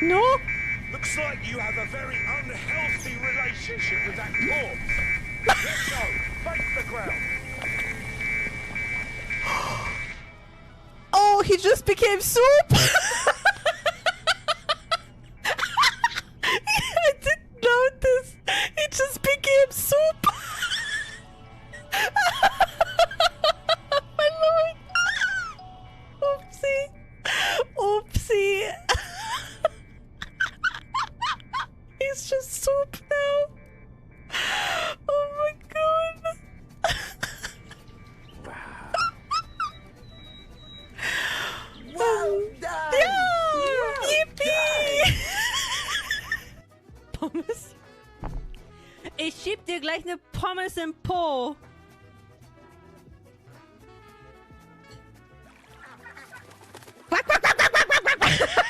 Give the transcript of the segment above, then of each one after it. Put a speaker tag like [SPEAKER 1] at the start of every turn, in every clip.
[SPEAKER 1] No?
[SPEAKER 2] Looks like you have a very unhealthy relationship with that corpse. Let's go. Face the ground.
[SPEAKER 1] Oh, he just became soup! I didn't notice. He just became soup. My lord. Oopsie. Oopsie. He's just soup now. Oh my god.
[SPEAKER 3] Well done!
[SPEAKER 1] Yeah! Yippie! Pommes? Ich schieb dir gleich eine Pommes im Po. Quack, quack, quack, quack, quack, quack, quack.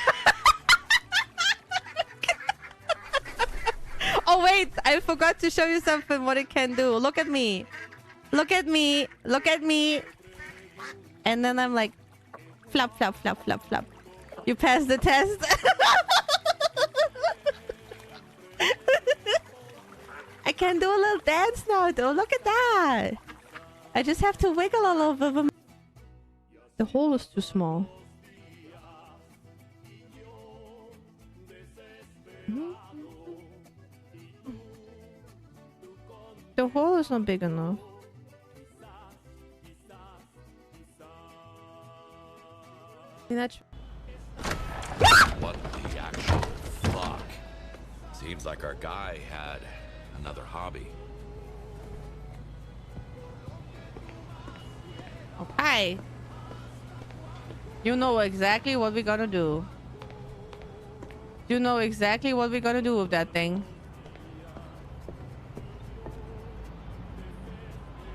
[SPEAKER 1] Oh wait, I forgot to show you something what it can do. Look at me. Look at me. Look at me. And then I'm like, flap, flap, flap, flap, flap. You passed the test. I can do a little dance now, though. Look at that. I just have to wiggle all over them. The hole is too small. The hole is not big enough.
[SPEAKER 4] What the actual fuck? Seems like our guy had another hobby.
[SPEAKER 1] Okay. You know exactly what we're gonna do. You know exactly what we're gonna do with that thing.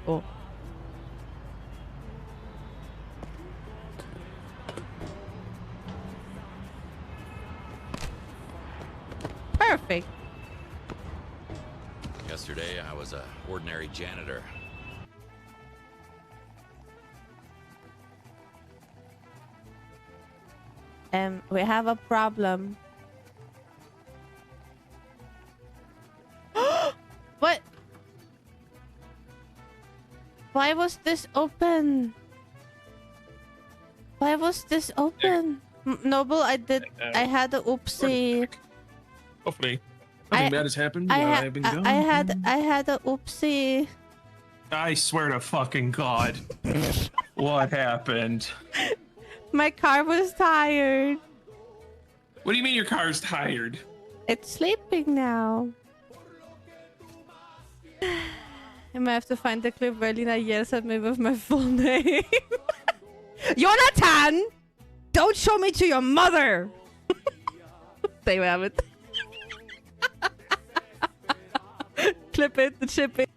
[SPEAKER 1] Oh. Perfect.
[SPEAKER 4] Yesterday, I was a ordinary janitor.
[SPEAKER 1] We have a problem. What? Why was this open? Why was this open? Noble, I had a oopsie.
[SPEAKER 5] Hopefully, nothing bad has happened while I've been gone.
[SPEAKER 1] I had a oopsie.
[SPEAKER 5] I swear to fucking God. What happened?
[SPEAKER 1] My car was tired.
[SPEAKER 5] What do you mean your car's tired?
[SPEAKER 1] It's sleeping now. I might have to find the clip where Lina yells at me with my full name. Jonathan! Don't show me to your mother! There you have it. Clip it, chip it.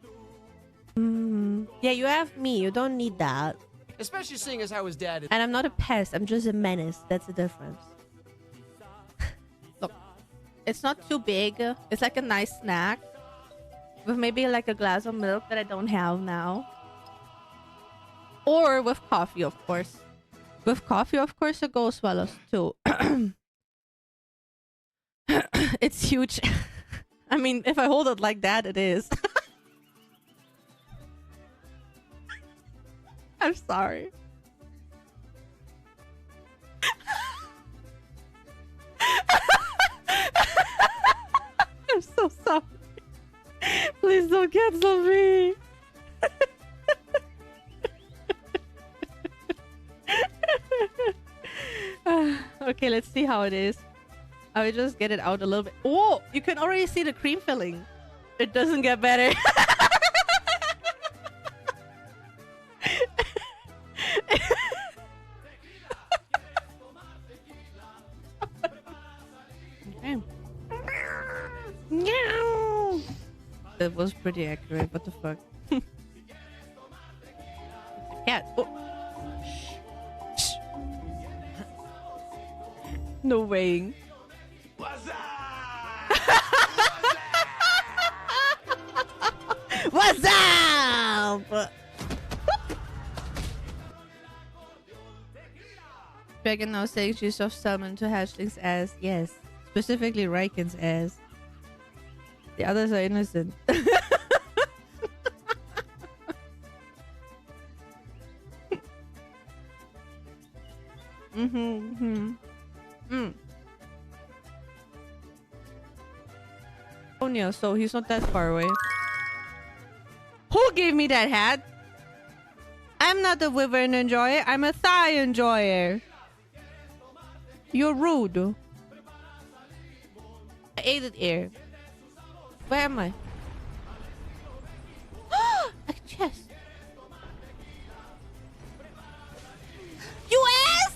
[SPEAKER 1] Yeah, you have me. You don't need that.
[SPEAKER 3] Especially seeing as how his dad is.
[SPEAKER 1] And I'm not a pest. I'm just a menace. That's the difference. Look, it's not too big. It's like a nice snack. With maybe like a glass of milk that I don't have now. Or with coffee, of course. With coffee, of course, it goes well too. It's huge. I mean, if I hold it like that, it is. I'm sorry. I'm so sorry. Please don't cancel me. Okay, let's see how it is. I will just get it out a little bit. Oh, you can already see the cream filling. It doesn't get better. Okay. Meow. That was pretty accurate. What the fuck? Cat. Oh. Shh. No weighing. What's up? Dragon now saying she's of salmon to hatchlings as yes, Specifically Riken's ass. The others are innocent. Oh no, so he's not that far away. Who gave me that hat? I'm not a wyvern enjoyer, I'm a thigh enjoyer. You're rude. I ate it here. Where am I? A chest. You ass!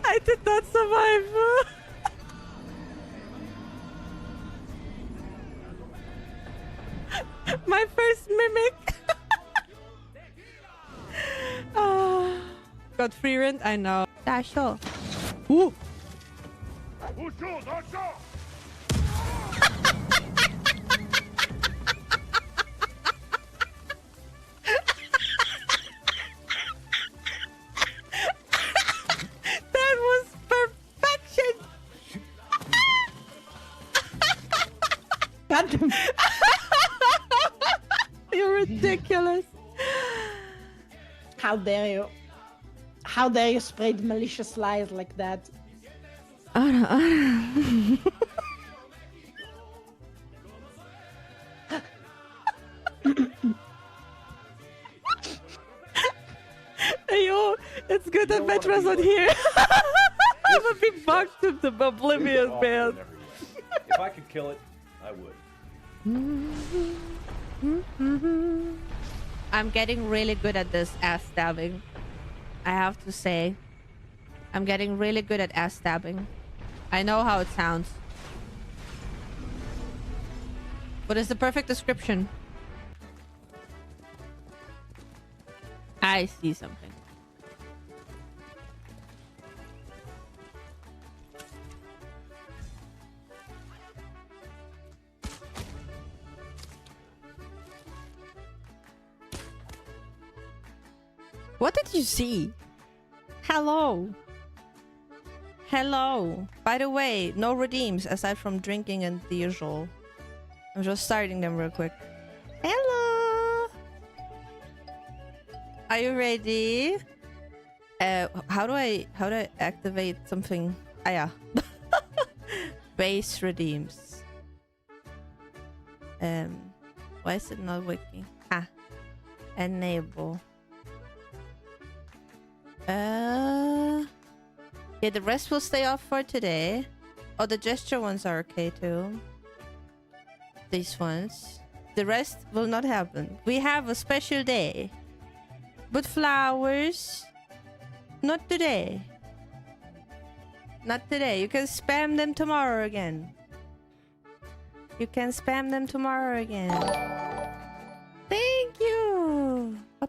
[SPEAKER 1] I did not survive. My first mimic. Got free rent? I know. Yeah, sure. Ooh. That was perfection.
[SPEAKER 6] God damn.
[SPEAKER 1] You're ridiculous.
[SPEAKER 6] How dare you? How dare you spread malicious lies like that?
[SPEAKER 1] Yo, it's good that Metra's not here. I'm gonna be bugged into oblivion, man.
[SPEAKER 7] If I could kill it, I would.
[SPEAKER 1] I'm getting really good at this ass stabbing. I have to say. I'm getting really good at ass stabbing. I know how it sounds. But it's the perfect description. I see something. What did you see? Hello. Hello. By the way, no redeems aside from drinking and the usual. I'm just starting them real quick. Hello. Are you ready? How do I activate something? Ah, yeah. Base redeems. Why is it not working? Ah. Enable. Yeah, the rest will stay off for today. Oh, the gesture ones are okay too. These ones. The rest will not happen. We have a special day. But flowers, not today. Not today. You can spam them tomorrow again. You can spam them tomorrow again. Thank you.
[SPEAKER 8] A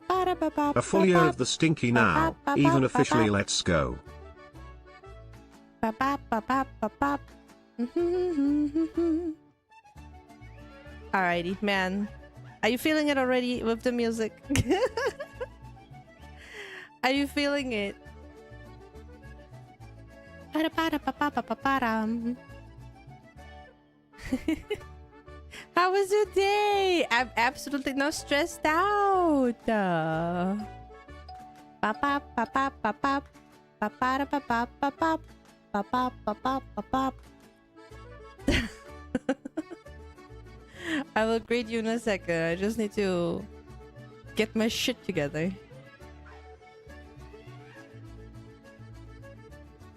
[SPEAKER 8] full year of the stinky now, even officially let's go.
[SPEAKER 1] Alrighty, man. Are you feeling it already with the music? Are you feeling it? How was your day? I'm absolutely not stressed out. I will greet you in a second. I just need to get my shit together.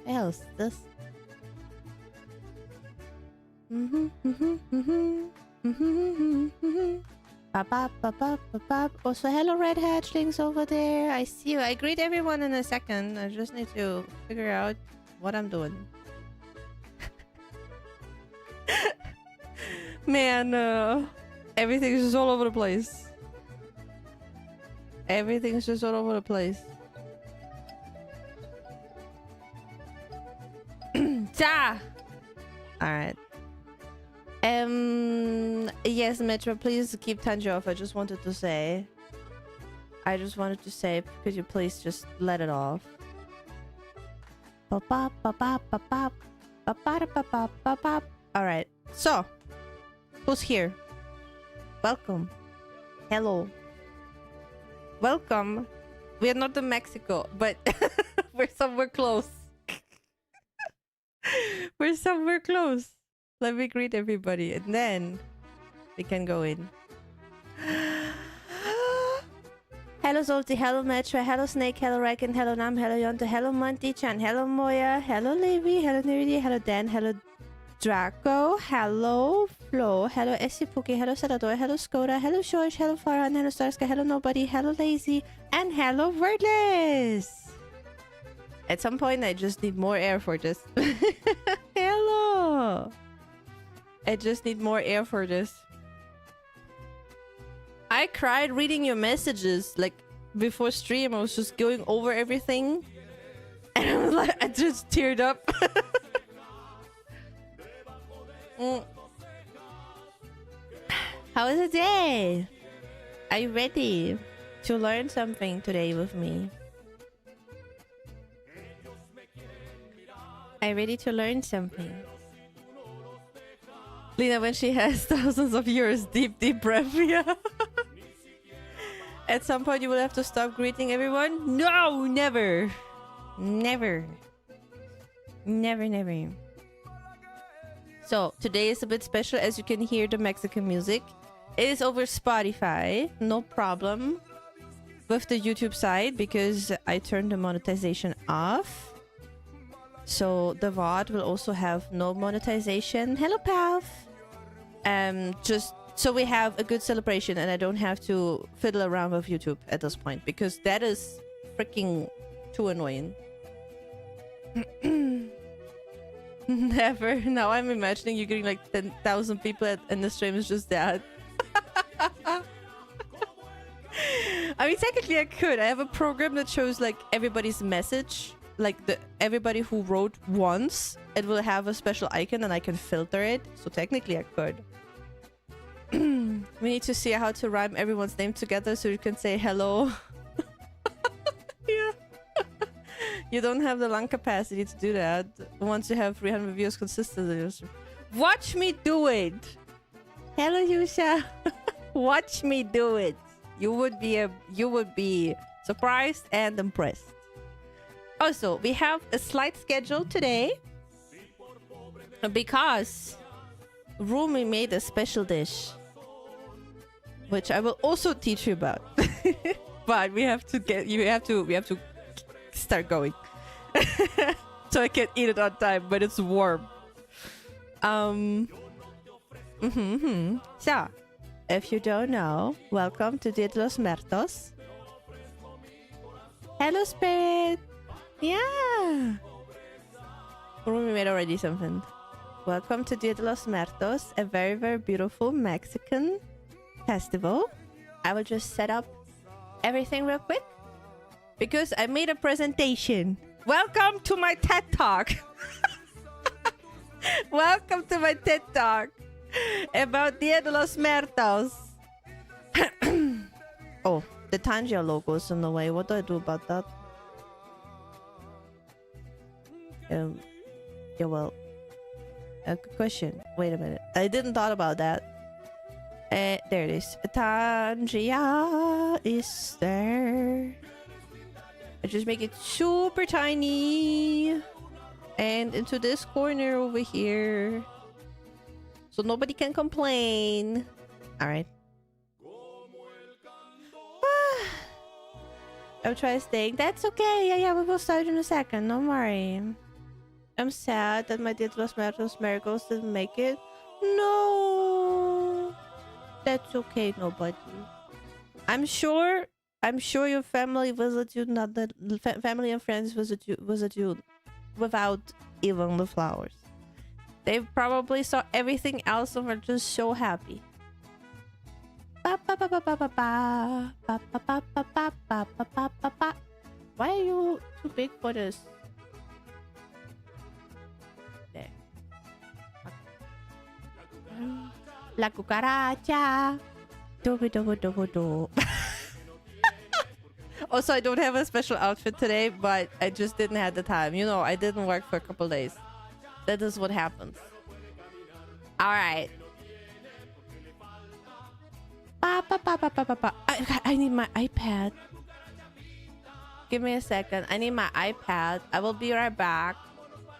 [SPEAKER 1] What else is this? Also, hello red hatchlings over there. I see you. I greet everyone in a second. I just need to figure out what I'm doing. Man, everything's just all over the place. Everything's just all over the place. Ja! Alright. Yes, Metro, please keep Tanjiro off. I just wanted to say. Could you please just let it off? Alright, so who's here? Welcome. Hello. Welcome. We are not in Mexico, but we're somewhere close. We're somewhere close. Let me greet everybody and then we can go in. Hello Zolti, hello Metro, hello Snake, hello Raken, hello Nam, hello Yonta, hello Monty-chan, hello Moya, hello Levi, hello Nerdy, hello Dan, hello Draco, hello Flo, hello Esipuki, hello Sadador, hello Skoda, hello Shoish, hello Farhan, hello Starska, hello Nobody, hello Lazy, and hello Wordless! At some point I just need more air for this. Hello! I just need more air for this. I cried reading your messages, like, before stream. I was just going over everything. And I was like, I just teared up. How was the day? Are you ready to learn something today with me? Are you ready to learn something? Lena, when she has thousands of years, deep breath, yeah. At some point you will have to stop greeting everyone. No, never. Never. Never, never. So, today is a bit special as you can hear the Mexican music. It is over Spotify, no problem. With the YouTube side, because I turned the monetization off. So, the VOD will also have no monetization. Hello, Palf! Just so we have a good celebration and I don't have to fiddle around with YouTube at this point, because that is freaking too annoying. Never. Now I'm imagining you getting like 10,000 people in the stream is just that. I mean, technically I could. I have a program that shows like everybody's message, like everybody who wrote once. It will have a special icon and I can filter it. So technically I could. We need to see how to rhyme everyone's name together so you can say hello. Yeah. You don't have the lung capacity to do that. Once you have 300 views consistently. Watch me do it. Hello, Yusha. Watch me do it. You would be surprised and impressed. Also, we have a slight schedule today because Rumi made a special dish, which I will also teach you about. But we have to start going. So I can eat it on time, but it's warm. So, if you don't know, welcome to Dia de los Muertos. Hello, Spirit. Yeah. Rumi made already something. Welcome to Dia de los Muertos, a very, very beautiful Mexican festival. I will just set up everything real quick because I made a presentation. Welcome to my TED Talk. Welcome to my TED Talk about Dia de los Muertos. Oh, the Tangia logo is in the way. What do I do about that? Yeah, well, a good question. Wait a minute. I didn't thought about that. There it is. Tangia is there. I just make it super tiny. And into this corner over here. So nobody can complain. Alright. I'll try staying. That's okay. Yeah, we will start in a second. Don't worry. I'm sad that my Dia de los Muertos miracles didn't make it. No. That's okay, nobody. I'm sure your family visit you, not that family and friends visit you without even the flowers. They probably saw everything else and were just so happy. Why are you too big for this? There. La cucaracha. Do. Also, I don't have a special outfit today, but I just didn't have the time. You know, I didn't work for a couple days. That is what happens. All right. I need my iPad. Give me a second. I need my iPad. I will be right back.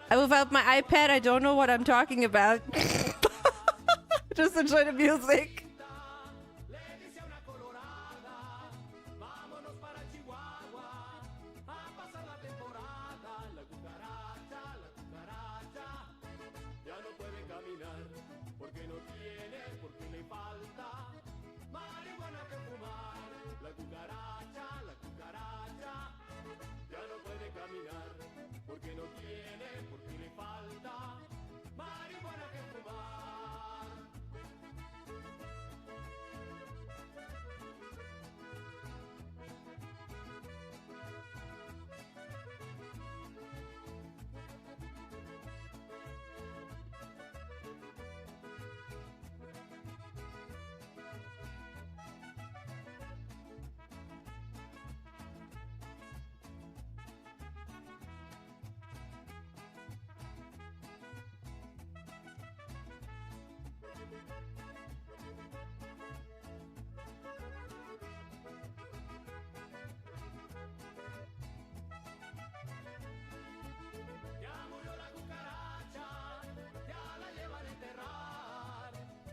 [SPEAKER 1] Without my iPad, I don't know what I'm talking about. Just enjoy the music.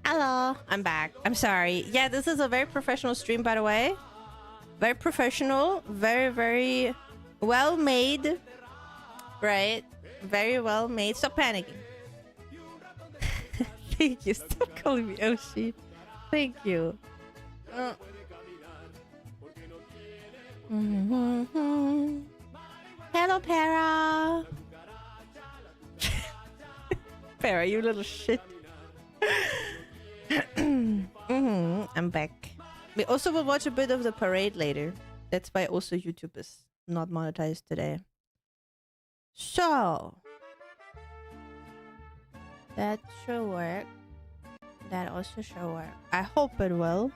[SPEAKER 1] Hello, I'm back. I'm sorry. Yeah, this is a very professional stream, by the way. Very professional. Very, very well made. Right? Very well made. Stop panicking. Thank you. Stop calling me Oshi. Thank you. Hello, Para. Para, you little shit. I'm back. We also will watch a bit of the parade later. That's why also YouTube is not monetized today. So that should work. That also should work. I hope it will.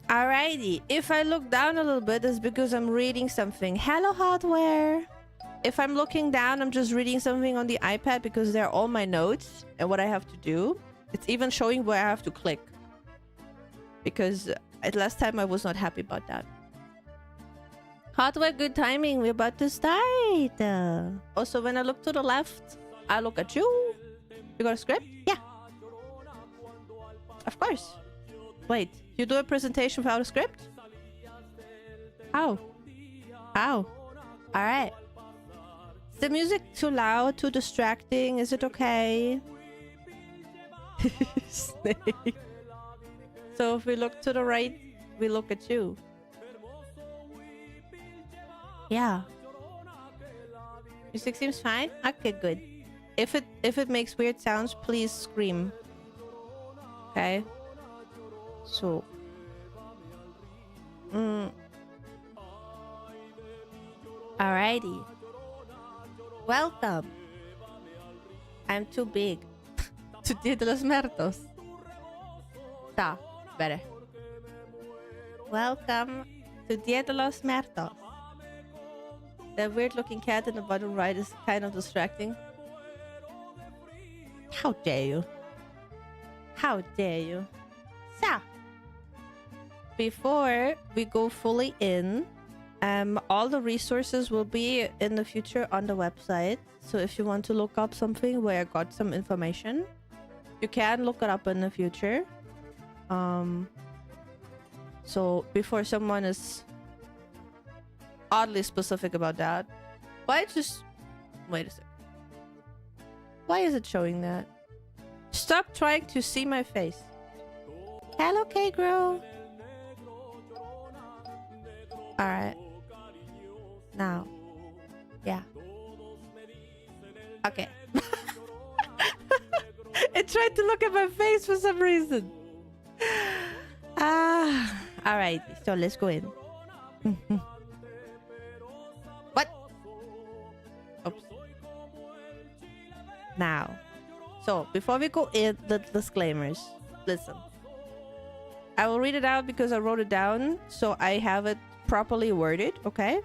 [SPEAKER 1] Alrighty. If I look down a little bit, it's because I'm reading something. Hello, hardware. If I'm looking down, I'm just reading something on the iPad because they're all my notes and what I have to do. It's even showing where I have to click. Because at last time I was not happy about that. Hardware, good timing. We're about to start. Also, when I look to the left, I look at you. You got a script? Yeah. Of course. Wait, you do a presentation without a script? How? How? Alright. Is the music too loud, too distracting? Is it okay? Snake. So if we look to the right, we look at you. Yeah. Music seems fine? Okay, good. If it makes weird sounds, please scream. Okay? So. Alrighty. Welcome. I'm too big. To Dia de los Muertos. Ta, better. Welcome to Dia de los Muertos. That weird looking cat in the bottom right is kind of distracting. How dare you? How dare you? So, before we go fully in, all the resources will be in the future on the website. So if you want to look up something where I got some information, you can look it up in the future. So before someone is oddly specific about that, why just wait a sec. Why is it showing that? Stop trying to see my face. Hello, K-Grow. Alright. Now. Yeah. Okay. It tried to look at my face for some reason. Alright. So let's go in. What? Oops. Now. So, before we go in, the disclaimers. Listen. I will read it out because I wrote it down, so I have it properly worded, okay?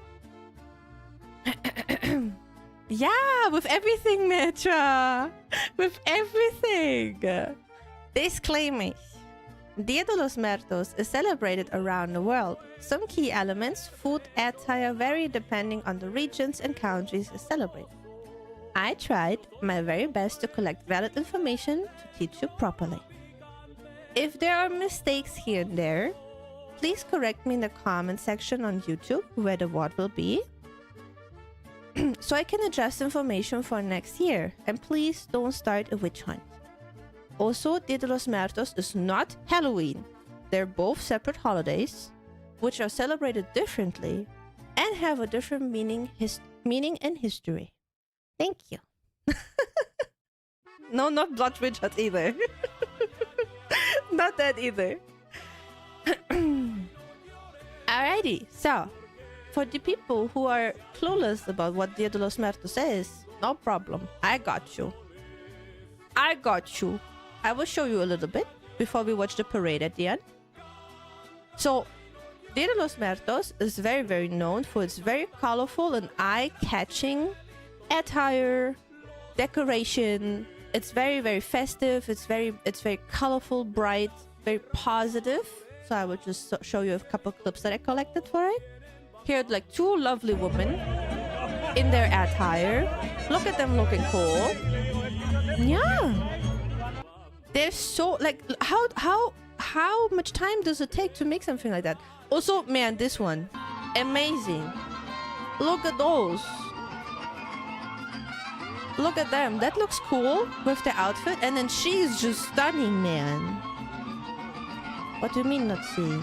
[SPEAKER 1] Yeah, with everything, Metra! With everything! Disclaimer. Dia de los Muertos is celebrated around the world. Some key elements, food, attire vary depending on the regions and countries is celebrated. I tried my very best to collect valid information to teach you properly. If there are mistakes here and there, please correct me in the comment section on YouTube where the word will be, so I can adjust information for next year. And please don't start a witch hunt. Also, Dia de los Muertos is not Halloween. They're both separate holidays, which are celebrated differently and have a different meaning and history. Thank you. No, not Blood Witch Hunt either. Not that either. Alrighty, so for the people who are clueless about what Dia de los Muertos is, no problem. I got you. I got you. I will show you a little bit before we watch the parade at the end. So, Dia de los Muertos is very, very known for its very colorful and eye-catching attire, decoration. It's very, very festive. It's very colorful, bright, very positive. So I will just show you a couple clips that I collected for it. Here are like two lovely women in their attire. Look at them looking cool. Yeah. They're so like how much time does it take to make something like that? Also, man, this one, amazing. Look at those. Look at them. That looks cool with the outfit, and then she's just stunning, man. What do you mean not see?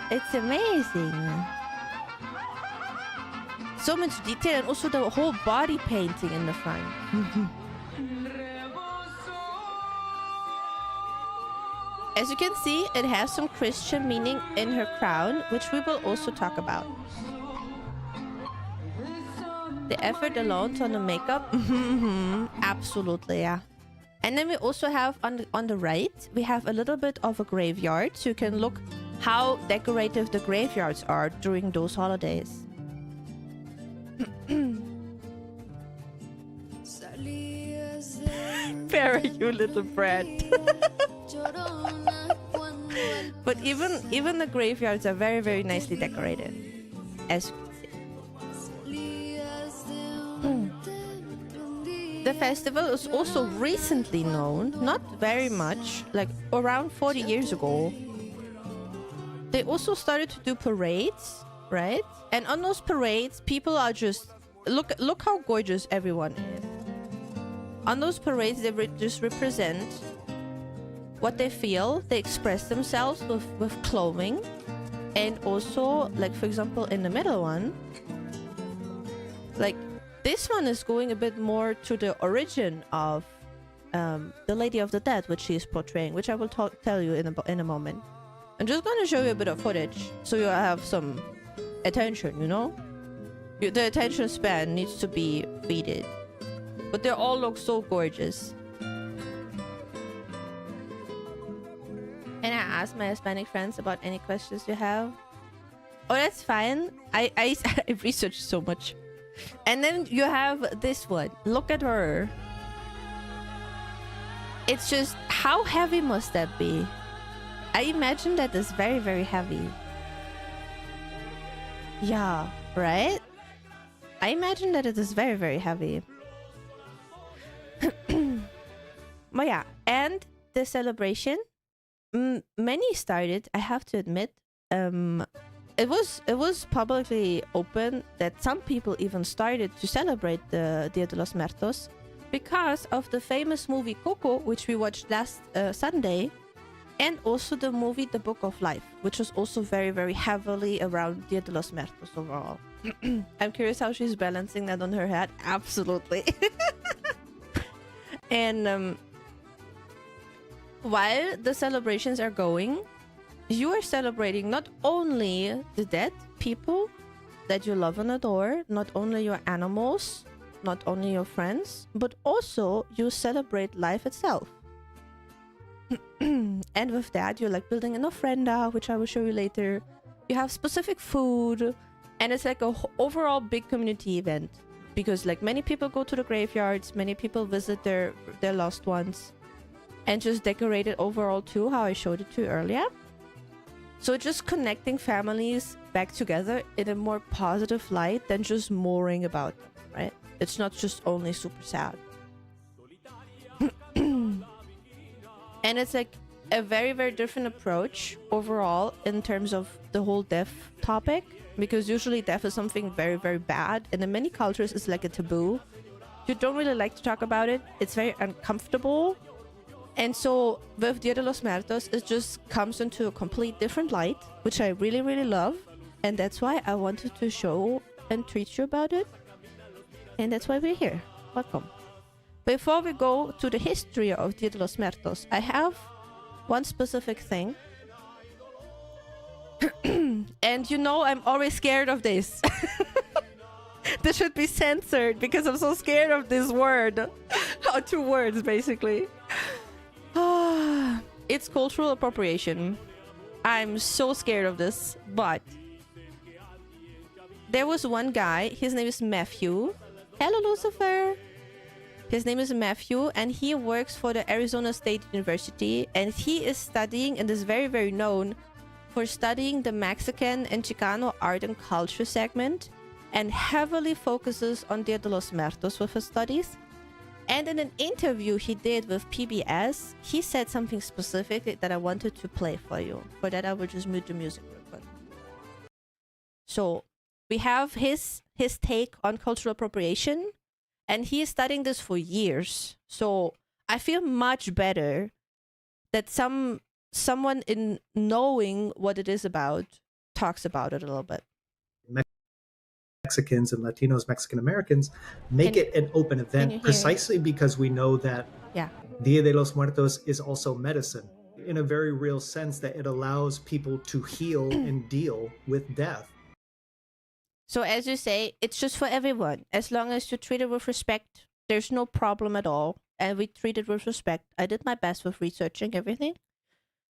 [SPEAKER 1] It's amazing. So much detail, and also the whole body painting in the front. As you can see, it has some Christian meaning in her crown, which we will also talk about. The effort alone on the makeup, absolutely, yeah. And then we also have on the right, we have a little bit of a graveyard, so you can look how decorative the graveyards are during those holidays. Very you little brat. But even the graveyards are very, very nicely decorated, as you can see. The festival is also recently known, not very much, like around 40 years ago. They also started to do parades, right? And on those parades, people are just look how gorgeous everyone is. On those parades, they just represent what they feel. They express themselves with clothing, and also, like for example, in the middle one, like this one is going a bit more to the origin of the Lady of the Dead, which she is portraying, which I will tell you in a moment. I'm just going to show you a bit of footage so you have some attention, you know? The attention span needs to be feeded. But they all look so gorgeous. And I asked my Hispanic friends about any questions you have. Oh, that's fine. I researched so much. And then you have this one. Look at her. It's just, how heavy must that be? I imagine that is very, very heavy. Yeah, right? I imagine that it is very, very heavy. But yeah, and the celebration, many started, I have to admit, it was publicly open that some people even started to celebrate the Dia de los Muertos because of the famous movie Coco, which we watched last Sunday, and also the movie The Book of Life, which was also very, very heavily around Dia de los Muertos overall. I'm curious how she's balancing that on her head. Absolutely. And while the celebrations are going, you are celebrating not only the dead people that you love and adore, not only your animals, not only your friends, but also you celebrate life itself. And And with that, you're like building an ofrenda, which I will show you later. You have specific food, and it's like a overall big community event, because like many people go to the graveyards, many people visit their lost ones, and just decorate it overall too, how I showed it to you earlier. So just connecting families back together in a more positive light than just mourning about them, right? It's not just only super sad. And it's like a very, very different approach overall in terms of the whole death topic, because usually death is something very, very bad, and in many cultures it's like a taboo. You don't really like to talk about it. It's very uncomfortable. And so with Dia de los Muertos, it just comes into a complete different light, which I really, really love. And that's why I wanted to show and treat you about it. And that's why we're here. Welcome. Before we go to the history of Dia de los Muertos, I have one specific thing. And you know I'm always scared of this. This should be censored because I'm so scared of this word. Or 2 words, basically. It's cultural appropriation. I'm so scared of this, but there was one guy, his name is Matthew. Hello, Lucifer. His name is Matthew, and he works for the Arizona State University, and he is studying, and is very, very known for studying the Mexican and Chicano art and culture segment, and heavily focuses on Dia de los Muertos with his studies. And in an interview he did with PBS, he said something specific that I wanted to play for you. For that, I will just mute the music real quick. So we have his take on cultural appropriation, and he is studying this for years. So I feel much better that someone in knowing what it is about talks about it a little bit.
[SPEAKER 9] Mexicans and Latinos, Mexican Americans, make it an open event precisely because we know that Dia de los Muertos is also medicine in a very real sense, that it allows people to heal and deal with death.
[SPEAKER 1] So as you say, it's just for everyone. As long as you treat it with respect, there's no problem at all. And we treat it with respect. I did my best with researching everything.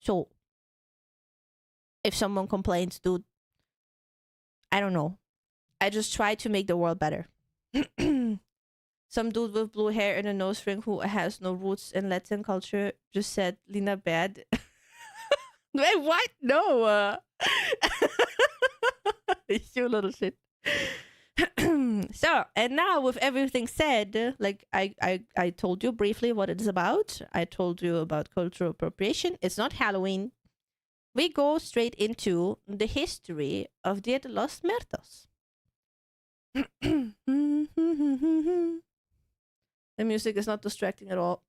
[SPEAKER 1] So if someone complains, dude, I don't know. I just try to make the world better. Some dude with blue hair and a nose ring who has no roots in Latin culture just said Lina bad. Wait, what? No. You little shit. So, and now with everything said, like I told you briefly what it is about. I told you about cultural appropriation. It's not Halloween. We go straight into the history of Dia de los Muertos. The music is not distracting at all.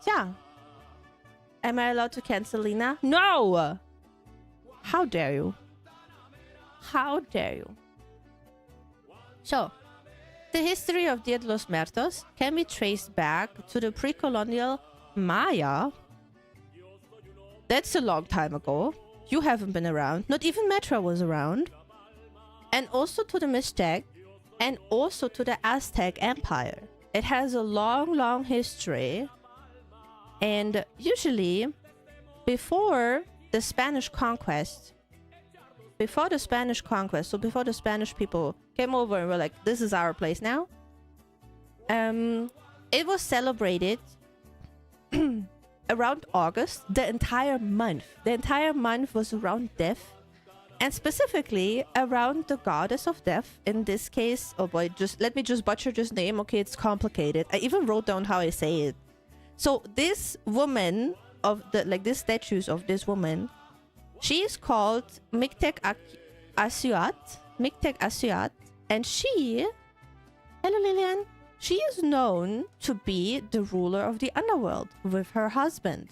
[SPEAKER 1] Yeah. Am I allowed to cancel Lina? No! How dare you? How dare you? So, the history of Dia de los Muertos can be traced back to the pre-colonial Maya. That's a long time ago. You haven't been around. Not even Metro was around. And also to the Mixtec, and also to the Aztec Empire. It has a long, long history. And usually, before the Spanish conquest, so before the Spanish people came over and were like, this is our place now, it was celebrated around August, the entire month. The entire month was around death, and specifically around the goddess of death. In this case, oh boy, let me butcher this name. Okay, it's complicated. I even wrote down how I say it. So this woman these statues of this woman, she is called Mictec Asuat, and she, hello Lillian, she is known to be the ruler of the underworld with her husband,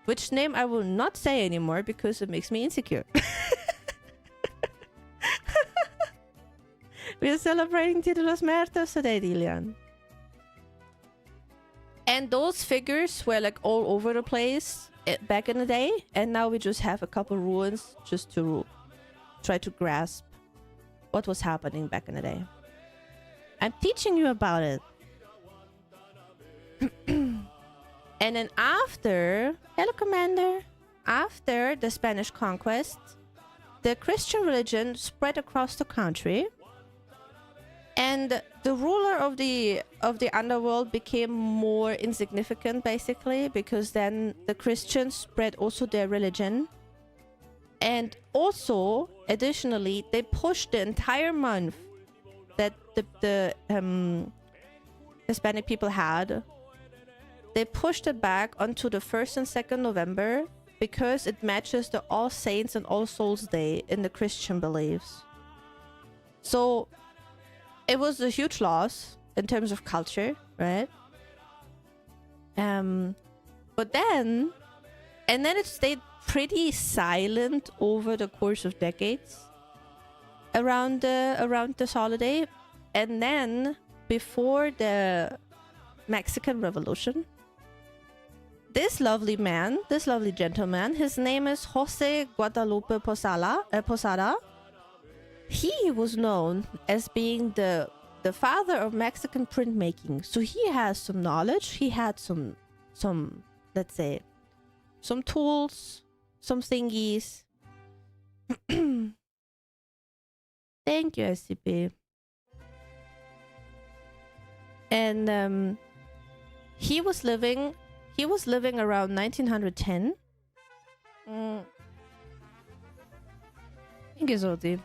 [SPEAKER 1] which name I will not say anymore because it makes me insecure. We are celebrating Dia de los Muertos today, Lillian. And those figures were like all over the place back in the day, and now we just have a couple ruins just to try to grasp what was happening back in the day. I'm teaching you about it. And then after, hello commander, after the Spanish conquest, the Christian religion spread across the country, and the ruler of the underworld became more insignificant, basically, because then the Christians spread also their religion. And also, additionally, they pushed the entire month that the Hispanic people had. They pushed it back onto the 1st and 2nd November because it matches the All Saints and All Souls Day in the Christian beliefs. So it was a huge loss in terms of culture, right? But then, and then it stayed pretty silent over the course of decades around this holiday. And then before the Mexican Revolution, this lovely man, this lovely gentleman, his name is Jose Guadalupe Posada. He was known as being the father of Mexican printmaking. So he has some knowledge. He had some let's say, some tools, some thingies. Thank you, SCP. And he was living around 1910. Thank you, Zoti.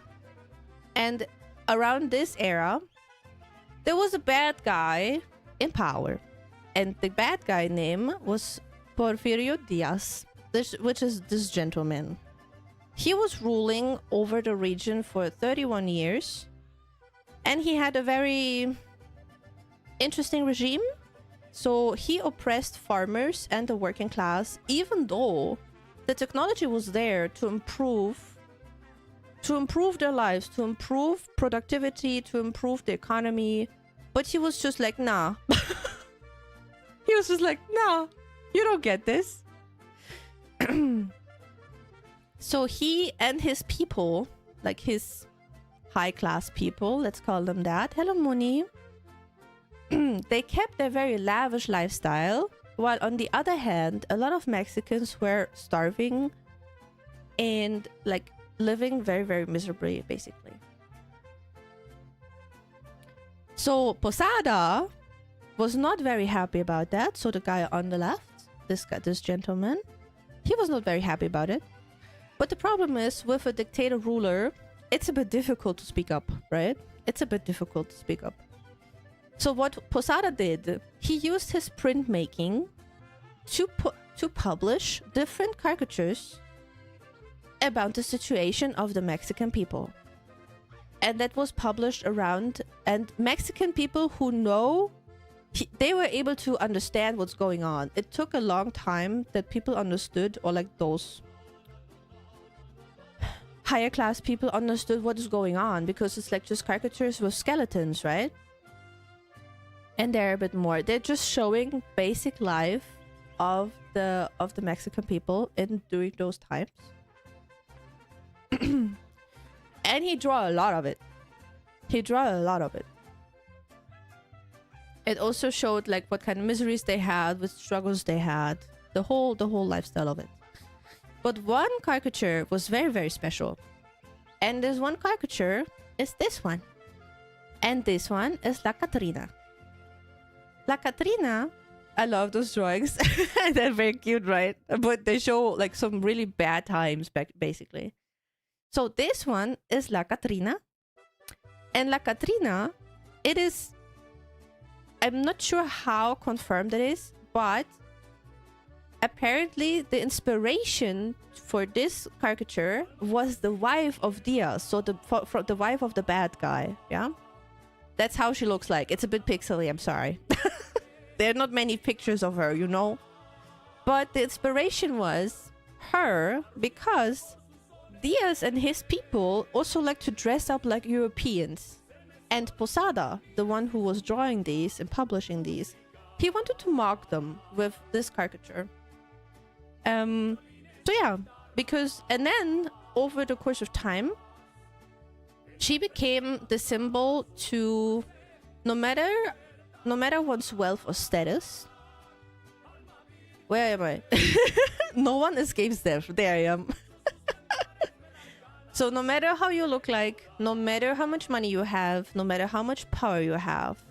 [SPEAKER 1] And around this era, there was a bad guy in power. And the bad guy name was Porfirio Diaz, which is this gentleman. He was ruling over the region for 31 years. And he had a very interesting regime. So he oppressed farmers and the working class, even though the technology was there to improve their lives, to improve productivity, to improve the economy. But he was just like, nah. He was just like, nah, you don't get this. So he and his people, like his high-class people, let's call them that. Hello, Moni. They kept their very lavish lifestyle, while on the other hand, a lot of Mexicans were starving and like living very, very miserably, basically. So Posada was not very happy about that. So the guy on the left, this gentleman, he was not very happy about it. But the problem is, with a dictator ruler, it's a bit difficult to speak up, right? It's a bit difficult to speak up. So what Posada did, he used his printmaking to publish different caricatures about the situation of the Mexican people. And that was published around, and Mexican people who know, they were able to understand what's going on. It took a long time that people understood, or like those higher class people understood what is going on, because it's like just caricatures with skeletons, right? And they're a bit more. They're just showing basic life of the Mexican people during those times. And he drew a lot of it. It also showed like what kind of miseries they had, what struggles they had, the whole lifestyle of it. But one caricature was very, very special. And this one caricature is this one. And this one is La Catrina. La Catrina, I love those drawings. They're very cute, right? But they show like some really bad times, basically. So this one is La Catrina. And La Catrina, it is... I'm not sure how confirmed it is, but apparently the inspiration for this caricature was the wife of Diaz. So the wife of the bad guy, yeah? That's how she looks like. It's a bit pixely, I'm sorry. There are not many pictures of her, you know? But the inspiration was her because Diaz and his people also like to dress up like Europeans. And Posada, the one who was drawing these and publishing these, he wanted to mock them with this caricature. So yeah, because... And then, over the course of time, she became the symbol to... No matter one's wealth or status, Where am I? No one escapes death. There I am. So no matter how you look like, no matter how much money you have, no matter how much power you have,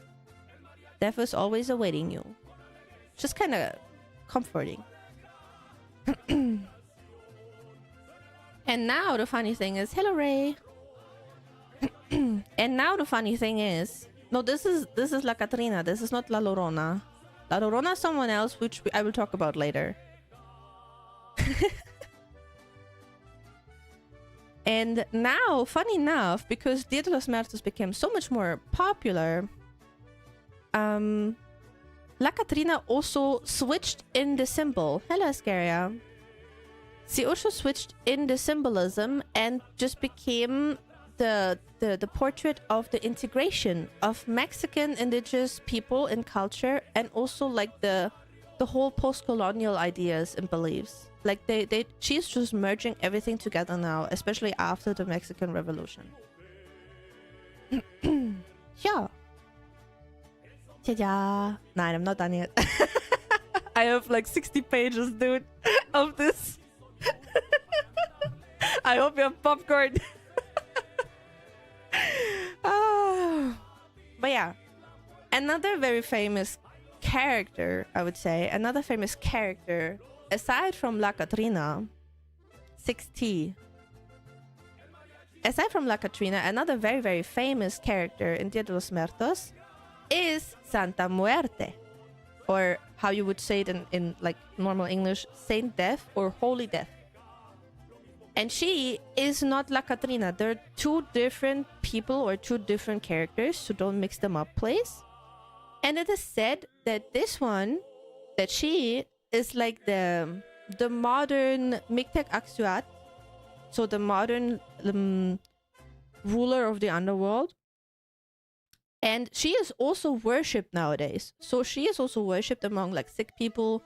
[SPEAKER 1] death is always awaiting you. Just kind of comforting. And now the funny thing is, hello Ray. And now the funny thing is, no, this is La Catrina. This is not La Llorona. La Llorona is someone else, which I will talk about later. And now, funny enough, because Dia de los Muertos became so much more popular, La Catrina also switched in the symbol. Hello, Ascaria. She also switched in the symbolism and just became the portrait of the integration of Mexican indigenous people and culture, and also like the whole post-colonial ideas and beliefs. Like she's just merging everything together now, especially after the Mexican Revolution. Yeah. Ta-da. Nah, I'm not done yet. I have like 60 pages, dude, of this. I hope you have popcorn. But yeah, another very famous character, I would say, another famous character aside from La Catrina, 6T. Aside from La Catrina, another very, very famous character in Dia de los Muertos is Santa Muerte, or how you would say it in like normal English, Saint Death or Holy Death. And she is not La Catrina. They're two different people or two different characters, so don't mix them up, please. And it is said that this one, that she is like the modern Mictec Axuat, so the modern ruler of the underworld. And she is also worshipped nowadays. So she is also worshipped among like sick people,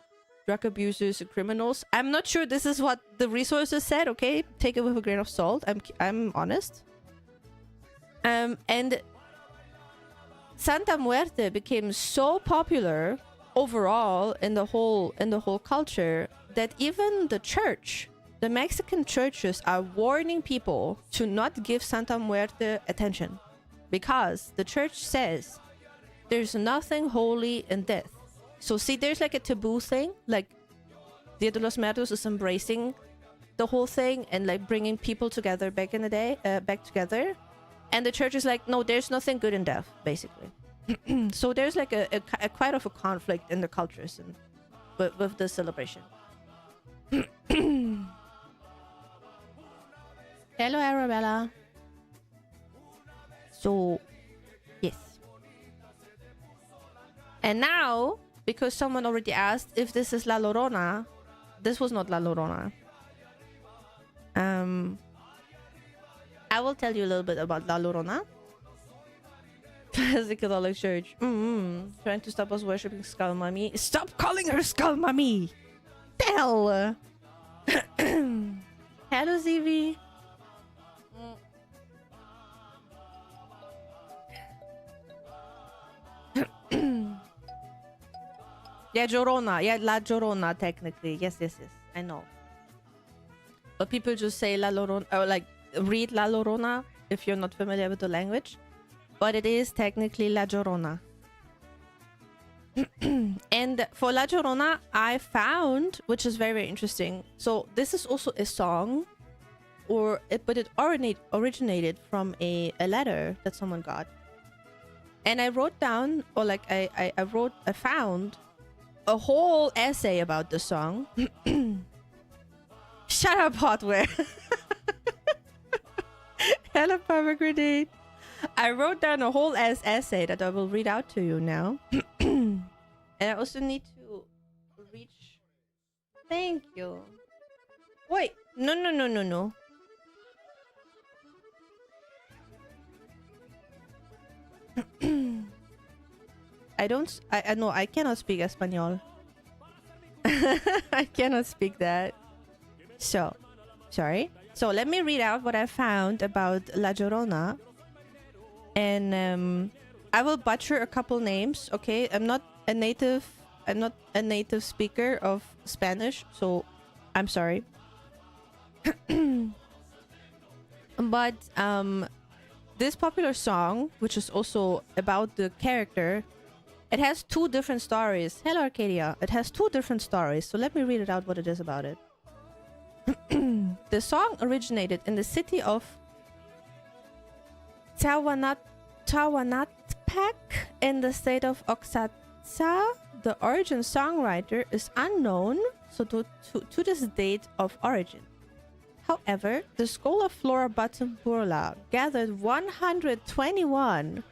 [SPEAKER 1] drug abusers, and criminals. I'm not sure this is what the resources said, okay? Take it with a grain of salt. I'm honest. And Santa Muerte became so popular overall in the whole culture that even the church, the Mexican churches, are warning people to not give Santa Muerte attention, because the church says there's nothing holy in death. So see, there's like a taboo thing, like Dia de los Muertos is embracing the whole thing and like bringing people together back in the day, back together, and the church is like, no, there's nothing good in death, basically. So there's like a quite of a conflict in the cultures and with the celebration. Hello, Arabella. So, yes. And now, because someone already asked if this is La Llorona, this was not La Llorona. I will tell you a little bit about La Llorona. The Catholic Church. Trying to stop us worshipping Skull Mummy. Stop calling her Skull Mummy! The hell! Hello, ZV. Yeah, Llorona. Yeah, La Llorona, technically. Yes, I know. But people just say La Llorona, or like read La Llorona if you're not familiar with the language. But it is technically La Llorona. And for La Llorona, I found, which is very, very interesting. So this is also a song, but it originated from a letter that someone got. And I wrote down, or like I found a whole essay about the song. Shut up, Hotware. Hello, Pomegranate. I wrote down a whole essay that I will read out to you now. And I also need to reach... Thank you. Wait. No. I cannot speak Espanol. I cannot speak that. So, sorry. So let me read out what I found about La Llorona. And I will butcher a couple names, okay? I'm not a native I'm not a native speaker of Spanish, so I'm sorry. But this popular song, which is also about the character, it has two different stories. Hello, Arcadia. It has two different stories, so let me read it out what it is about it. The song originated in the city of Tawanatpak in the state of Oaxaca. The origin songwriter is unknown, so to this date of origin. However, the school of Flora Batumburla gathered 121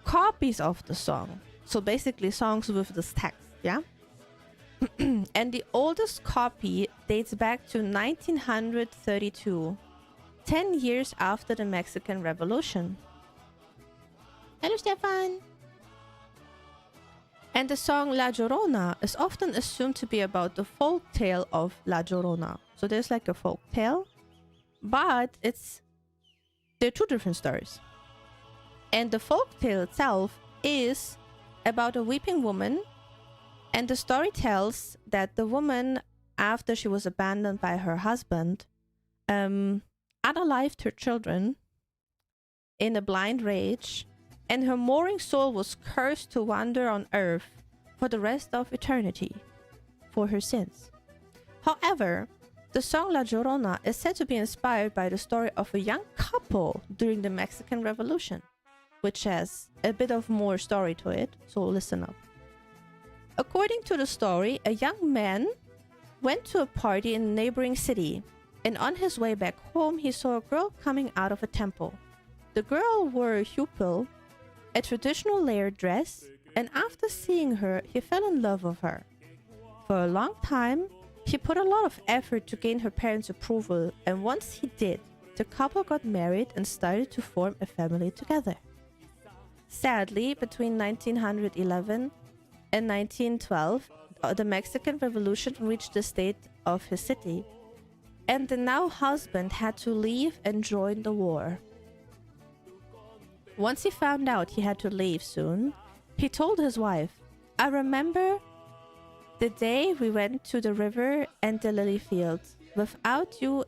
[SPEAKER 1] copies of the song. So basically songs with this text, yeah? And the oldest copy dates back to 1932, 10 years after the Mexican Revolution. Hello, Stefan! And the song La Llorona is often assumed to be about the folk tale of La Llorona. So there's like a folk tale, but they're two different stories. And the folk tale itself is about a weeping woman, and the story tells that the woman, after she was abandoned by her husband, unalived her children in a blind rage, and her mourning soul was cursed to wander on earth for the rest of eternity for her sins. However, the song La Llorona is said to be inspired by the story of a young couple during the Mexican Revolution, which has a bit of more story to it, so listen up. According to the story, a young man went to a party in a neighboring city, and on his way back home, he saw a girl coming out of a temple. The girl wore a hupil, a traditional layered dress, and after seeing her, he fell in love with her. For a long time, he put a lot of effort to gain her parents' approval, and once he did, the couple got married and started to form a family together. Sadly, between 1911 and 1912, the Mexican Revolution reached the state of his city, and the now husband had to leave and join the war. Once he found out he had to leave soon, he told his wife, "I remember the day we went to the river and the lily fields. Without you,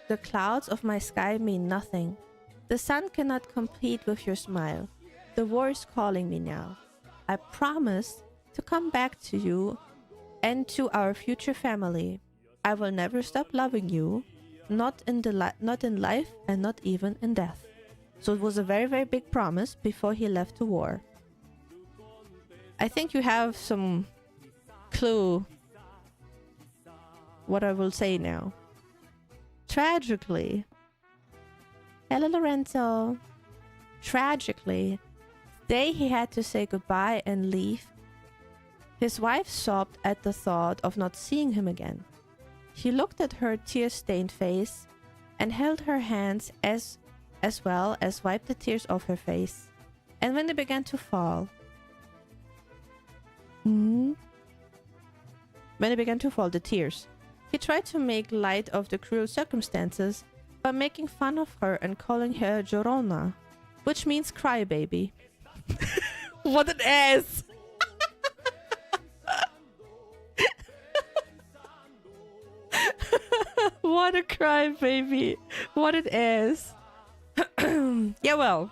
[SPEAKER 1] the clouds of my sky mean nothing. The sun cannot compete with your smile. The war is calling me now. I promise to come back to you and to our future family. I will never stop loving you, not in life and not even in death." So it was a very, very big promise before he left the war. I think you have some clue what I will say now. Tragically, hello Lorenzo. Tragically, the day he had to say goodbye and leave, his wife sobbed at the thought of not seeing him again. He looked at her tear-stained face and held her hands as well as wiped the tears off her face. And when they began to fall, the tears, he tried to make light of the cruel circumstances by making fun of her and calling her Llorona, which means crybaby. What an ass! What a crybaby! What an ass! Yeah, well,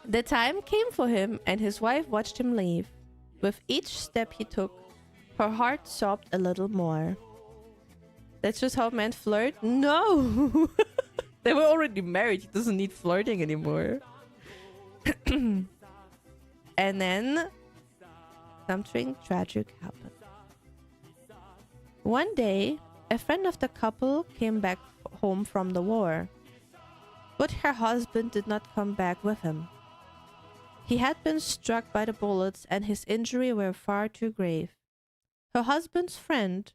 [SPEAKER 1] the time came for him, and his wife watched him leave. With each step he took, her heart sobbed a little more. That's just how men flirt? No! They were already married. He doesn't need flirting anymore. And then something tragic happened. One day, a friend of the couple came back home from the war, but her husband did not come back with him. He had been struck by the bullets and his injuries were far too grave. Her husband's friend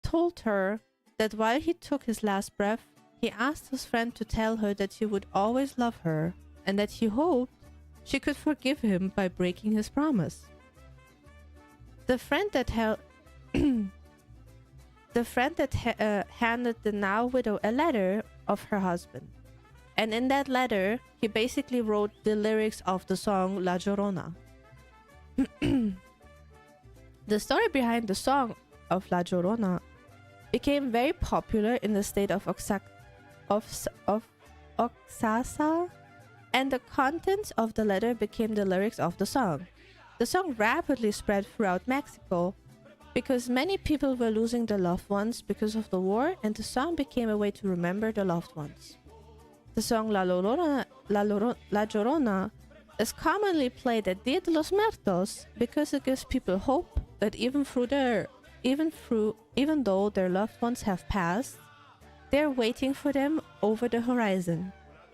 [SPEAKER 1] told her that while he took his last breath, he asked his friend to tell her that he would always love her and that he hoped she could forgive him by breaking his promise. The friend that handed the now widow a letter of her husband. And in that letter, he basically wrote the lyrics of the song La Llorona. The story behind the song of La Llorona became very popular in the state of Oaxaca, and the contents of the letter became the lyrics of the song. The song rapidly spread throughout Mexico because many people were losing their loved ones because of the war, and the song became a way to remember the loved ones. The song La Llorona is commonly played at Dia de los Muertos because it gives people hope that even though their loved ones have passed, they're waiting for them over the horizon,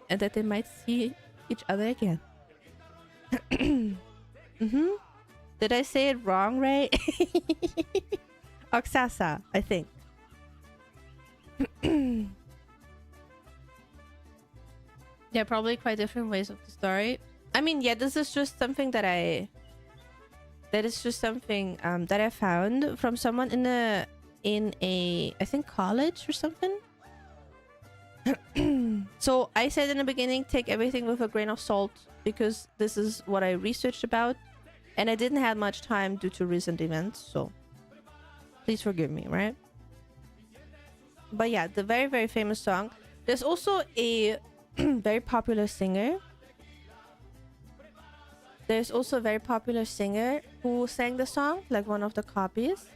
[SPEAKER 1] and that they might see each other again. Did I say it wrong, Ray? Oaxaca, I think. Yeah, probably quite different ways of the story. I mean, yeah, this is just something that I found from someone in a I think college or something. So I said in the beginning, take everything with a grain of salt, because this is what I researched about, and I didn't have much time due to recent events, so please forgive me, right? But yeah, the very, very famous song. There's also a very popular singer. There's also a very popular singer who sang the song, like one of the copies.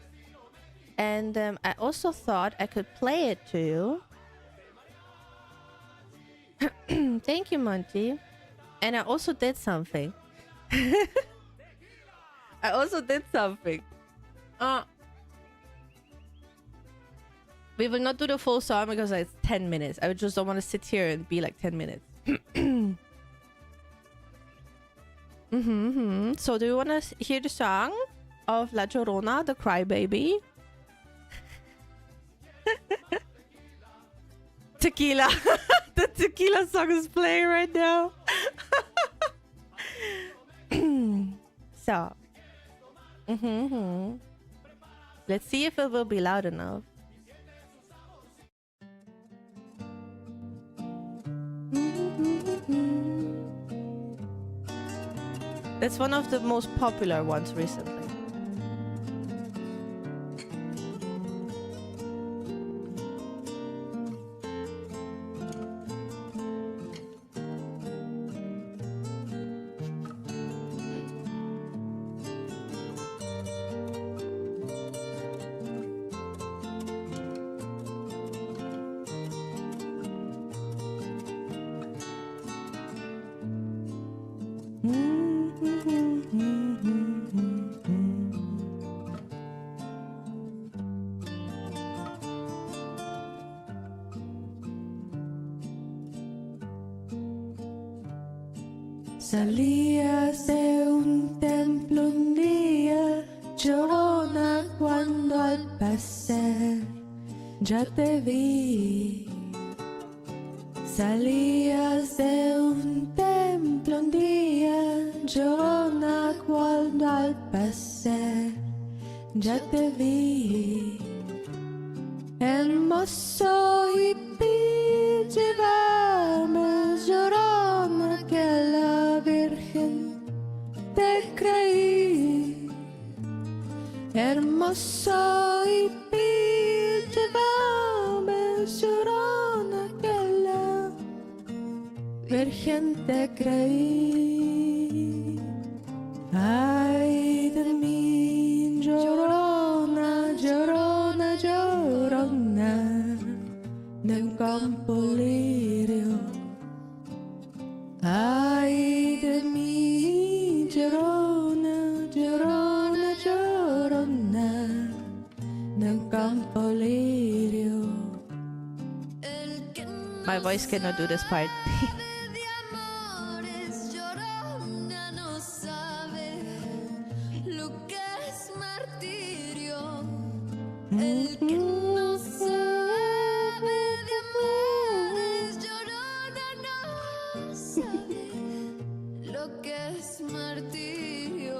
[SPEAKER 1] And I also thought I could play it to you. Thank you, Monty. And I also did something. We will not do the full song because it's 10 minutes. I just don't want to sit here and be like 10 minutes. So do you want to hear the song of La Llorona, the crybaby? Tequila. The tequila song is playing right now. So. Let's see if it will be loud enough. That's one of the most popular ones recently.
[SPEAKER 10] Salías de un templo un día, llorona, cuando al pasar ya te vi. Salías de un templo un día, llorona, cuando al pasar ya te vi. Hermoso y vil llevarme, llorona, que a la Virgen te creí. Hermoso y vil llevarme, llorona, que a la Virgen te creí. Ay de mí, llorona, llorona, llorona, del campo lirio. Ay de mí, llorona, llorona, llorona, del campo lirio.
[SPEAKER 1] My voice cannot do this part.
[SPEAKER 10] El que no sabe de amores, llorona, no sabe lo que es martirio.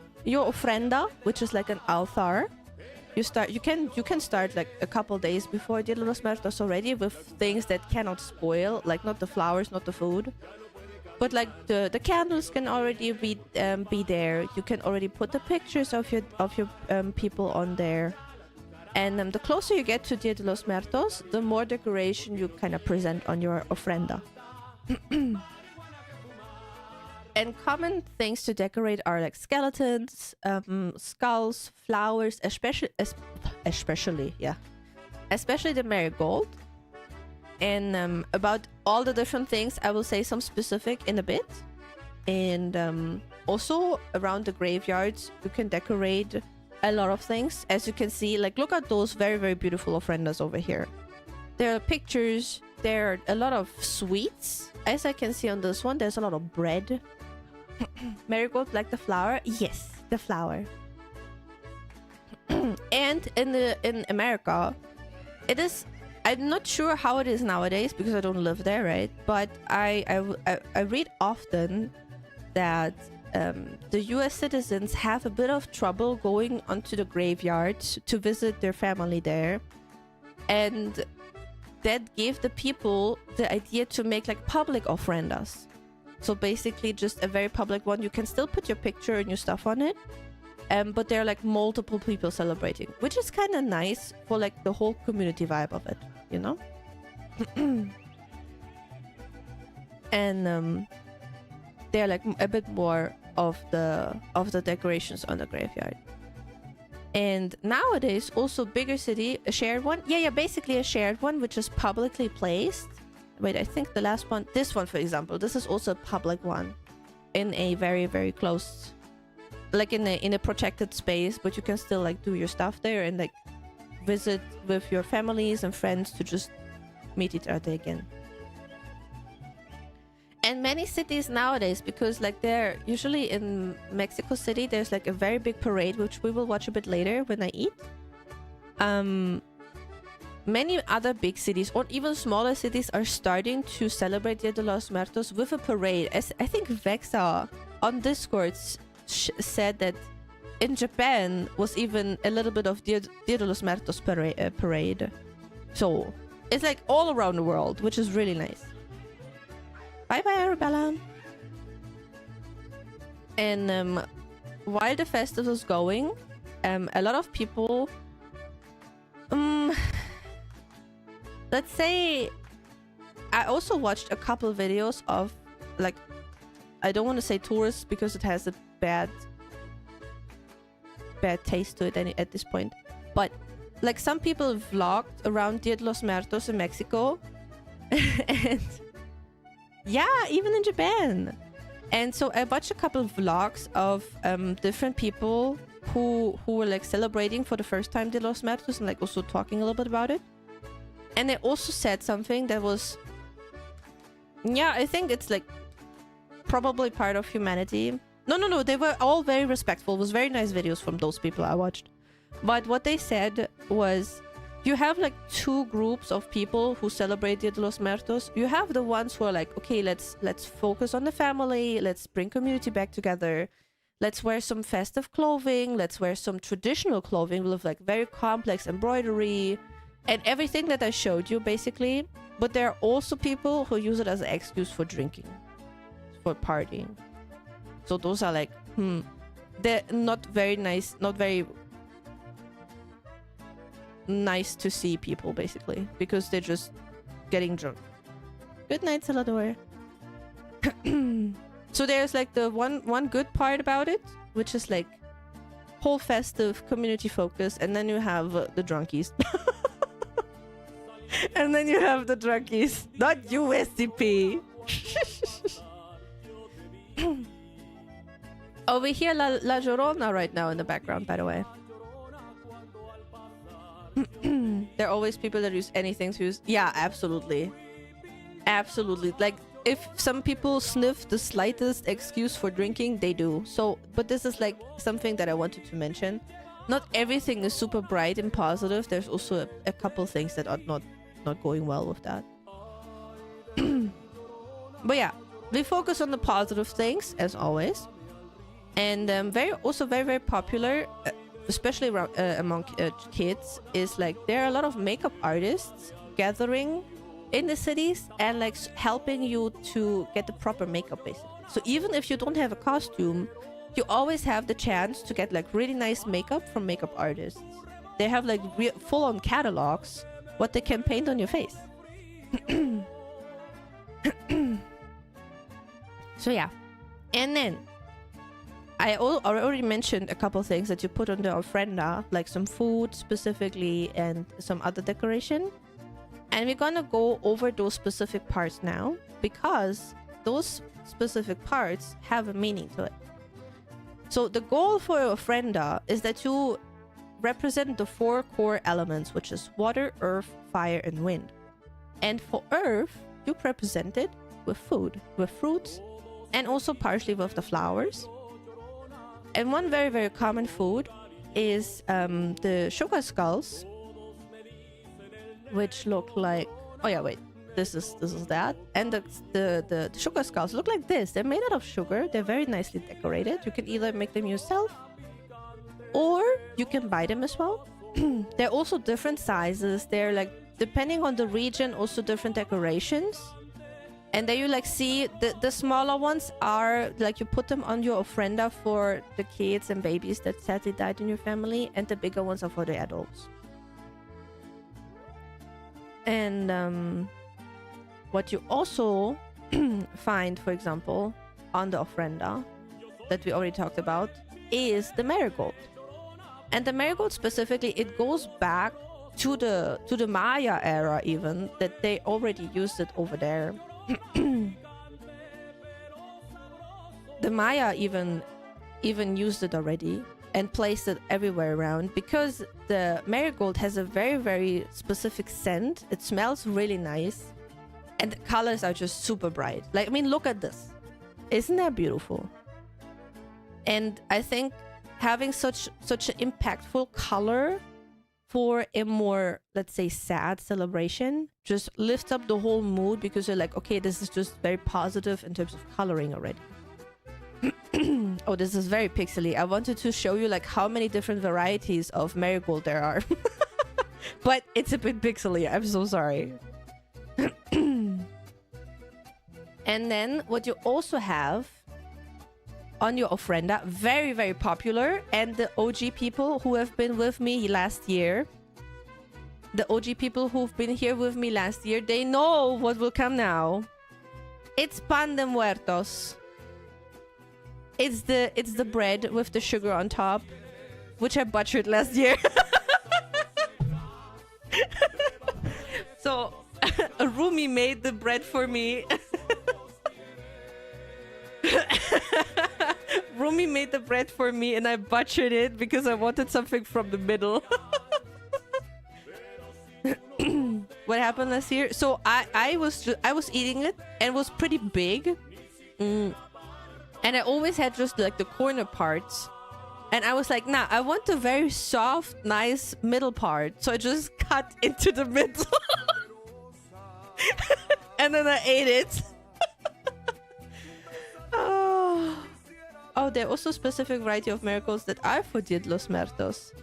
[SPEAKER 1] your ofrenda, which is like an altar. You can start like a couple days before Dia de los Muertos already with things that cannot spoil, like not the flowers, not the food, but like the candles can already be there. You can already put the pictures of your people on there, and the closer you get to Dia de los Muertos, the more decoration you kind of present on your ofrenda. And common things to decorate are like skeletons, skulls, flowers, especially the marigold. And about all the different things, I will say some specific in a bit. And also around the graveyards, you can decorate a lot of things. As you can see, like look at those very, very beautiful ofrendas over here. There are pictures, there are a lot of sweets. As I can see on this one, there's a lot of bread. Marigold, like the flower? Yes, the flower. And in America, it is, I'm not sure how it is nowadays because I don't live there, right? But I read often that the US citizens have a bit of trouble going onto the graveyards to visit their family there. And that gave the people the idea to make like public ofrendas. So basically just a very public one. You can still put your picture and your stuff on it. But there are like multiple people celebrating, which is kind of nice for like the whole community vibe of it, you know? And they're like a bit more of the decorations on the graveyard. And nowadays also bigger city, a shared one. Yeah, basically a shared one, which is publicly placed. Wait, I think the last one, this one for example, this is also a public one in a very, very close, like in a protected space, but you can still like do your stuff there and like visit with your families and friends to just meet each other again. And many cities nowadays, because like they're usually in Mexico City, there's like a very big parade, which we will watch a bit later when I eat. Many other big cities or even smaller cities are starting to celebrate Dia de los Muertos with a parade. As I think Vexa on Discord said that in Japan was even a little bit of Dia de los Muertos parade. So it's like all around the world, which is really nice. Bye bye, Arabella. And while the festival's going, a lot of people, let's say, I also watched a couple videos of like, I don't want to say tourists because it has a bad taste to it at this point, but like some people vlogged around Dia de los Muertos in Mexico and yeah, even in Japan. And so I watched a couple of vlogs of different people who were like celebrating for the first time Dia de los Muertos and like also talking a little bit about it. And they also said something that was, yeah, I think it's like probably part of humanity. No, they were all very respectful. It was very nice videos from those people I watched. But what they said was, you have like two groups of people who celebrate Dia de los Muertos. You have the ones who are like, okay, let's focus on the family, let's bring community back together, let's wear some festive clothing, let's wear some traditional clothing with like very complex embroidery and everything that I showed you basically. But there are also people who use it as an excuse for drinking, for partying. So those are like, they're not very nice, not very nice to see people basically, because they're just getting drunk. Good night, Salador. So there's like the one good part about it, which is like whole festive community focus, and then you have the drunkies. And then you have the drunkies, not you, SCP. Oh, we hear La Llorona right now in the background, by the way. There are always people that use anything to use. Yeah, absolutely. Absolutely. Like, if some people sniff the slightest excuse for drinking, they do. So, but this is like something that I wanted to mention. Not everything is super bright and positive. There's also a couple things that are not going well with that. But yeah, we focus on the positive things, as always. And very popular, especially around, among kids, is like there are a lot of makeup artists gathering in the cities and like helping you to get the proper makeup basically. So even if you don't have a costume, you always have the chance to get like really nice makeup from makeup artists. They have like full-on catalogs what they can paint on your face. So yeah, and then I already mentioned a couple things that you put on the ofrenda, like some food specifically and some other decoration. And we're gonna go over those specific parts now because those specific parts have a meaning to it. So the goal for your ofrenda is that you represent the 4 core elements, which is water, earth, fire, and wind. And for earth, you represent it with food, with fruits, and also partially with the flowers. And one very common food is the sugar skulls, which look like, oh yeah, wait, this is that. And the sugar skulls look like this. They're made out of sugar. They're very nicely decorated. You can either make them yourself or you can buy them as well. They're also different sizes. They're like, depending on the region, also different decorations. And there you like see the smaller ones are like you put them on your ofrenda for the kids and babies that sadly died in your family, and the bigger ones are for the adults. And what you also find, for example, on the ofrenda that we already talked about is the marigold. And the marigold specifically, it goes back to the Maya era even, that they already used it over there. The Maya even used it already and placed it everywhere around because the marigold has a very specific scent. It smells really nice and the colors are just super bright. Like, I mean, look at this. Isn't that beautiful? And I think having such an impactful color for a more, let's say, sad celebration just lifts up the whole mood because you're like, okay, this is just very positive in terms of coloring already. Oh, this is very pixely. I wanted to show you like how many different varieties of marigold there are. But it's a bit pixely. I'm so sorry. And then what you also have on your ofrenda, very popular, and the OG people who have been with me last year, they know what will come now. It's pan de muertos. It's the bread with the sugar on top, which I butchered last year. So Rumi made the bread for me. Rumi made the bread for me and I butchered it because I wanted something from the middle. What happened last year? So I was eating it and it was pretty big. And I always had just like the corner parts. And I was like, nah, I want a very soft, nice middle part. So I just cut into the middle. And then I ate it. Oh, there are also specific variety of marigolds that are for Dia de los Muertos.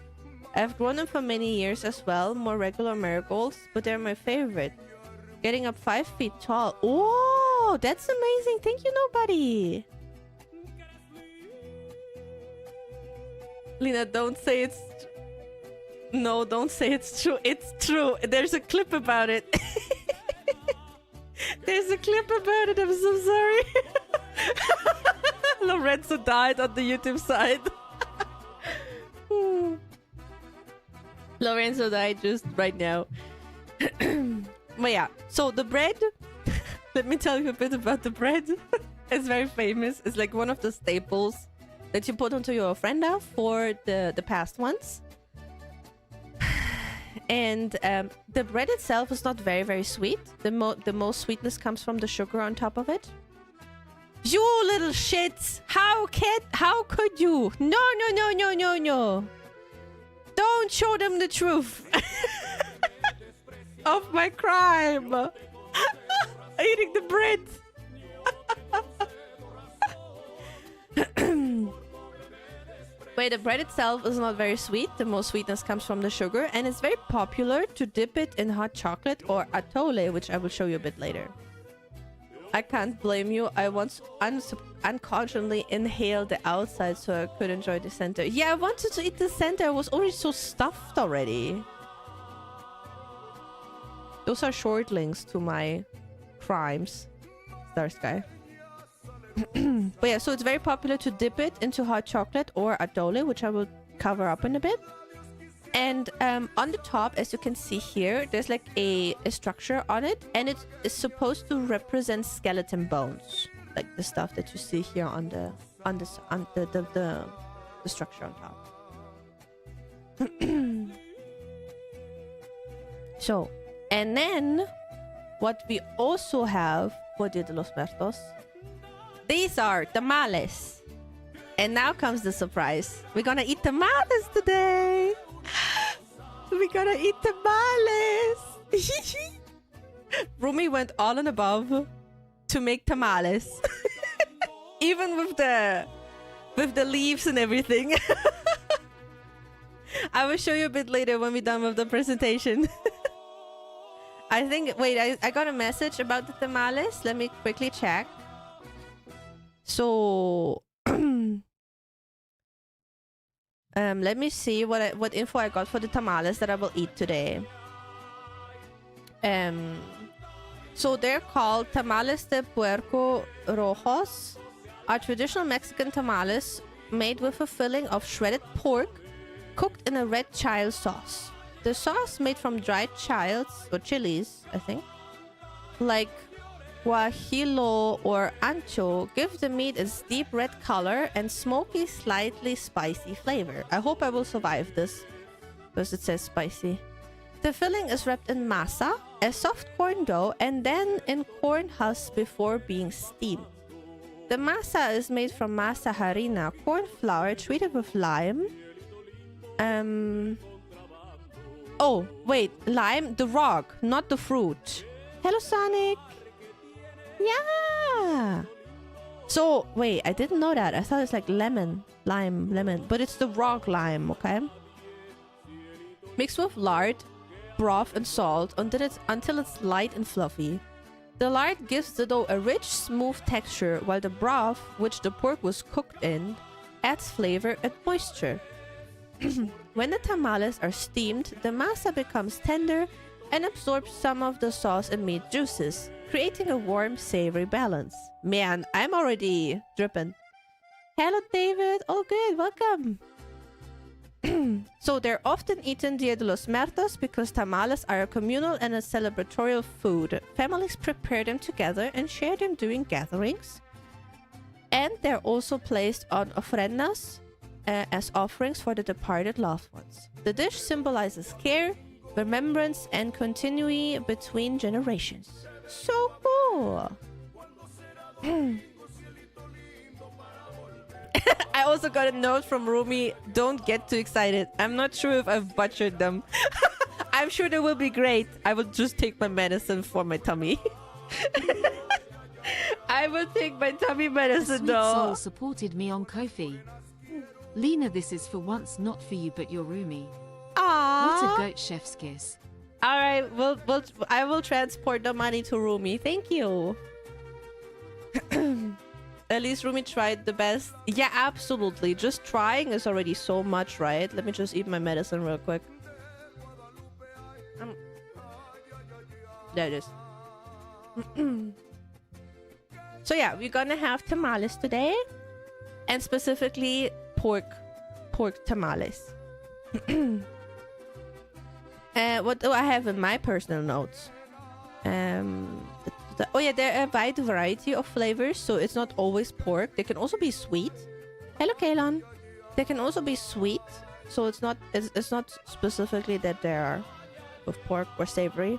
[SPEAKER 1] I've grown them for many years as well, more regular marigolds, but they're my favorite. Getting up 5 feet tall. Oh, that's amazing. Thank you, nobody. Lena, don't say it's... No, don't say it's true. It's true. There's a clip about it. There's a clip about it. I'm so sorry. Lorenzo died on the YouTube side. Lorenzo died just right now. But yeah, so the bread. Let me tell you a bit about the bread. It's very famous. It's like one of the staples that you put onto your ofrenda for the past ones. And the bread itself is not very sweet. The most sweetness comes from the sugar on top of it. You little shits! How could you? No! Don't show them the truth of my crime. Eating the bread. Wait, the bread itself is not very sweet. The most sweetness comes from the sugar, and it's very popular to dip it in hot chocolate or atole, which I will show you a bit later. I can't blame you. I once unconsciously inhaled the outside so I could enjoy the center. Yeah, I wanted to eat the center. I was already so stuffed already. Those are short links to my crimes. Star Sky. But yeah, so it's very popular to dip it into hot chocolate or atole, which I will cover up in a bit. And on the top, as you can see here, there's like a structure on it, and it is supposed to represent skeleton bones, like the stuff that you see here on the structure on top. So, and then what we also have for Dia de los Muertos, these are tamales. And now comes the surprise. We're gonna eat tamales today. We're gonna eat tamales. Rumi went all and above to make tamales. Even with the leaves and everything. I will show you a bit later when we're done with the presentation. I think, wait, I got a message about the tamales. Let me quickly check. So let me see what info I got for the tamales that I will eat today. So they're called tamales de puerco rojos, are traditional Mexican tamales made with a filling of shredded pork cooked in a red chile sauce. The sauce, made from dried chiles or chilies, I think, like guajillo or ancho, gives the meat its deep red color and smoky, slightly spicy flavor. I hope I will survive this, because it says spicy. The filling is wrapped in masa, a soft corn dough, and then in corn husks before being steamed. The masa is made from masa harina, corn flour treated with lime. Oh, wait, lime, the rock, not the fruit. Hello, Sonic. Yeah. So, wait, I didn't know that. I thought it's like lemon. But it's the rock lime, okay? Mixed with lard, broth, and salt until it's light and fluffy. The lard gives the dough a rich, smooth texture, while the broth, which the pork was cooked in, adds flavor and moisture. When the tamales are steamed, the masa becomes tender and absorbs some of the sauce and meat juices, creating a warm, savory balance. Man, I'm already dripping. Hello, David. All good. Welcome. So they're often eaten Dia de los Muertos because tamales are a communal and a celebratory food. Families prepare them together and share them during gatherings. And they're also placed on ofrendas as offerings for the departed loved ones. The dish symbolizes care, remembrance, and continuity between generations. So cool. I also got a note from Rumi. Don't get too excited. I'm not sure if I've butchered them. I'm sure they will be great. I will just take my medicine for my tummy. I will take my tummy medicine though.
[SPEAKER 11] Soul supported me on Ko-fi. Lena, this is for once not for you but your Rumi.
[SPEAKER 1] Aww.
[SPEAKER 11] What a goat chef's kiss.
[SPEAKER 1] All right, I will transport the money to Rumi. Thank you. At least Rumi tried the best. Yeah, absolutely. Just trying is already so much, right? Let me just eat my medicine real quick. There it is. So yeah, we're gonna have tamales today, and specifically pork tamales. What do I have in my personal notes? Oh yeah, there are a wide variety of flavors, so it's not always pork. They can also be sweet. Hello, Kaelon. They can also be sweet, so it's not specifically that they are with pork or savory.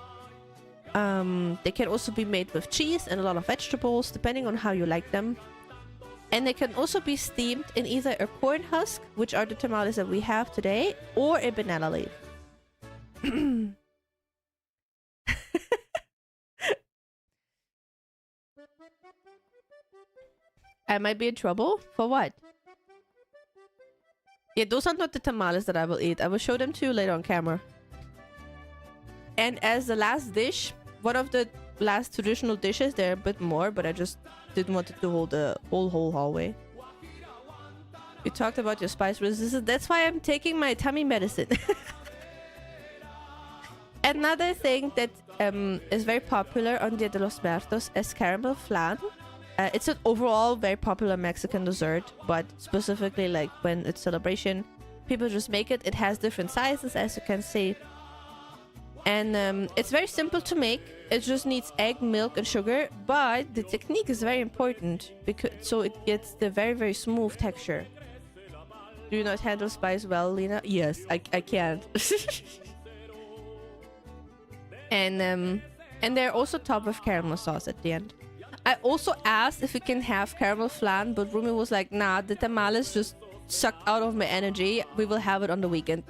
[SPEAKER 1] They can also be made with cheese and a lot of vegetables, depending on how you like them. And they can also be steamed in either a corn husk, which are the tamales that we have today, or a banana leaf. I might be in trouble? For what? Yeah, those are not the tamales that I will eat. I will show them to you later on camera. And as the last dish, one of the last traditional dishes, they're a bit more, but I just didn't want it to hold the whole hallway. You talked about your spice resistance. That's why I'm taking my tummy medicine. Another thing that is very popular on Dia de los Muertos is caramel flan. It's an overall very popular Mexican dessert, but specifically like when it's celebration, people just make it. It has different sizes, as you can see. And it's very simple to make. It just needs egg, milk, and sugar. But the technique is very important because so it gets the very smooth texture. Do you not handle spice well, Lena? Yes, I can't. And they're also topped with caramel sauce at the end. I also asked if we can have caramel flan, but Rumi was like, nah, the tamales just sucked out of my energy. We will have it on the weekend.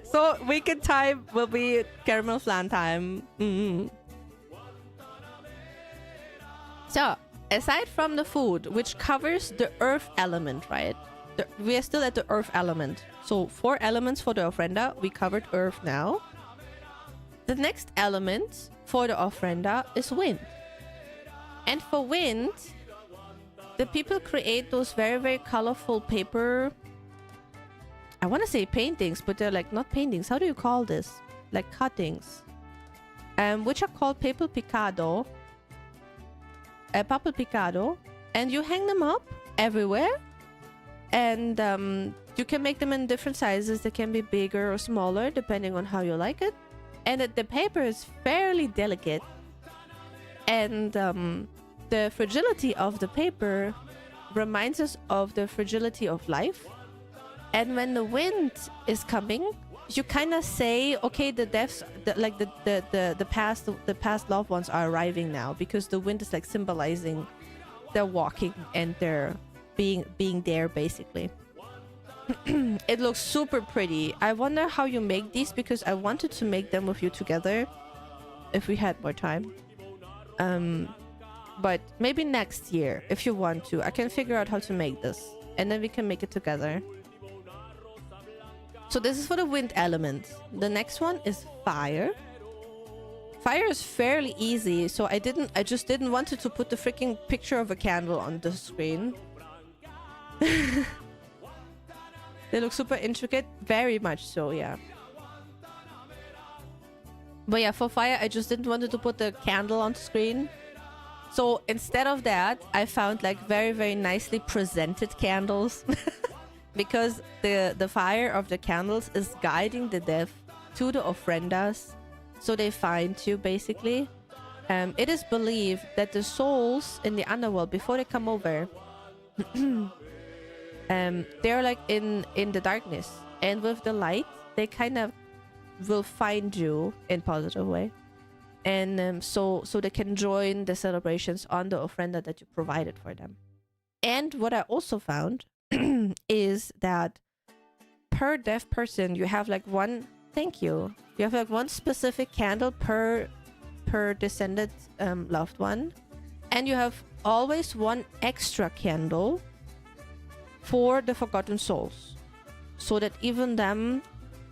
[SPEAKER 1] So weekend time will be caramel flan time. So, aside from the food, which covers the earth element, right? We are still at the earth element. So 4 elements for the ofrenda. We covered earth now. The next element for the ofrenda is wind. And for wind, the people create those very colorful paper... I want to say paintings, but they're like not paintings. How do you call this? Like cuttings. Which are called papel picado. Papel picado. And you hang them up everywhere. And you can make them in different sizes. They can be bigger or smaller, depending on how you like it. And the paper is fairly delicate. And the fragility of the paper reminds us of the fragility of life. And when the wind is coming, you kind of say, okay, the deaths, the past loved ones are arriving now, because the wind is like symbolizing they're walking and they're being there, basically. It looks super pretty. I wonder how you make these, because I wanted to make them with you together if we had more time. But maybe next year, if you want to. I can figure out how to make this, and then we can make it together. So this is for the wind element. The next one is fire. Fire is fairly easy, so I just didn't want to put the freaking picture of a candle on the screen. They look super intricate, very much so, yeah. But yeah, for fire, I just didn't want to put the candle on the screen. So instead of that, I found like very nicely presented candles. Because the fire of the candles is guiding the dead to the ofrendas, so they find you, basically. It is believed that the souls in the underworld, before they come over, they're like in the darkness, and with the light, they kind of will find you in a positive way, and so they can join the celebrations on the ofrenda that you provided for them. And what I also found is that per deaf person, you have like one... Thank you. You have like one specific candle per descended loved one, and you have always one extra candle for the forgotten souls, so that even them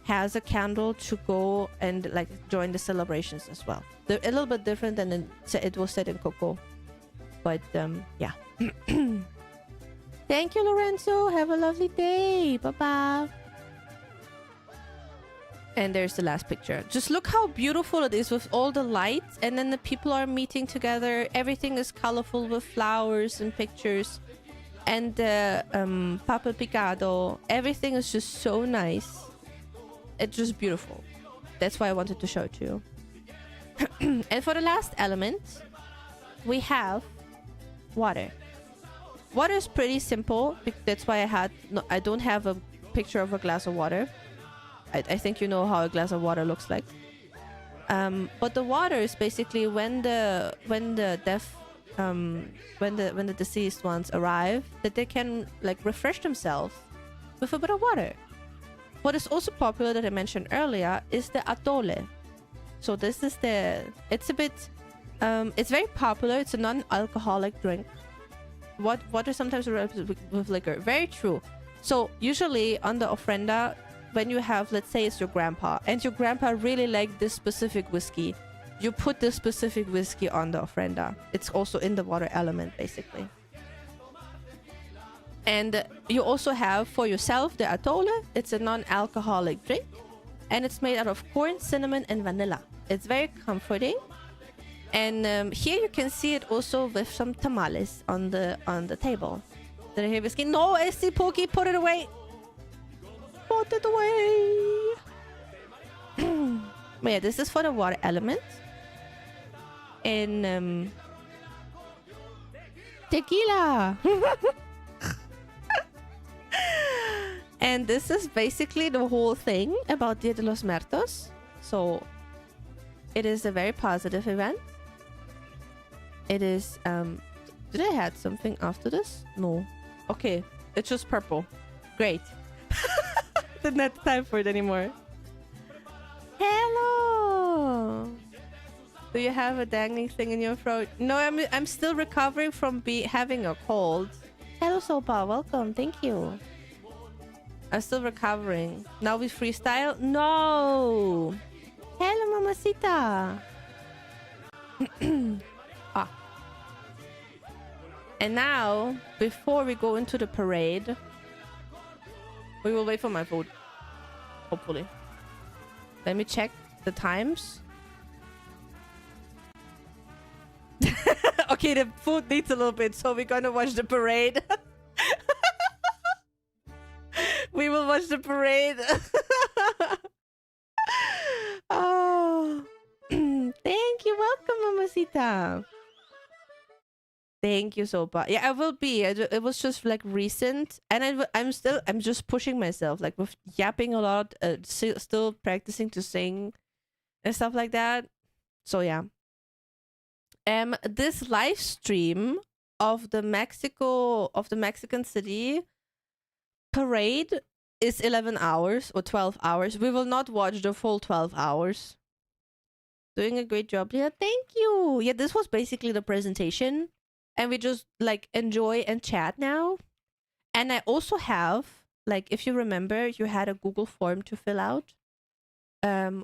[SPEAKER 1] has a candle to go and like join the celebrations as well. They're a little bit different than it was said in Coco, but yeah. Thank you, Lorenzo. Have a lovely day. Bye-bye. And there's the last picture. Just look how beautiful it is with all the lights. And then the people are meeting together. Everything is colorful with flowers and pictures. And the papel picado. Everything is just so nice. It's just beautiful. That's why I wanted to show it to you. And for the last element, we have water. Water is pretty simple. That's why I don't have a picture of a glass of water. I think you know how a glass of water looks like. But the water is basically when the deceased ones arrive, that they can like refresh themselves with a bit of water. What is also popular that I mentioned earlier is the atole. So this is it's very popular. It's a non-alcoholic drink water sometimes erupts with liquor. Very true. So usually on the ofrenda, when you have, let's say it's your grandpa, and your grandpa really liked this specific whiskey, you put this specific whiskey on the ofrenda. It's also in the water element, basically. And you also have for yourself the atole. It's a non-alcoholic drink, and it's made out of corn, cinnamon, and vanilla. It's very comforting. And here you can see it also with some tamales on the table. Did I hear whiskey? No, SC Pokey, put it away. Put it away. But yeah, this is for the water element. And tequila. And this is basically the whole thing about Dia de los Muertos. So it is a very positive event. It is did I add something after this? No. Okay, it's just purple. Great. Didn't have time for it anymore. Hello. Do you have a dangling thing in your throat? No, I'm still recovering from having a cold. Hello, Sopa. Welcome. Thank you. I'm still recovering. Now we freestyle? No. Hello, Mamacita. Ah. And now, before we go into the parade, we will wait for my food. Hopefully. Let me check the times. Okay, the food needs a little bit, so we're gonna watch the parade. We will watch the parade. Oh. Thank you. Welcome, Mamacita. Thank you, Sopa. Yeah, I will be. It was just like recent, and I'm just pushing myself, like with yapping a lot, still practicing to sing and stuff like that. So yeah. This live stream of the Mexican City parade is 11 hours or 12 hours. We will not watch the full 12 hours. Doing a great job. Yeah, thank you. Yeah, this was basically the presentation. And we just like enjoy and chat now. And I also have, like, if you remember, you had a Google form to fill out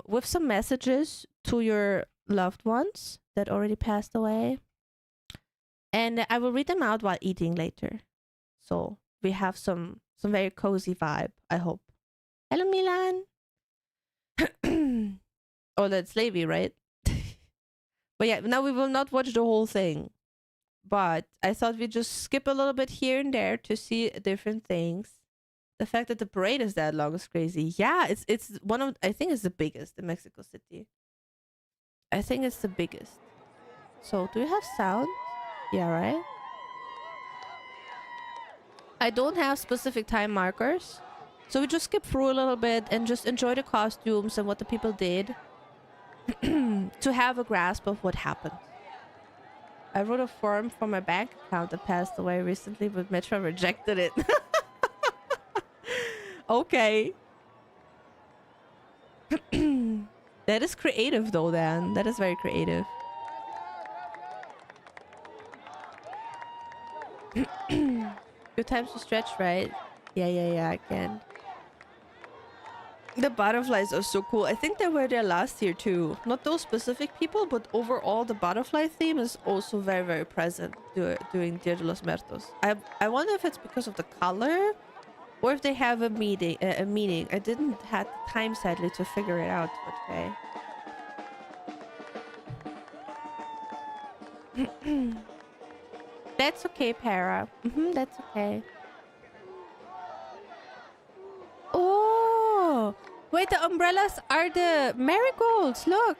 [SPEAKER 1] with some messages to your loved ones that already passed away. And I will read them out while eating later. So we have some very cozy vibe, I hope. Hello, Milan. Oh, that's Levy, right? But yeah, now we will not watch the whole thing. But I thought we'd just skip a little bit here and there to see different things. The fact that the parade is that long is crazy. Yeah, it's one of, I think it's the biggest in Mexico City. I think it's the biggest. So, do you have sound? Yeah, right? I don't have specific time markers. So we just skip through a little bit and just enjoy the costumes and what the people did to have a grasp of what happened. I wrote a form for my bank account that passed away recently, but Metro rejected it. Okay. That is creative though, Dan. That is very creative. Good times to stretch, right? Yeah, I can. The butterflies are so cool. I think they were there last year too. Not those specific people, but overall the butterfly theme is also very, very present during Dia de los Muertos. I wonder if it's because of the color or if they have a meaning. I didn't have the time, sadly, to figure it out for today. That's okay, Para. That's okay. Oh! Wait, the umbrellas are the marigolds. Look!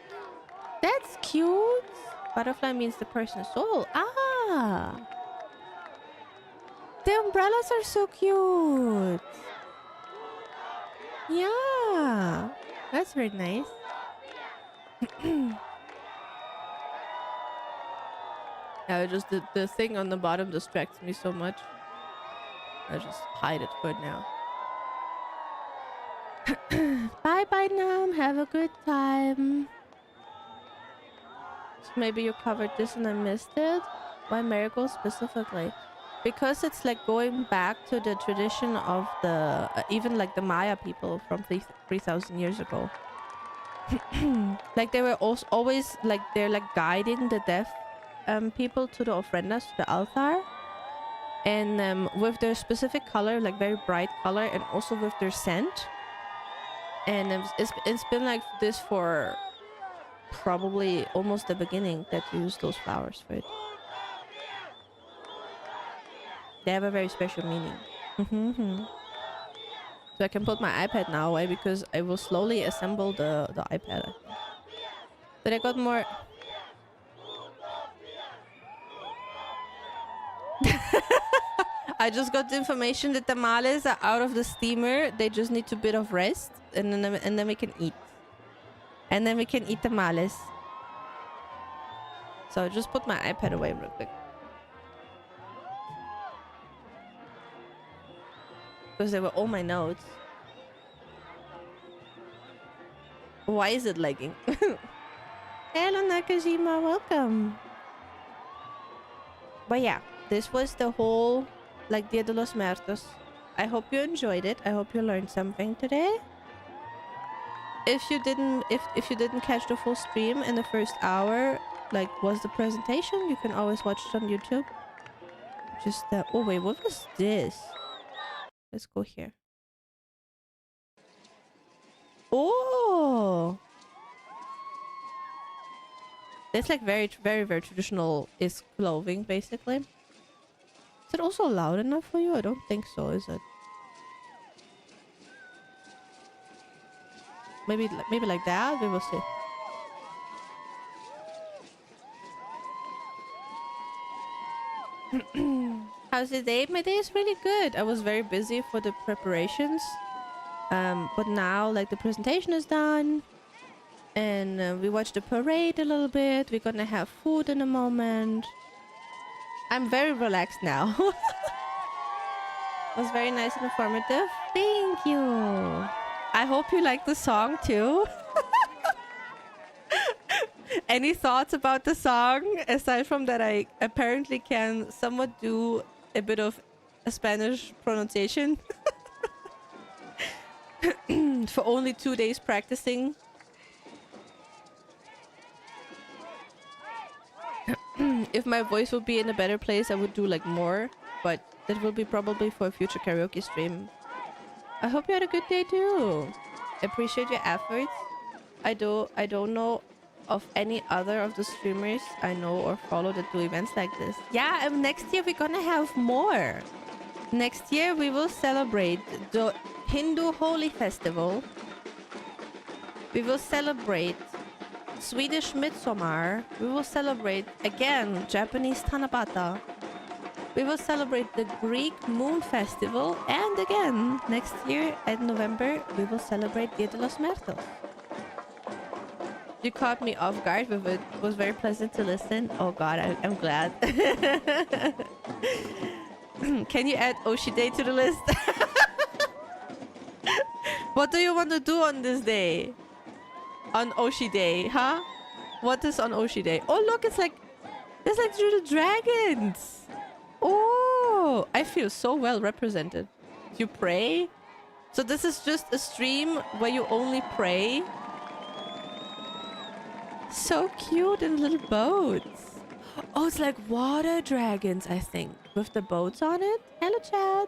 [SPEAKER 1] That's cute. Butterfly means the person's soul. Ah! The umbrellas are so cute. Yeah. That's very nice. Yeah, just the thing on the bottom distracts me so much. I just hide it for now. Bye now. Have a good time. So maybe you covered this and I missed it. Why marigolds specifically? because it's like going back to the tradition of the even like the Maya people from 3,000 years ago. Like they were also always like they're like guiding the deaf people to the ofrendas, to the altar, and with their specific color, like very bright color, and also with their scent. And it's been like this for probably almost the beginning that you use those flowers for it. They have a very special meaning. So I can put my iPad now away because I will slowly assemble the iPad, I think. But I got more... I just got the information that tamales are out of the steamer. They just need a bit of rest, and then we can eat. And then we can eat tamales. So I just put my iPad away real quick. Because they were all my notes. Why is it lagging? Hello Nakajima, welcome. But yeah, this was the whole like Dia de los Muertos. I hope you enjoyed it. I hope you learned something today. If you didn't catch the full stream in the first hour, like was the presentation, you can always watch it on YouTube. Just oh wait, what was this? Let's go here. Oh, it's like very traditional is clothing basically. Is it also loud enough for you? I don't think so, is it? Maybe like that. We will see. How's the day? My day is really good. I was very busy for the preparations, but now like the presentation is done, and we watched the parade a little bit. We're gonna have food in a moment. I'm very relaxed now. It was very nice and informative. Thank you. I hope you like the song too. Any thoughts about the song aside from that I apparently can somewhat do a bit of a Spanish pronunciation for only 2 days practicing? If my voice would be in a better place, I would do like more, but that will be probably for a future karaoke stream. I hope you had a good day too. Appreciate your efforts. I don't know of any other of the streamers I know or follow that do events like this. Yeah, and next year we're gonna have more. Next year we will celebrate the Hindu Holy Festival. We will celebrate Swedish Midsummer. We will celebrate again Japanese Tanabata. We will celebrate the Greek Moon Festival, and again next year in November we will celebrate Dia de los Muertos. You caught me off guard with it. It was very pleasant to listen. Oh god, I'm glad. Can you add Oshi Day to the list? What do you want to do on this day? On Oshi Day, huh? What is on Oshi Day? Oh look, it's like there's like little dragons. Oh, I feel so well represented. You pray? So this is just a stream where you only pray? So cute in little boats. Oh, it's like water dragons, I think, with the boats on it. Hello, Chad.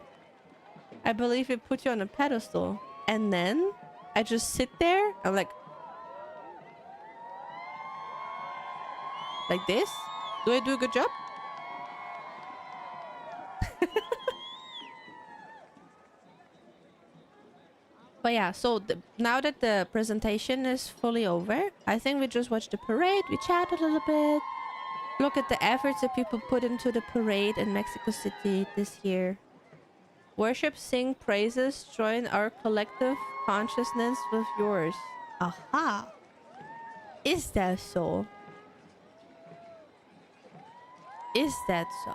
[SPEAKER 1] I believe it put you on a pedestal. And then I just sit there. I'm like this. Do I do a good job? But yeah, so now that the presentation is fully over, I think we just watched the parade, we chat a little bit, look at the efforts that people put into the parade in Mexico City this year. Worship, sing praises, join our collective consciousness with yours. Aha! Is that so? Is that so?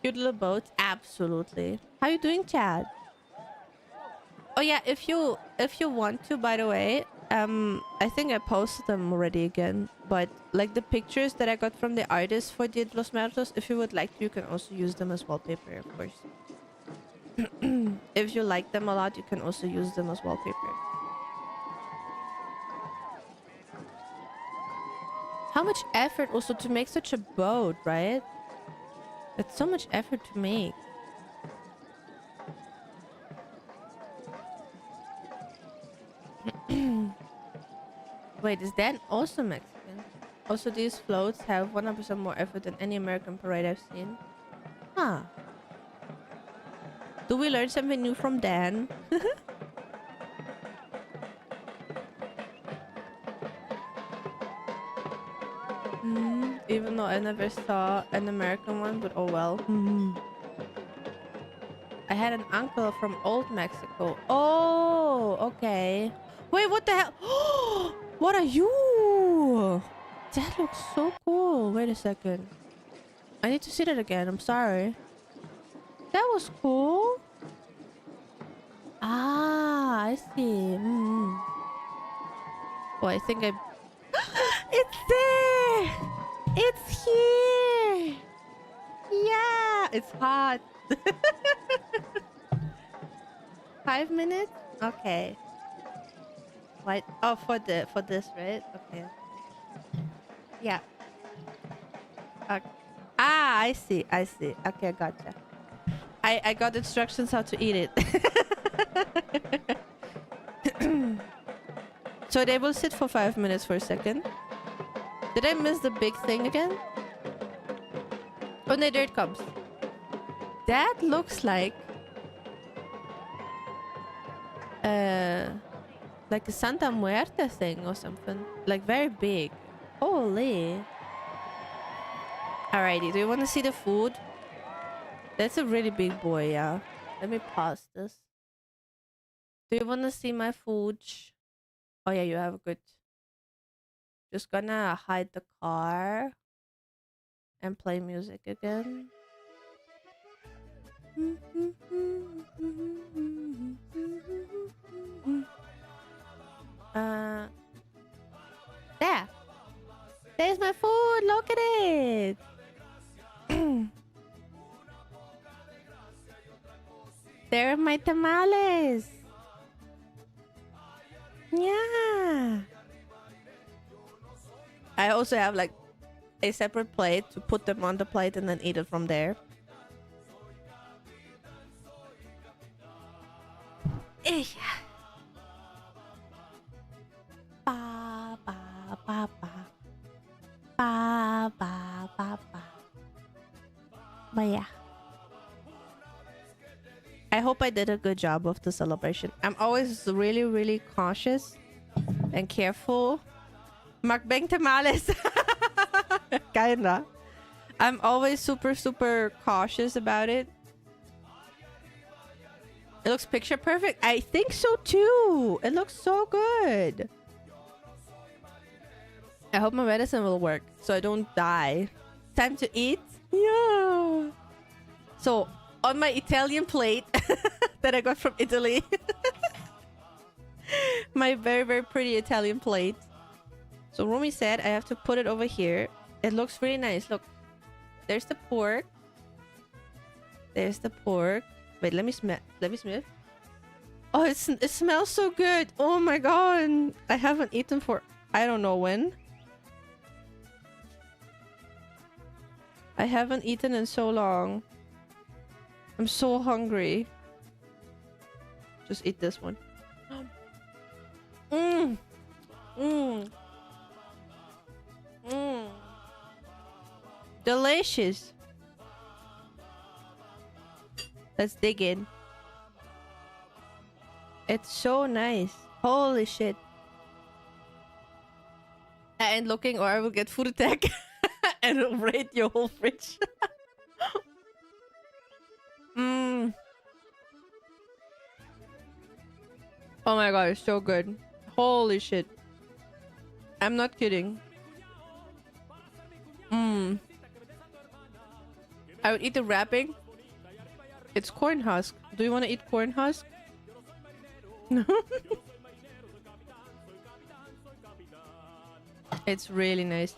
[SPEAKER 1] Cute little boats, absolutely. How you doing, Chad? Oh yeah, if you want to, by the way, I think I posted them already again, but like the pictures that I got from the artist for Dia de los Muertos, if you would like to, you can also use them as wallpaper, of course. If you like them a lot, you can also use them as wallpaper. How much effort also to make such a boat, right? It's so much effort to make. Wait, is that also Mexican? Also, these floats have 100% more effort than any American parade I've seen. Huh. Do we learn something new from Dan? Even though I never saw an American one, but oh well. I had an uncle from Old Mexico. Oh, okay. Wait, what the hell? What are you? That looks so cool. Wait a second. I need to see that again. I'm sorry. That was cool. Ah, I see. Oh, I think I... It's there! It's here! Yeah! It's hot. 5 minutes? Okay. What? Oh, for this, right? Okay. Yeah. Okay. Ah, I see. I see. Okay, gotcha. I got instructions how to eat it. So they will sit for 5 minutes for a second. Did I miss the big thing again? Oh no, there it comes. That looks like a Santa Muerte thing or something. Like very big. Holy. Alrighty, do you want to see the food? That's a really big boy, yeah. Let me pause this. Do you want to see my food? Oh yeah, you have a good... Just gonna hide the car and play music again. There. There's my food. Look at it. There are my tamales. Yeah. I also have like a separate plate to put them on the plate and then eat it from there. Ba ba ba ba ba ba ba ba. But yeah, I hope I did a good job of the celebration. I'm always really cautious and careful. Mukbang tamales. Kinda. I'm always super cautious about it. It looks picture perfect. I think so too. It looks so good. I hope my medicine will work so I don't die. Time to eat? Yeah. So, on my Italian plate that I got from Italy. My very pretty Italian plate. So Rumi said I have to put it over here. It looks really nice. Look. There's the pork. There's the pork. Wait, let me smell. Oh, it smells so good. Oh my god. I haven't eaten for I don't know when. I haven't eaten in so long. I'm so hungry. Just eat this one. Delicious. Let's dig in. It's so nice. Holy shit. I ain't looking or I will get food attack and it'll raid your whole fridge. Oh my god, it's so good. Holy shit. I'm not kidding. I would eat the wrapping. It's corn husk. Do you want to eat corn husk? No. It's really nice.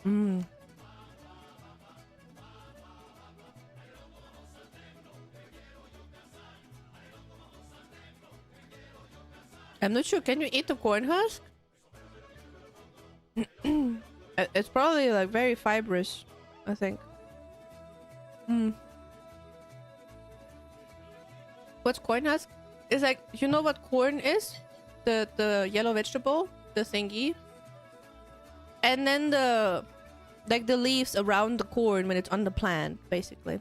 [SPEAKER 1] Mm. I'm not sure. Can you eat the corn husk? It's probably like very fibrous, I think. Mm. What's corn husk? It's like, you know what corn is? The yellow vegetable, the thingy. And then the leaves around the corn when it's on the plant, basically.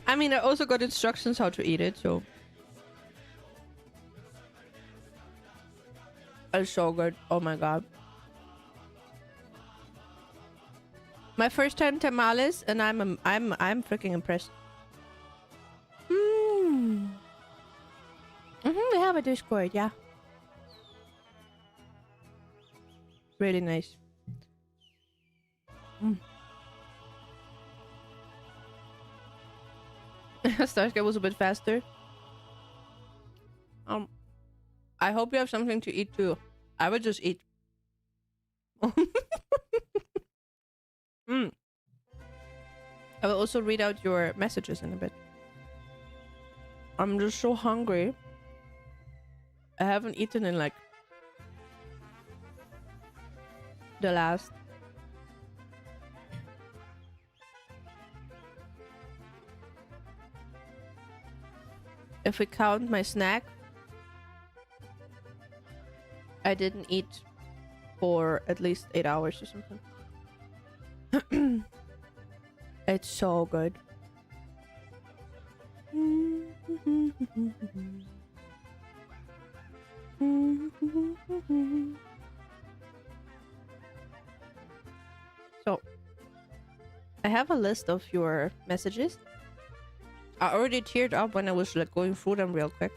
[SPEAKER 1] I mean, I also got instructions how to eat it, so it's so good. Oh my god. My first time tamales, and I'm freaking impressed. We have a Discord, yeah. Really nice. Starsky was a bit faster. I hope you have something to eat too. I would just eat. I will also read out your messages in a bit. I'm just so hungry. I haven't eaten in like the last if we count my snack, I didn't eat for at least 8 hours or something. It's so good. So, I have a list of your messages. I already teared up when I was like going through them real quick.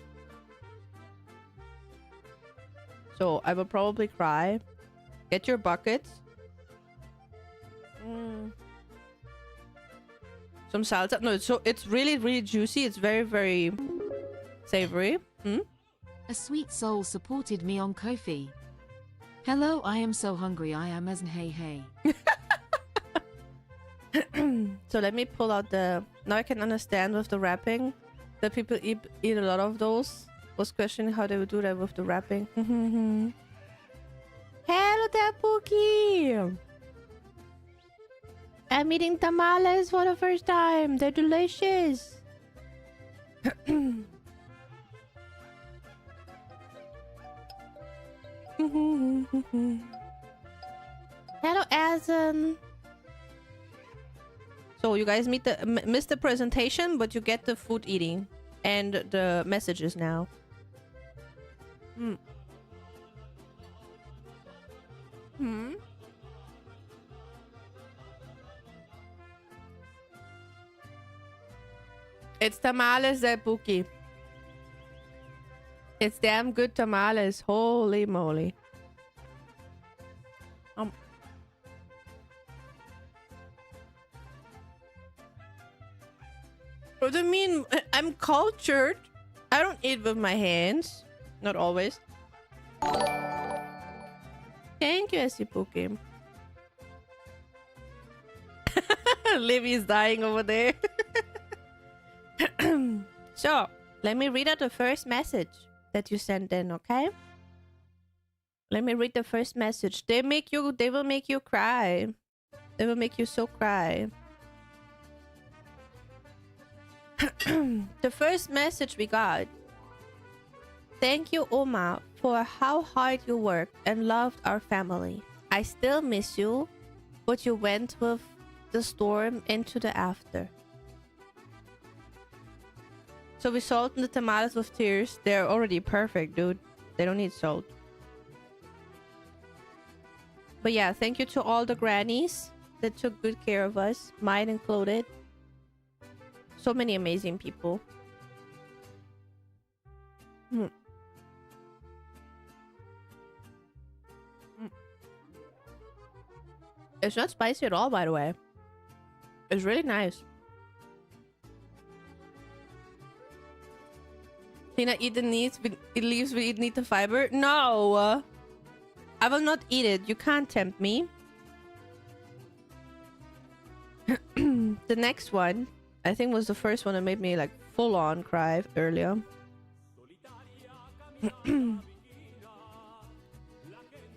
[SPEAKER 1] So I will probably cry. Get your buckets. Some salsa. No, it's really, really juicy. It's very, very savory.
[SPEAKER 11] A sweet soul supported me on Ko-fi. Hello, I am so hungry. I am as in hey hey.
[SPEAKER 1] So let me pull out the... Now I can understand with the wrapping that people eat a lot of those. Was questioning how they would do that with the wrapping. Hello there, Pookie! I'm eating tamales for the first time. They're delicious. Hello, Asen. So you guys missed the presentation, but you get the food eating and the messages now. It's tamales there, Pookie. It's damn good tamales. Holy moly. What do you mean? I'm cultured. I don't eat with my hands. Not always. Thank you, Esipuki. Livy's dying over there. So, let me read out the first message that you sent in, okay? Let me read the first message. They will make you cry. They will make you so cry. The first message we got. Thank you, Oma, for how hard you worked and loved our family. I still miss you, but you went with the storm into the after. So we salted the tamales with tears. They're already perfect, dude. They don't need salt. But yeah, thank you to all the grannies that took good care of us, mine included. So many amazing people. It's not spicy at all, by the way. It's really nice. Tina, eat the leaves we eat the fiber. No! I will not eat it. You can't tempt me. The next one, I think, was the first one that made me like full-on cry earlier.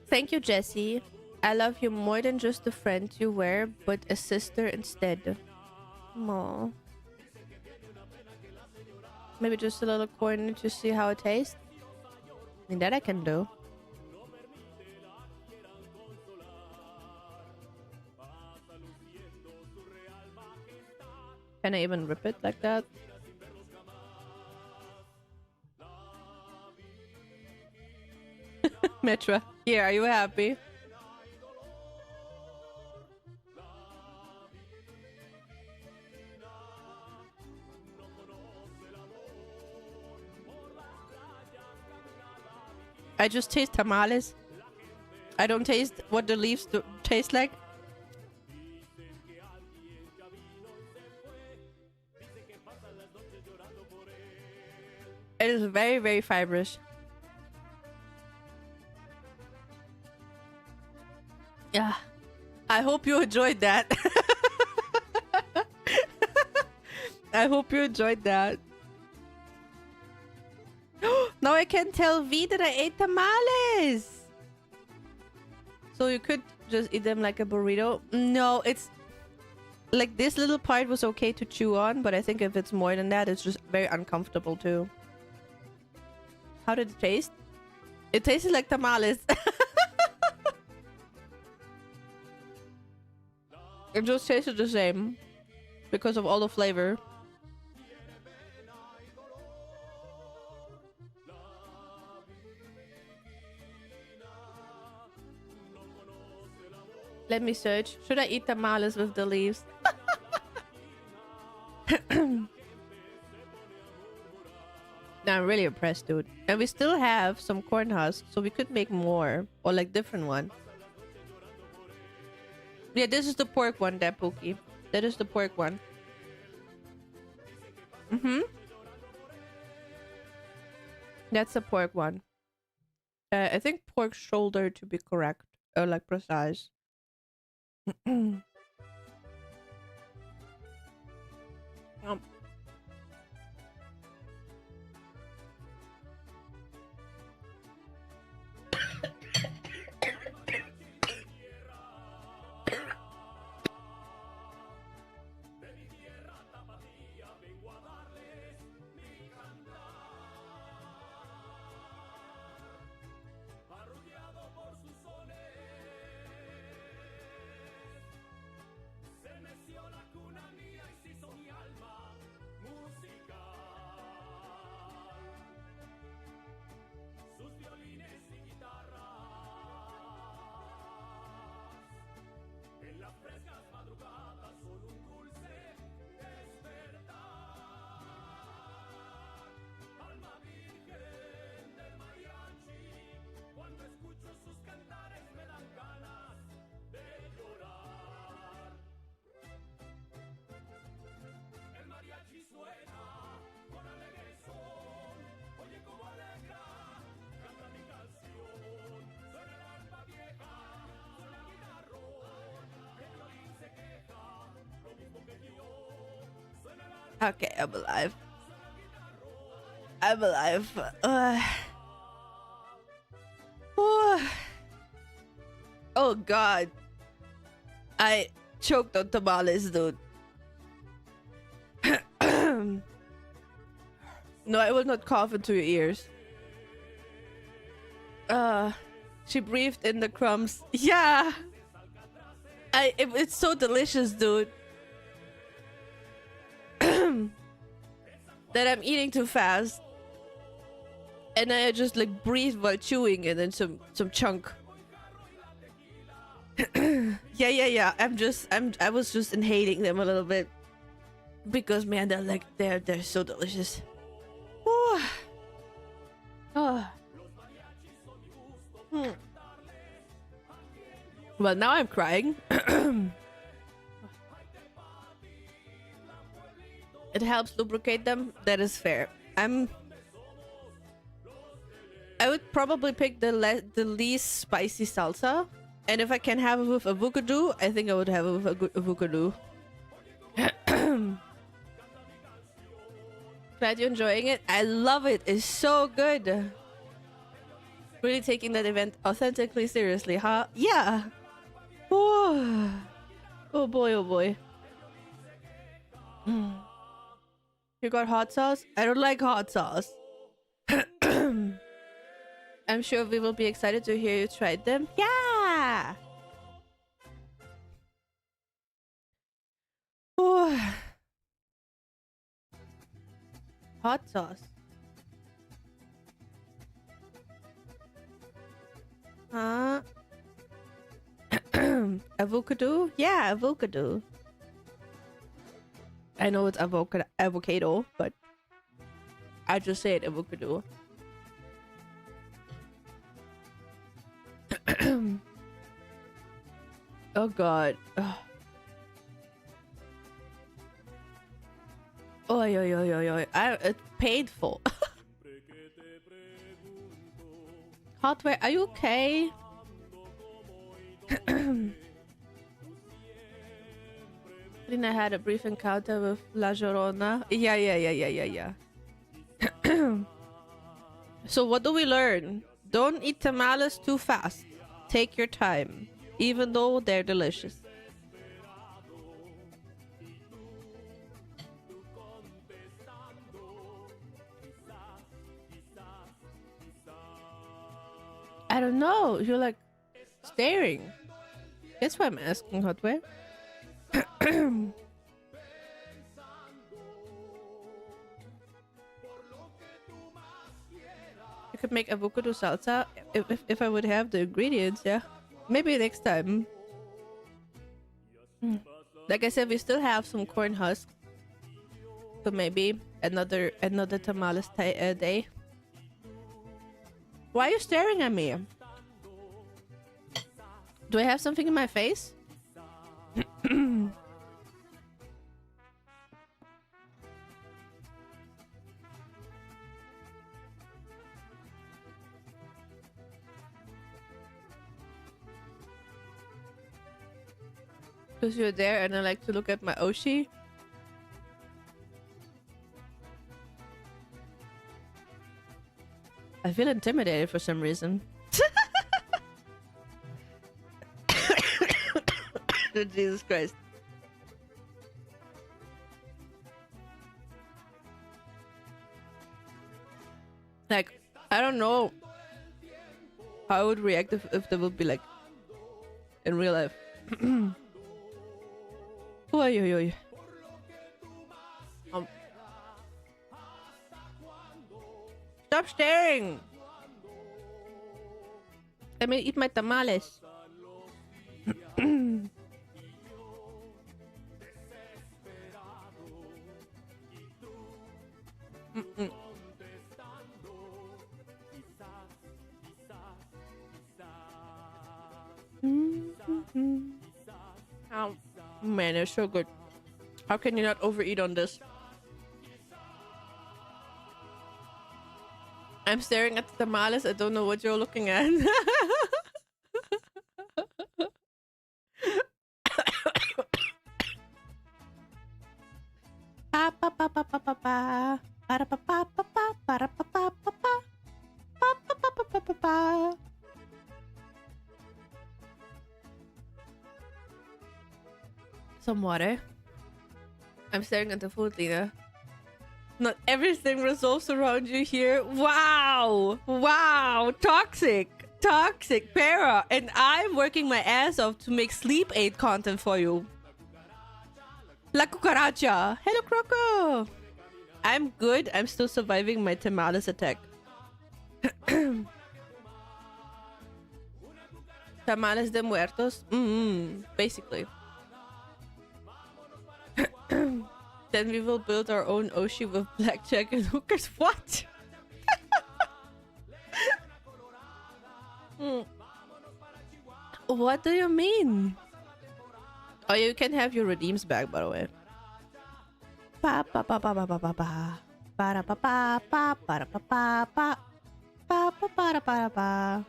[SPEAKER 1] Thank you, Jessie. I love you more than just a friend you were, but a sister instead. Aww. Maybe just a little corn to see how it tastes. I mean, that I can do. Can I even rip it like that? Metra, here, are you happy? I just taste tamales. I don't taste what the leaves taste like. It is very, very fibrous. Yeah. I hope you enjoyed that. I hope you enjoyed that. Now I can tell V that I ate tamales. So you could just eat them like a burrito. No, it's like this little part was okay to chew on, but I think if it's more than that, it's just very uncomfortable too. How did it taste? It tasted like tamales. It just tasted the same because of all the flavor. Let me search. Should I eat tamales with the leaves? Now I'm really impressed, dude. And we still have some corn husks, so we could make more. Or like different one. Yeah, this is the pork one, that Pookie. That is the pork one. That's the pork one. I think pork shoulder to be correct. Or like precise. Okay, I'm alive. I'm alive. Oh god. I choked on tamales, dude. No, I will not cough into your ears. She breathed in the crumbs. Yeah. It's so delicious, dude. That I'm eating too fast. And I just like breathe while chewing and then some chunk. Yeah. I was just inhaling them a little bit. Because man, they're so delicious. Oh. Well, now I'm crying. It helps lubricate them. That is fair. I would probably pick the least spicy salsa. And if I can have it with avocado, I think I would have it with avocado. Glad you're enjoying it. I love it. It's so good. Really taking that event authentically seriously, huh? Yeah. Oh, oh boy, oh boy. You got hot sauce? I don't like hot sauce. I'm sure we will be excited to hear you tried them. Yeah. Oh. Hot sauce. Avocado? Yeah, avocado. I know it's avocado, but I just say it avocado. Oh god. Oh, yo, yo, yo, yo. It's painful. Hotware, are you okay? Lina had a brief encounter with La Llorona. Yeah. So what do we learn? Don't eat tamales too fast. Take your time, even though they're delicious. I don't know. You're like staring. That's why I'm asking, Hotware. You could make avocado salsa if I would have the ingredients, yeah. Maybe next time. Like I said, we still have some corn husk. So maybe another tamales day. Why are you staring at me? Do I have something in my face? Because you're there and I like to look at my Oshi. I feel intimidated for some reason. Jesus Christ. Like, I don't know how I would react if they would be like in real life. Oy, oy, oy. Stop staring! Let me eat my tamales. Oh man, it's so good. How can you not overeat on this? I'm staring at the tamales. I don't know what you're looking at. Some water. I'm staring at the food, Lena. Not everything resolves around you here. Wow! Wow! Toxic! Toxic! Para! And I'm working my ass off to make sleep aid content for you. La cucaracha! Hello, Croco! I'm good. I'm still surviving my tamales attack. Tamales de muertos? Basically. Then we will build our own Oshi with blackjack and hookers. What? What do you mean? Oh, you can have your redeems back, by the way. Pa pa pa pa pa pa pa pa pa pa pa pa pa pa pa pa pa pa para para pa.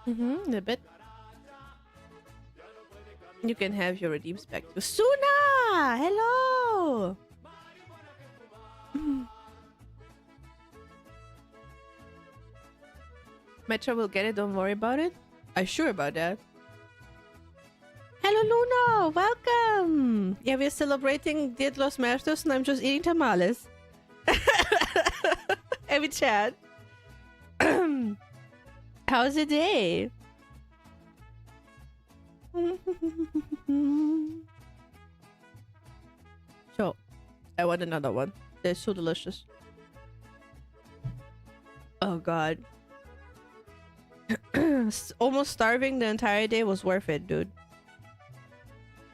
[SPEAKER 1] A bit. You can have your redeems back too. Suna! Hello! Metro will get it, don't worry about it. I'm sure about that. Hello, Luna! Welcome! Yeah, we're celebrating Dia de los Muertos and I'm just eating tamales. Every chat. How's your day? So, I want another one. They're so delicious. Oh god. Almost starving the entire day was worth it, dude.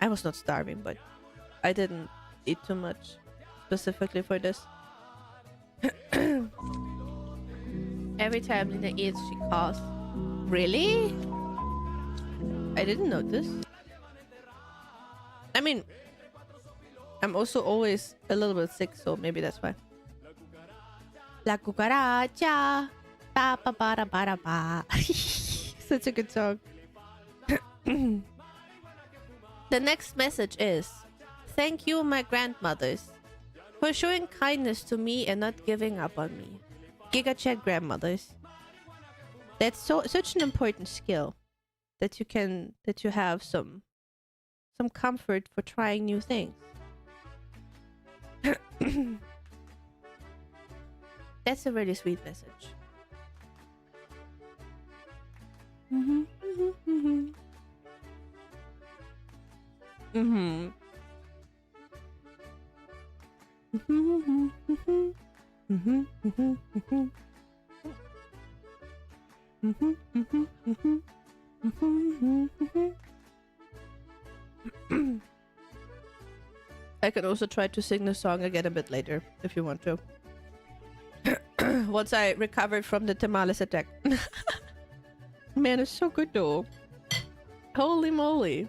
[SPEAKER 1] I was not starving, but I didn't eat too much specifically for this. Every time Lina eats, she coughs. Really? I didn't notice. I mean, I'm also always a little bit sick, so maybe that's why. La cucaracha. Ba ba ba da ba da ba. Such a good song. The next message is, thank you, my grandmothers, for showing kindness to me and not giving up on me. Giga chat grandmothers. That's such an important skill that you have some comfort for trying new things. That's a really sweet message. I can also try to sing the song again a bit later if you want to. Once I recovered from the tamales attack. Man, it's so good though. Holy moly.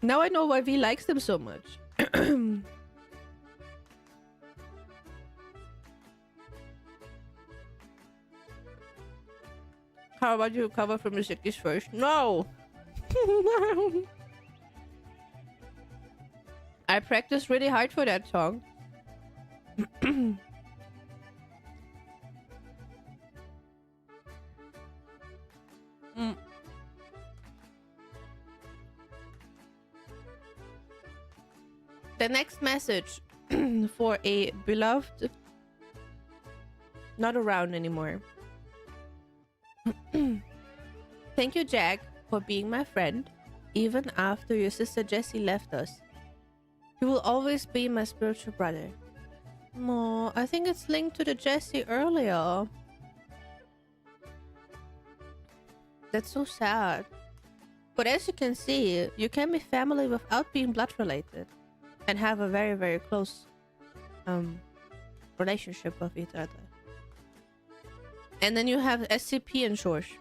[SPEAKER 1] Now I know why V likes them so much. How about you cover from the 60s first? No! I practiced really hard for that song. The next message for a beloved, not around anymore. Thank you, Jack, for being my friend, even after your sister Jessie left us. You will always be my spiritual brother. Oh, I think it's linked to the Jessie earlier. That's so sad. But as you can see, you can be family without being blood related and have a very, very close relationship with each other. And then you have SCP and George.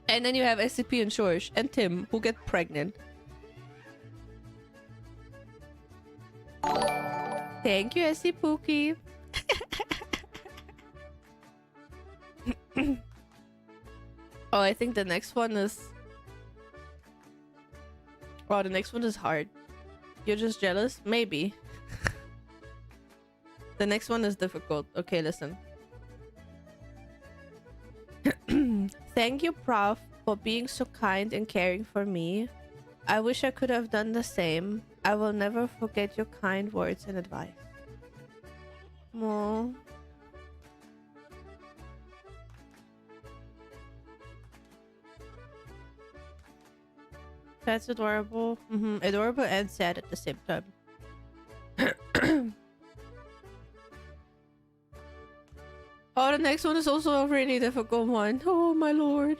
[SPEAKER 1] And then you have SCP and George and Tim who get pregnant. Thank you, SC Pookie. Oh, I think the next one is... Wow, the next one is hard. You're just jealous? Maybe. The next one is difficult. Okay, listen. Thank you, Prof, for being so kind and caring for me. I wish I could have done the same. I will never forget your kind words and advice. Aww. That's adorable. Adorable and sad at the same time. Oh, the next one is also a really difficult one. Oh, my lord.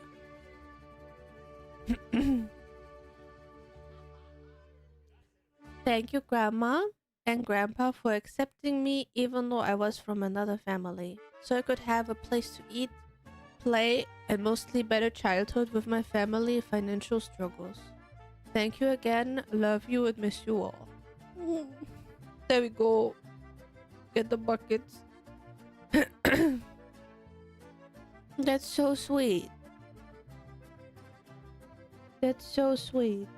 [SPEAKER 1] Thank you, Grandma and Grandpa, for accepting me even though I was from another family, so I could have a place to eat, play, and mostly better childhood with my family financial struggles. Thank you again. Love you and miss you all. There we go. Get the buckets. That's so sweet. That's so sweet.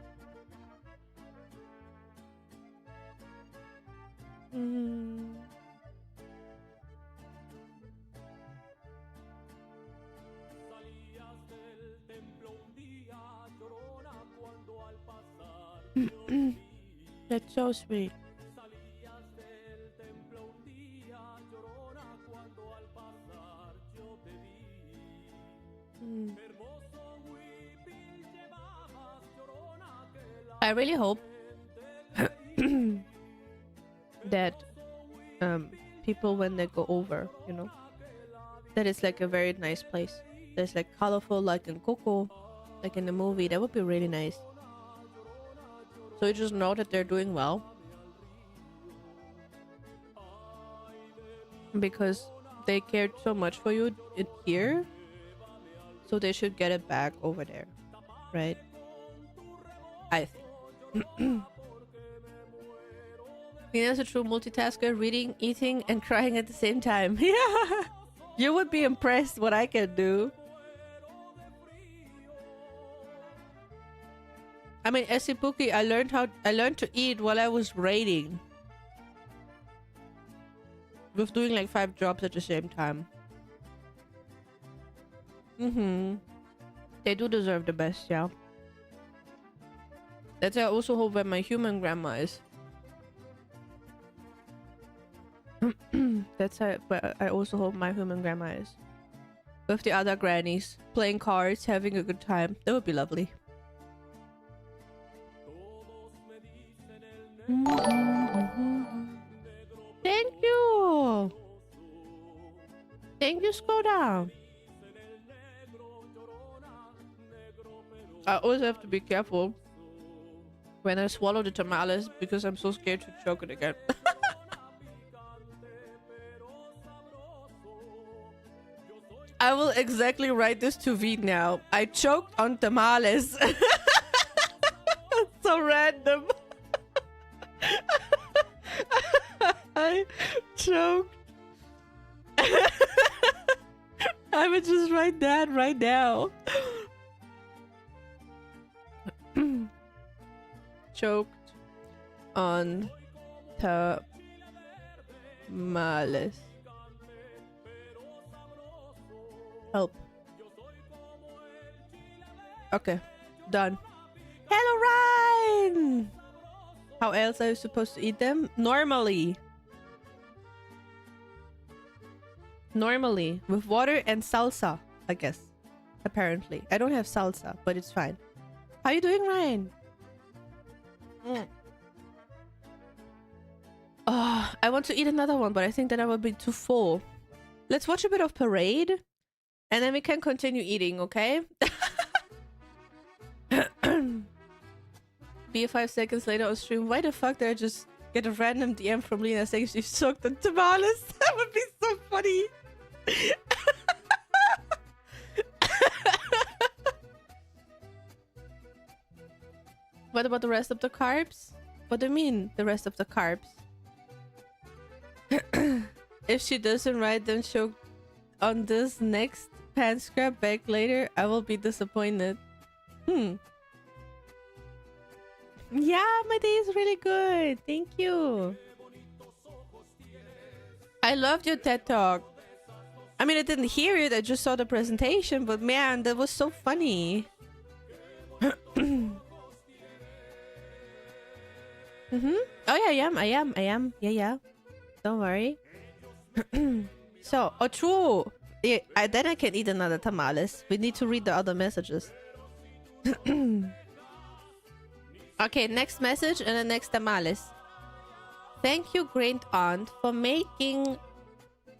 [SPEAKER 1] That's so sweet. I really hope that people, when they go over, you know, that it's like a very nice place. There's like colorful, like in Coco, like in the movie. That would be really nice. So you just know that they're doing well, because they cared so much for you in here, so they should get it back over there, right? I think. Nina's a true multitasker, reading, eating, and crying at the same time. Yeah, you would be impressed what I can do. I mean, Esipuki, I learned to eat while I was raiding. With doing like 5 jobs at the same time. They do deserve the best, yeah. That's I also hope where my human grandma is. That's where I also hope my human grandma is. With the other grannies, playing cards, having a good time. That would be lovely. Thank you. Thank you, Skoda. I always have to be careful when I swallow the tamales because I'm so scared to choke it again. I will exactly write this to V now. I choked on tamales. So random. I choked. I would just write that right now. Choked on tamales. Help. Okay, done. Hello, Ryan! How else are you supposed to eat them? Normally. Normally. With water and salsa, I guess. Apparently. I don't have salsa, but it's fine. How you doing, Ryan? Oh, I want to eat another one, but I think that I will be too full. Let's watch a bit of Parade, and then we can continue eating, okay? Be 5 seconds later on stream. Why the fuck did I just get a random DM from Lena saying she soaked the tamales? That would be so funny. What about the rest of the carbs? What do you mean, the rest of the carbs? If she doesn't write them choke on this next pan scrap back later, I will be disappointed. Yeah, my day is really good. Thank you. I loved your TED Talk. I mean, I didn't hear it. I just saw the presentation. But man, that was so funny. Oh, yeah, I am. Yeah. Don't worry. So, oh, true. Yeah, then I can eat another tamales. We need to read the other messages. Okay, next message and the next tamales. Thank you, great aunt, for making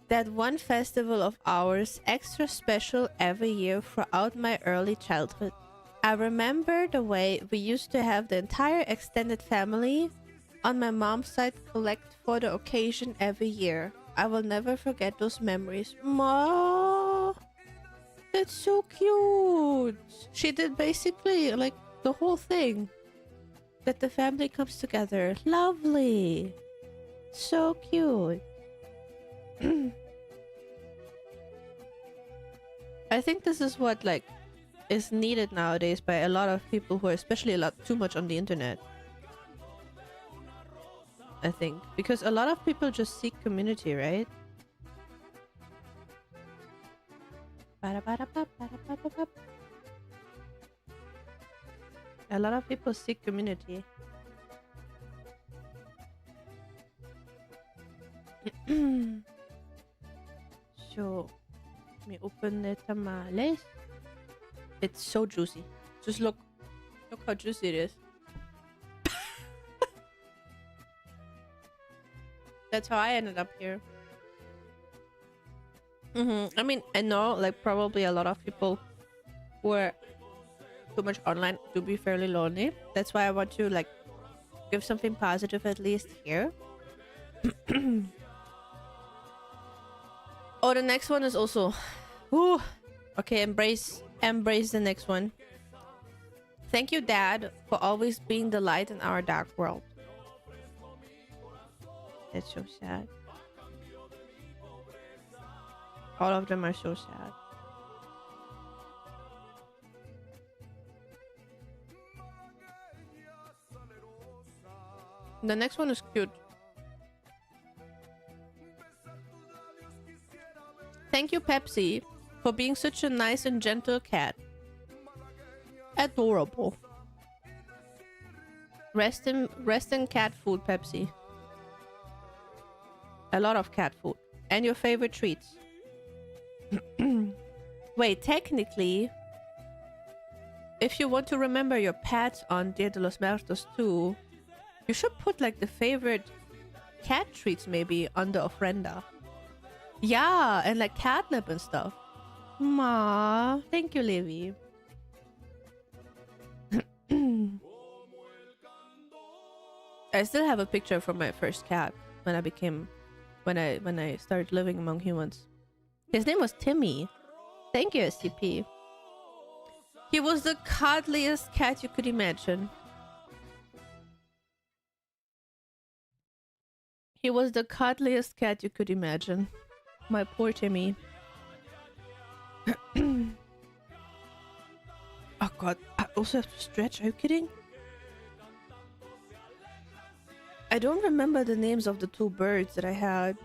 [SPEAKER 1] that one festival of ours extra special every year throughout my early childhood. I remember the way we used to have the entire extended family on my mom's side collect for the occasion every year. I will never forget those memories. Ma, that's so cute. She did basically like the whole thing. that the family comes together. Lovely. So cute. I think this is what like is needed nowadays by a lot of people who are especially a lot too much on the internet. I think because a lot of people just seek community, right? A lot of people seek community. So, let me open the tamales. It's so juicy. Just look how juicy it is. That's how I ended up here. I mean, I know like probably a lot of people who are too much online to be fairly lonely. That's why I want to like give something positive at least here. Oh, the next one is also... Ooh. Okay, embrace the next one. Thank you, Dad, for always being the light in our dark world. That's so sad. All of them are so sad. The next one is cute. Thank you, Pepsi, for being such a nice and gentle cat. Adorable. Rest in cat food, Pepsi. A lot of cat food. And your favorite treats. Wait, technically, if you want to remember your pets on Dia de los Muertos too, you should put like the favorite cat treats maybe on the ofrenda. Yeah, and like catnip and stuff. Ma, thank you, Livy. I still have a picture from my first cat when I started living among humans. His name was Timmy. Thank you, SCP. He was the cuddliest cat you could imagine. He was the cuddliest cat you could imagine. My poor Timmy. Oh god, I also have to stretch. Are you kidding? I don't remember the names of the two birds that I had.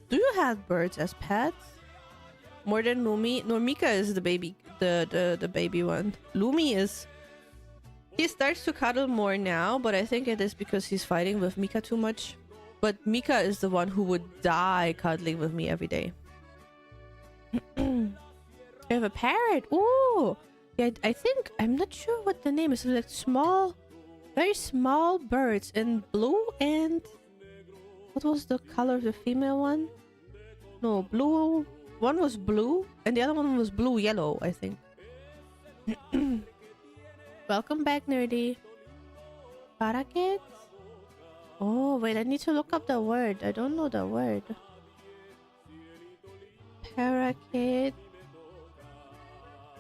[SPEAKER 1] Do you have birds as pets? More than Lumi? No, Mika is the baby, the baby one. Lumi is... He starts to cuddle more now, but I think it is because he's fighting with Mika too much. But Mika is the one who would die cuddling with me every day. I have a parrot. Ooh. Yeah, I think... I'm not sure what the name is. It's like small... Very small birds in blue and... What was the color of the female one? No, blue... One was blue and the other one was blue-yellow, I think. Welcome back, Nerdy. Parakeet? Oh, wait, I need to look up the word. I don't know the word. Parakeet.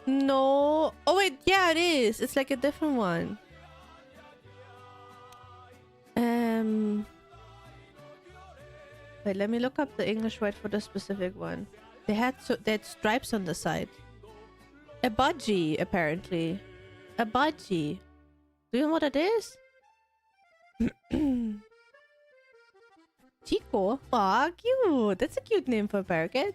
[SPEAKER 1] No. Oh, wait, yeah, it is. It's like a different one. Wait, let me look up the English word for the specific one. They had stripes on the side. A budgie, apparently. A budgie. Do you know what it is? Chico? Aw, cute. That's a cute name for a parakeet.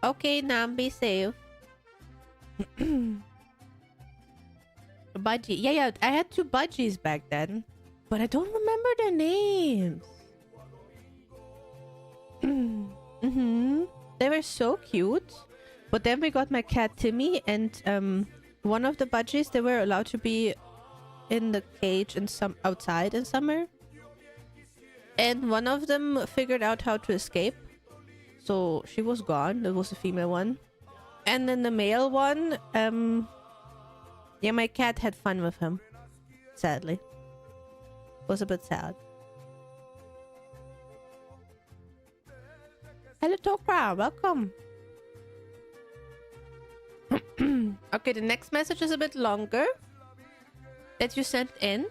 [SPEAKER 1] Okay, Nam, be safe. A budgie. Yeah, I had two budgies back then. But I don't remember their names. They were so cute. But then we got my cat Timmy, and one of the budgies, they were allowed to be in the cage and some outside in summer. And one of them figured out how to escape. So she was gone. That was a female one. And then the male one, yeah, my cat had fun with him. Sadly. Was a bit sad. Hello, Tokra. Welcome. Okay, the next message is a bit longer that you sent in.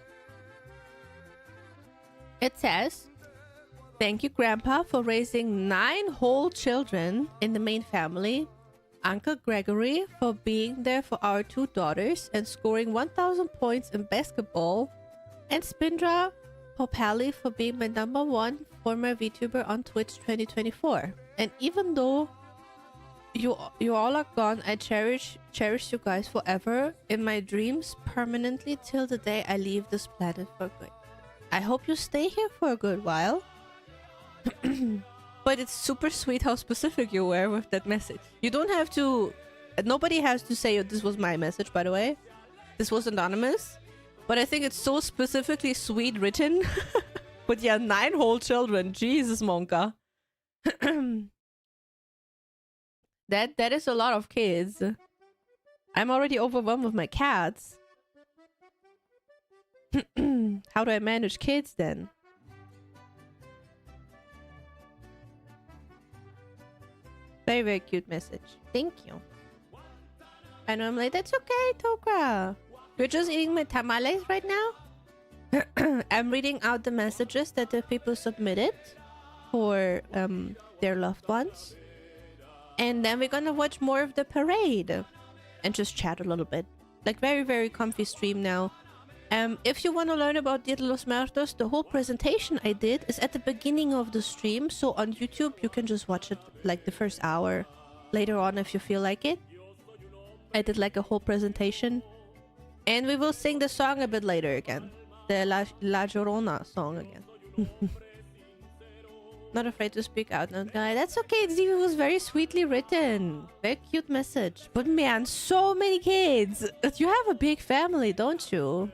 [SPEAKER 1] It says, thank you, Grandpa, for raising 9 whole children in the main family. Uncle Gregory for being there for our 2 daughters and scoring 1,000 points in basketball. And Spindra Popali for being my #1 former VTuber on Twitch 2024. And even though you all are gone, I cherish you guys forever in my dreams permanently till the day I leave this planet for good. I hope you stay here for a good while. But it's super sweet how specific you were with that message. You don't have to... Nobody has to say, oh, this was my message, by the way. This was anonymous. But I think it's so specifically sweet written. But yeah, 9 whole children. Jesus, Monka. That is a lot of kids. I'm already overwhelmed with my cats. How do I manage kids then? Very, very cute message. Thank you. And I'm like, that's okay, Tokra. You're just eating my tamales right now? I'm reading out the messages that the people submitted for their loved ones. And then we're gonna watch more of the parade. And just chat a little bit. Like, very, very comfy stream now. If you want to learn about Dia de los Muertos, the whole presentation I did is at the beginning of the stream. So on YouTube, you can just watch it like the first hour later on if you feel like it. I did like a whole presentation. And we will sing the song a bit later again. The La Llorona song again. Not afraid to speak out now, guy. That's okay. It was very sweetly written. Very cute message. But man, so many kids. You have a big family, don't you?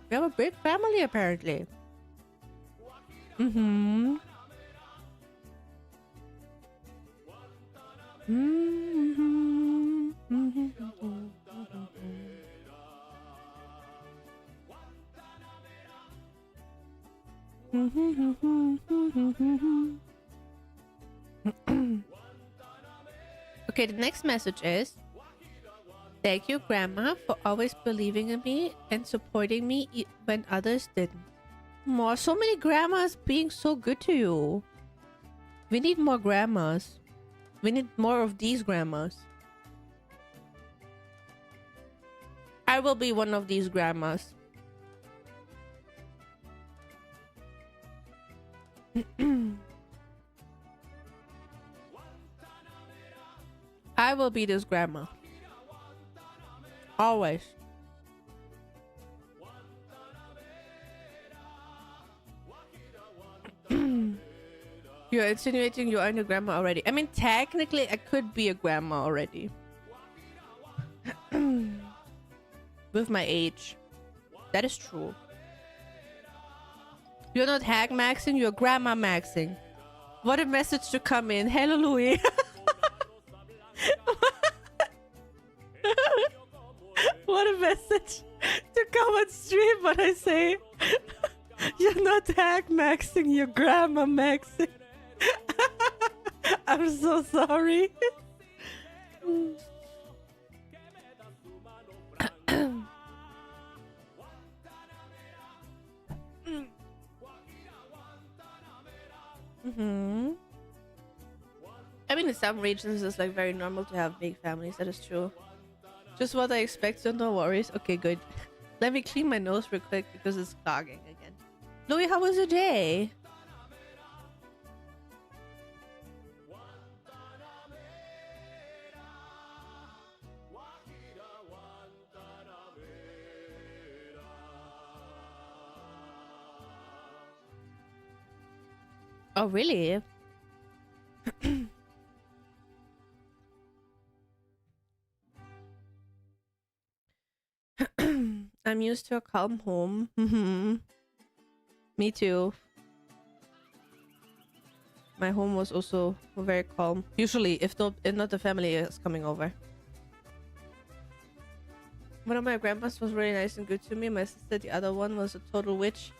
[SPEAKER 1] We have a big family, apparently. Mm-hmm. Mm-hmm. Mm-hmm. Okay, the next message is, thank you, Grandma, for always believing in me and supporting me when others didn't. More, so many grandmas being so good to you. We need more grandmas. We need more of these grandmas. I will be one of these grandmas. I will be this grandma. Always. You're insinuating you aren't a grandma already. I mean, technically, I could be a grandma already. With my age. That is true. You're not hag maxing, you're grandma maxing. What a message to come in. Hello, Louis. What a message to come on stream, but I say you're not hag maxing, you're grandma maxing. I'm so sorry. Mm-hmm. I mean, in some regions it's like very normal to have big families. That is true. Just what I expect, so no worries. Okay, good. Let me clean my nose real quick because it's clogging again. Louis, how was your day? Oh, really? I'm used to a calm home. Me too. My home was also very calm. Usually, if not the family is coming over. One of my grandpas was really nice and good to me. My sister, the other one, was a total witch.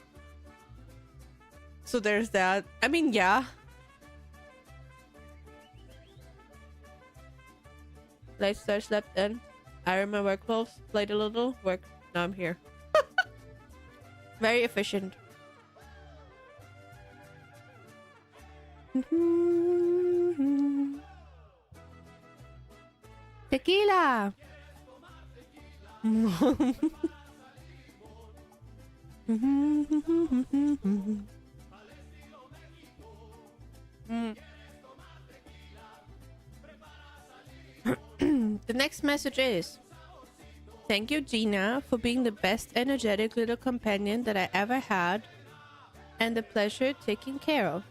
[SPEAKER 1] So there's that. I mean, yeah. Late start, slept in. I remember clothes, played a little, work. Now I'm here. Very efficient. Tequila. The next message is, thank you, Gina, for being the best energetic little companion that I ever had and the pleasure taking care of.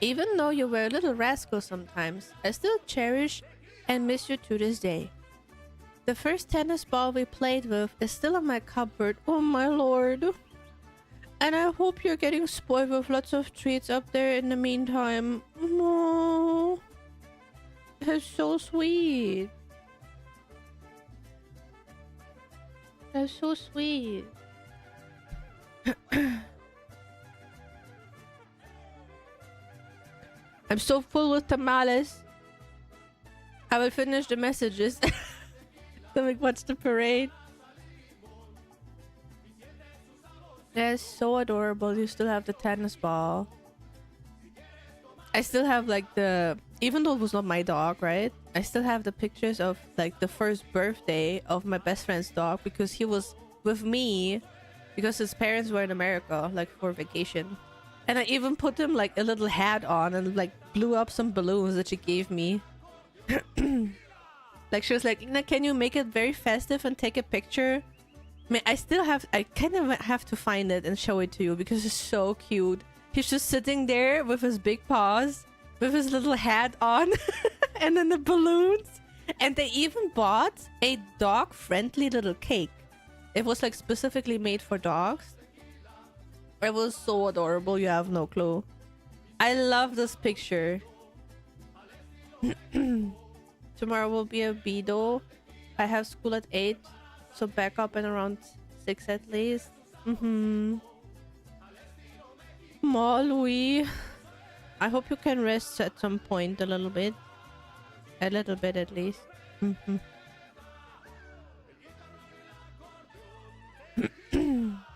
[SPEAKER 1] Even though you were a little rascal sometimes, I still cherish and miss you to this day. The first tennis ball we played with is still in my cupboard, oh my lord. And I hope you're getting spoiled with lots of treats up there in the meantime. No. That's so sweet. That's so sweet. I'm so full with tamales. I will finish the messages. Then we watch the parade. That's so adorable. You still have the tennis ball. I still have like the, even though it was not my dog, right? I still have the pictures of like the first birthday of my best friend's dog, because he was with me because his parents were in America, like for vacation. And I even put him like a little hat on and like blew up some balloons that she gave me. Like she was like, Ina, can you make it very festive and take a picture? I mean, I kind of have to find it and show it to you because it's so cute. He's just sitting there with his big paws, with his little hat on, and then the balloons. And they even bought a dog-friendly little cake. It was like specifically made for dogs. It was so adorable, you have no clue. I love this picture. Tomorrow will be a Bido. I have school at 8, so back up in around 6 at least. Ma, Louis. I hope you can rest at some point a little bit. A little bit at least.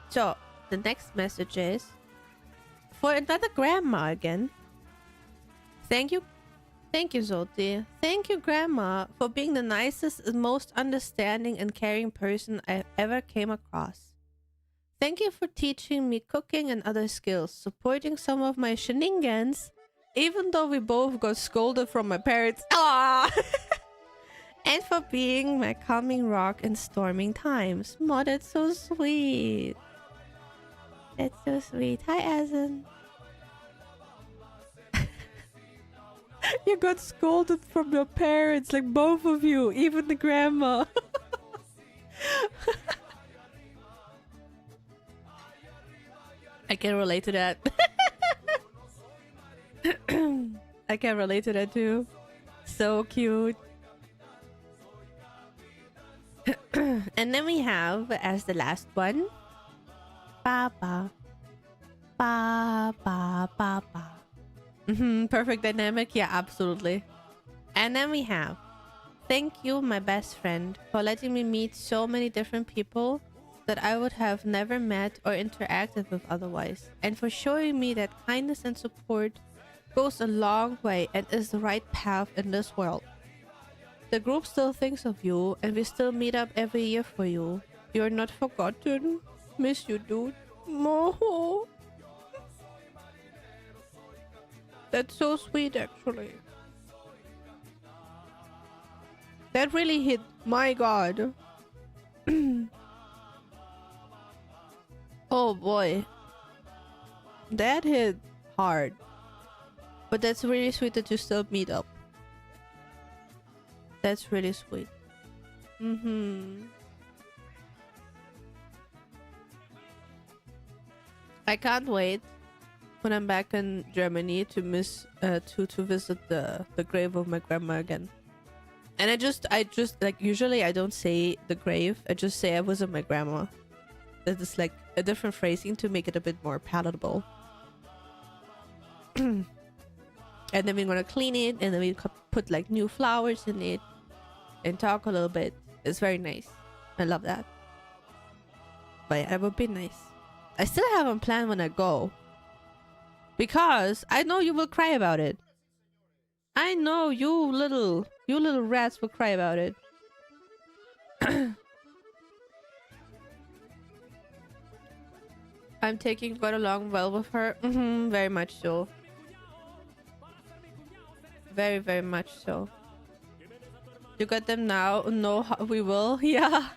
[SPEAKER 1] So, the next message is for another grandma again. Thank you, Zolti. Thank you, Grandma, for being the nicest and most understanding and caring person I ever came across. Thank you for teaching me cooking and other skills, supporting some of my shenanigans, even though we both got scolded from my parents. Ah! And for being my calming rock in storming times. Ma, that's so sweet. That's so sweet. Hi, Azen. You got scolded from your parents, like both of you, even the grandma. I can relate to that. I can relate to that too. So cute. And then we have, as the last one, Papa. Papa. Perfect dynamic. Yeah, absolutely. And then we have, thank you, my best friend, for letting me meet so many different people that I would have never met or interacted with otherwise, and for showing me that kindness and support goes a long way and is the right path in this world. The group still thinks of you, and we still meet up every year for you. You're not forgotten. Miss you, dude. No. That's so sweet, actually. That really hit. My god. Oh boy. That hit hard. But that's really sweet that you still meet up. That's really sweet. I can't wait when I'm back in Germany to to visit the grave of my grandma again. And I just like, usually I don't say the grave, I just say I was with my grandma. That is like a different phrasing to make it a bit more palatable. And then we're gonna clean it, and then we put like new flowers in it and talk a little bit. It's very nice. I love that. But yeah, it would be nice. I still haven't planned when I go, because I know you will cry about it. I know you little rats will cry about it. I'm taking quite along well with her. Very much so. Very, very much so. You got them now? No, we will. Yeah.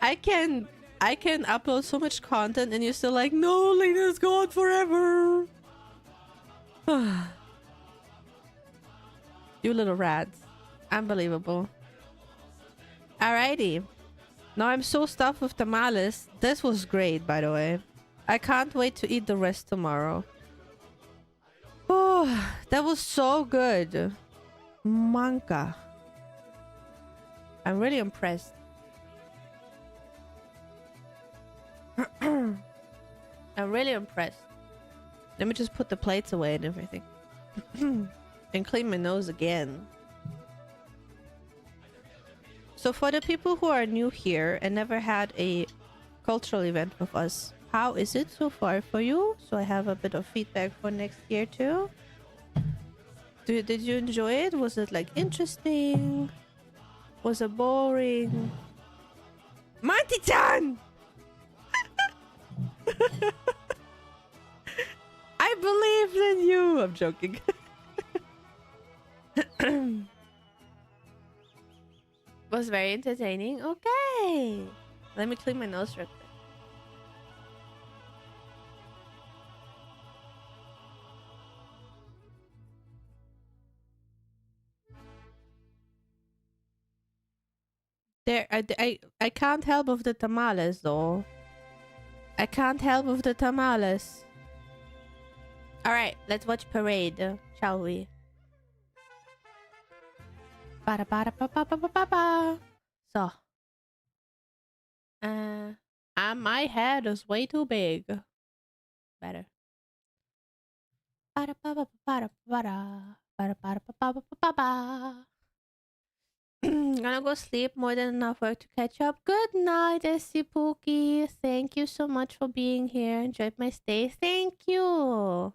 [SPEAKER 1] I can upload so much content and you're still like, no, Lena's gone forever. You little rats. Unbelievable. Alrighty. Now I'm so stuffed with tamales. This was great, by the way. I can't wait to eat the rest tomorrow. Oh, that was so good. Manca. I'm really impressed. I'm really impressed. Let me just put the plates away and everything. And clean my nose again. So for the people who are new here and never had a cultural event with us, how is it so far for you? So I have a bit of feedback for next year too. Did you enjoy it? Was it like interesting? Was it boring? Monty-chan! I believed in you! I'm joking. Was very entertaining. Okay. Let me clean my nose real quick. I can't help with the tamales though. I can't help with the tamales. Alright, let's watch Parade, shall we? So. My head is way too big. Better. Gonna go sleep. More than enough work to catch up. Good night, SC Pookie. Thank you so much for being here. Enjoyed my stay. Thank you.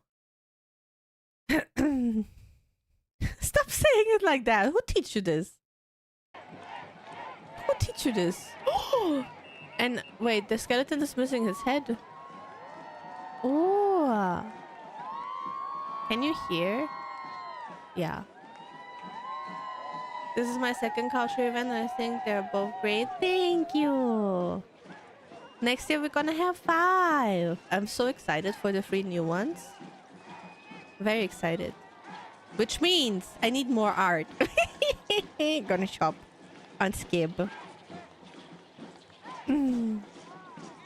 [SPEAKER 1] Stop saying it like that. Who teach you this? Who teach you this? And wait, the skeleton is missing his head. Oh. Can you hear? Yeah. This is my second culture event and I think they're both great. Thank you. Next year we're gonna have 5. I'm so excited for the 3 new ones. Very excited. Which means I need more art. Gonna shop on Skib.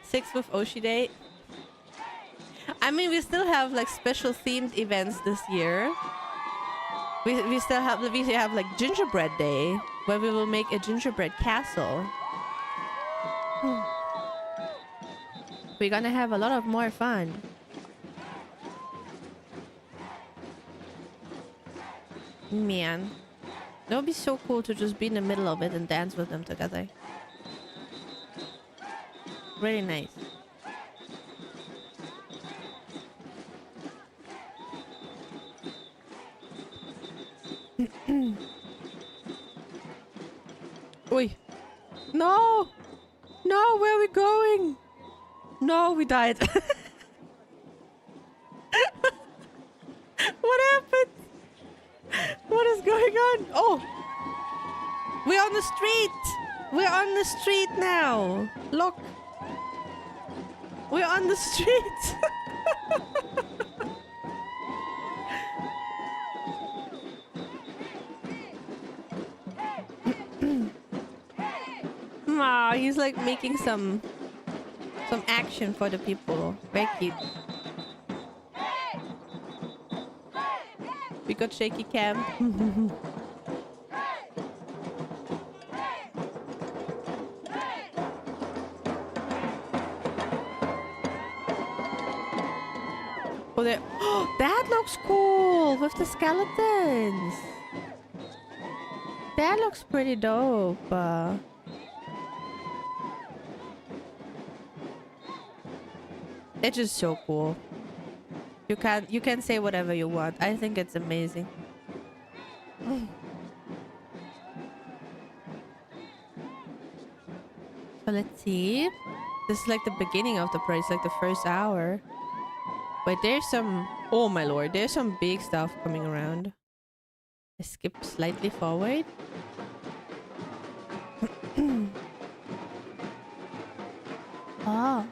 [SPEAKER 1] 6 with Oshi Day. I mean, we still have like special themed events this year. We still have like Gingerbread Day, where we will make a gingerbread castle. We're gonna have a lot of more fun. Man, that would be so cool to just be in the middle of it and dance with them together. Really nice. Oi. No! No, where are we going? No, we died. What happened? What is going on? Oh! We're on the street! We're on the street now! Look! We're on the street! Aw, he's like making some action for the people. Very cute. We got shaky cam. Oh, that looks cool with the skeletons. That looks pretty dope. It's just so cool. You can say whatever you want. I think it's amazing. So let's see. This is like the beginning of the parade. It's like the first hour. Wait, there's some... Oh my lord, there's some big stuff coming around. I skip slightly forward. Oh.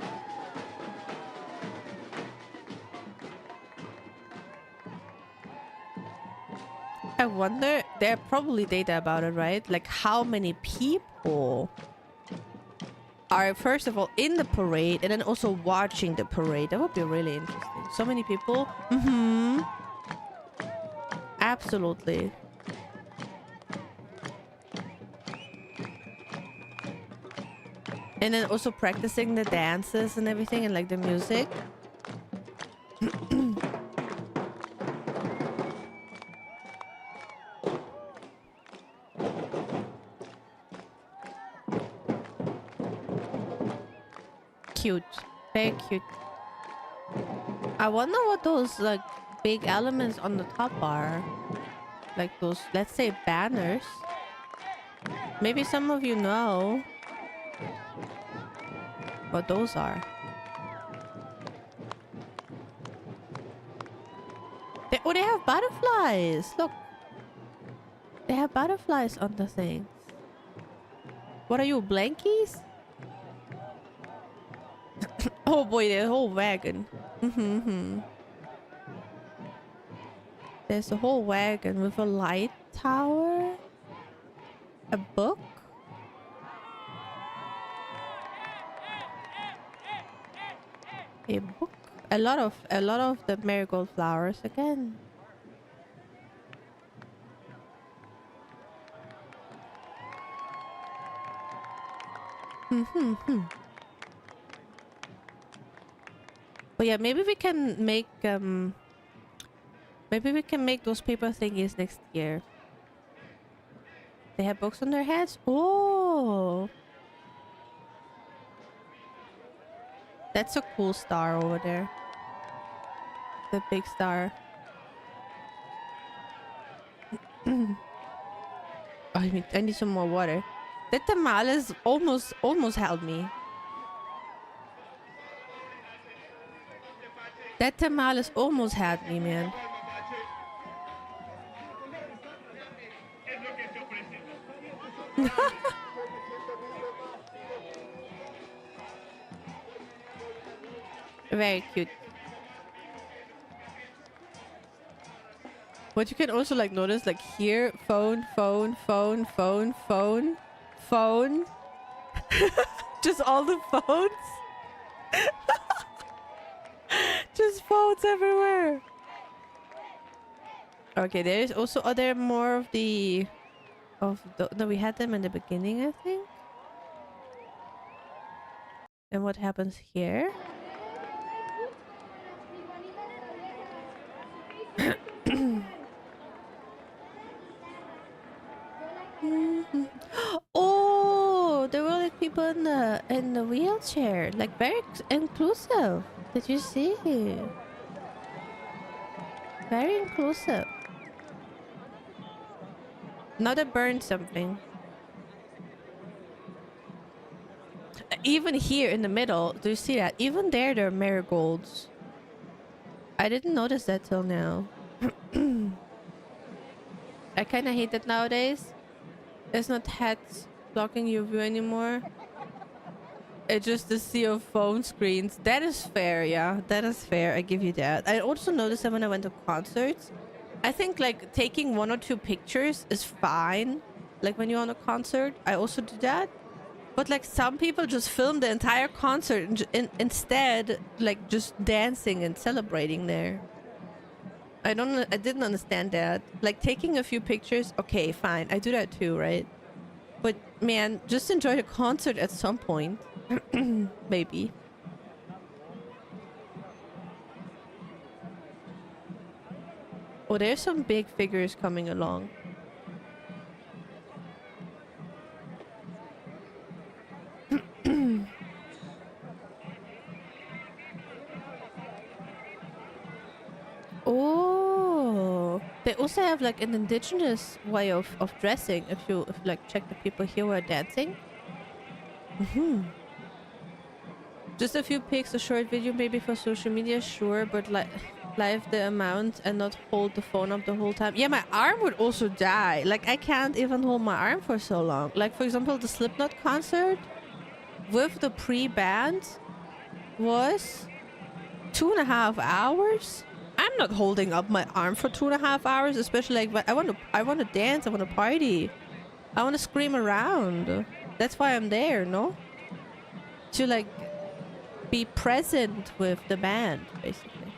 [SPEAKER 1] I wonder, there are probably data about it, right? Like how many people are, first of all, in the parade and then also watching the parade. That would be really interesting. So many people. Mm-hmm. Absolutely. And then also practicing the dances and everything and like the music. Cute. Very cute. I wonder what those like big elements on the top are. Like those, let's say, banners. Maybe some of you know what those are. They have butterflies. Look. They have butterflies on the things. What are you, blankies? Oh boy, the whole wagon. There's a whole wagon with a light tower. A book. A book. A lot of the marigold flowers again. But yeah, maybe we can make those paper thingies next year. They have books on their heads. Oh, that's a cool star over there. The big star. I need some more water. That tamales almost held me. That tamales almost had me, man. Very cute. What you can also like notice, like here, phone. Just all the phones. Just phones everywhere. Okay, there's also more of the no, we had them in the beginning, I think. And what happens here? Oh, there were like people in the wheelchair, like very inclusive. Did you see? Very inclusive. Now they burned something. Even here in the middle, do you see that? Even there are marigolds. I didn't notice that till now. I kind of hate that nowadays. It's not hats blocking your view anymore. It's just the sea of phone screens. That is fair, yeah. That is fair. I give you that. I also noticed that when I went to concerts, I think like taking 1 or 2 pictures is fine. Like when you're on a concert, I also do that. But like some people just film the entire concert and instead like just dancing and celebrating there. I didn't understand that. Like taking a few pictures, okay, fine. I do that too, right? But man, just enjoy the concert at some point. Maybe. Oh, there's some big figures coming along. Oh, they also have like an indigenous way of dressing. If you like check the people here who are dancing. Just a few pics, a short video maybe for social media, sure, but like live the amount and not hold the phone up the whole time. Yeah, my arm would also die. Like I can't even hold my arm for so long. Like for example, the Slipknot concert with the pre-band was 2.5 hours. I'm not holding up my arm for 2.5 hours, especially like I want to dance, I want to party, I want to scream around. That's why I'm there, no? To like be present with the band, basically.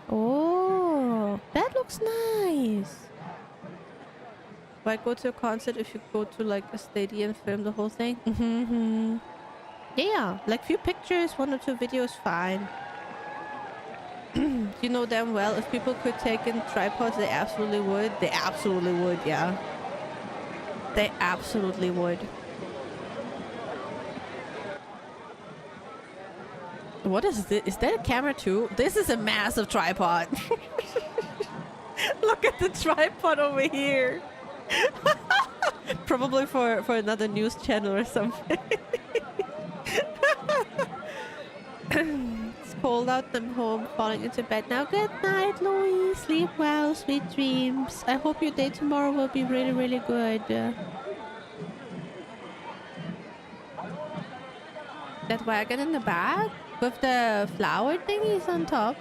[SPEAKER 1] Oh, that looks nice. Why go to a concert if you go to like a stadium, film the whole thing? Yeah, like few pictures, 1 or 2 videos, fine. You know damn well if people could take in tripods, they absolutely would. They absolutely would, yeah. They absolutely would. What is this? Is that a camera too? This is a massive tripod. Look at the tripod over here. Probably for another news channel or something. It's cold out, I'm home, falling into bed now. Good night, Louis. Sleep well, sweet dreams. I hope your day tomorrow will be really, really good. That wagon in the back with the flower thingies on top.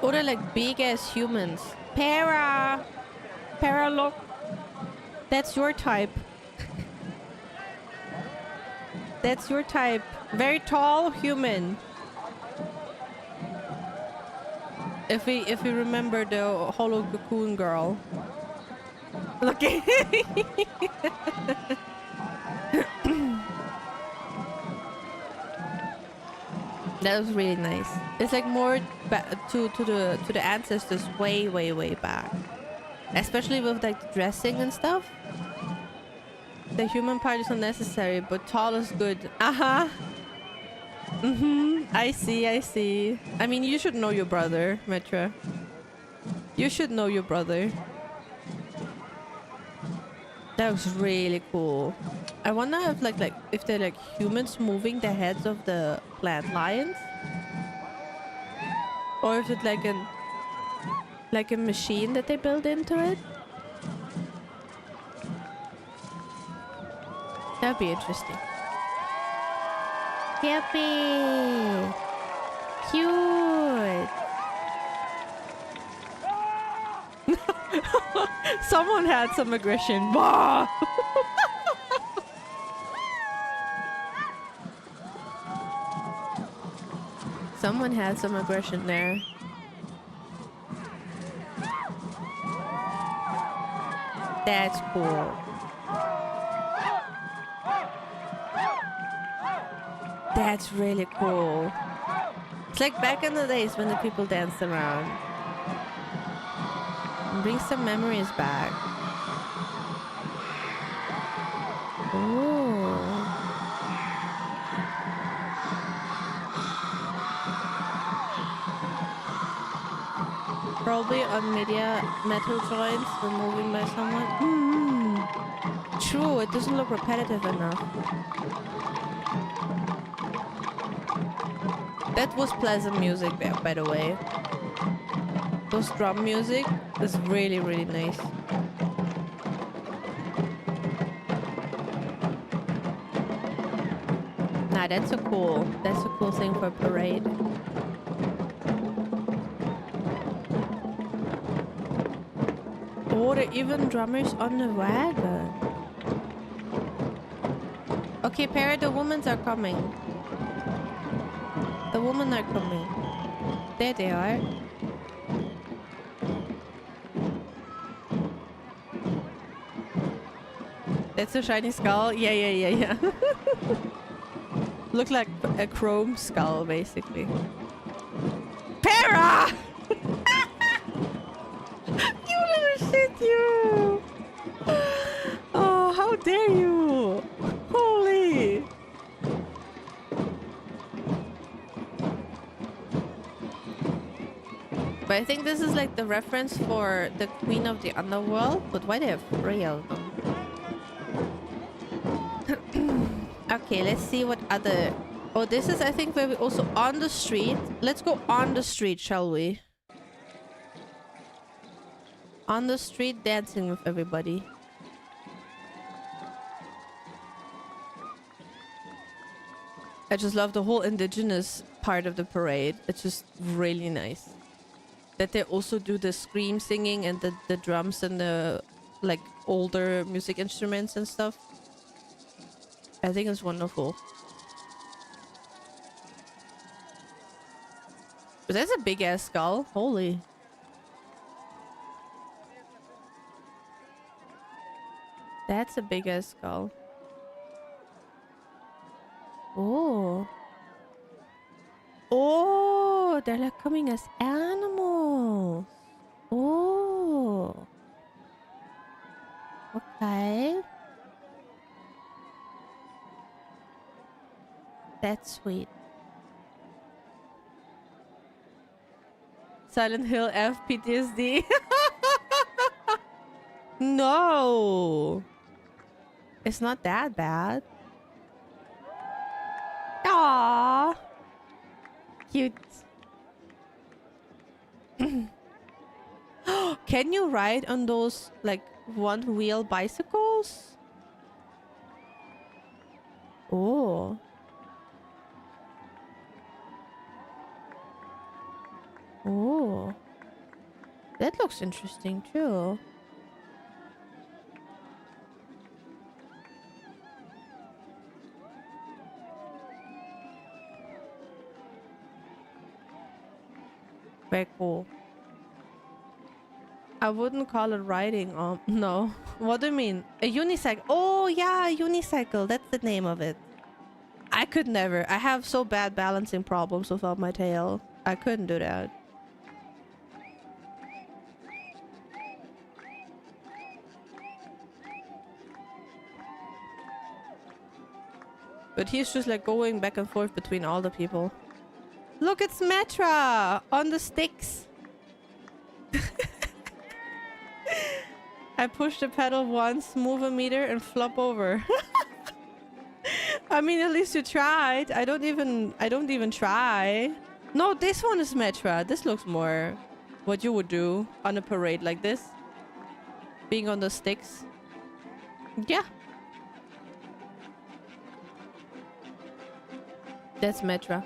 [SPEAKER 1] Or they're like big ass humans. Para, look. That's your type. That's your type. Very tall human. If we remember the hollow cocoon girl. Look at that was really nice. It's like more to the ancestors way back. Especially with like the dressing and stuff. The human part is unnecessary, but tall is good. I see. I mean, you should know your brother, Metra. You should know your brother. That was really cool. I wonder if if they're like humans moving the heads of the plant lions, or if it's like a machine that they build into it. That'd be interesting. Happy, cute. Someone had some aggression. Bah! Someone had some aggression there. That's cool. That's really cool. It's like back in the days when the people danced around. Bring some memories back. Ooh. Probably on media metal joints when moving by someone. True, it doesn't look repetitive enough. That was pleasant music there, by the way. Those drum music is really, really nice. Nah, that's a cool thing for a parade. Oh, there are even drummers on the wagon. Okay, Parrot, the women's are coming. The women are coming. There they are. That's a shiny skull? Yeah. Look like a chrome skull, basically. Para! You little shit, you! Oh, how dare you! Holy! But I think this is like the reference for the Queen of the Underworld. But why they have 3 of them? Okay, let's see what other... Oh, this is, I think, where we also on the street. Let's go on the street, shall we? On the street, dancing with everybody. I just love the whole indigenous part of the parade. It's just really nice. That they also do the scream singing and the drums and the, like, older music instruments and stuff. I think it's wonderful. But that's a big ass skull. Holy. That's a big ass skull. Oh. Oh, they're like coming as animals. Oh. Okay. That's sweet. Silent Hill F PTSD. No. It's not that bad. Aww. Cute. Can you ride on those, like, one-wheel bicycles? Oh. Oh. That looks interesting too. Very cool. I wouldn't call it riding. No. What do you mean? A unicycle. Oh yeah, a unicycle. That's the name of it. I could never. I have so bad balancing problems without my tail. I couldn't do that. But he's just like going back and forth between all the people. Look, it's Metra on the sticks. I push the pedal once, move a meter, and flop over. I mean, at least you tried. I don't even try. No, this one is Metra. This looks more what you would do on a parade like this. Being on the sticks. Yeah. That's Metra.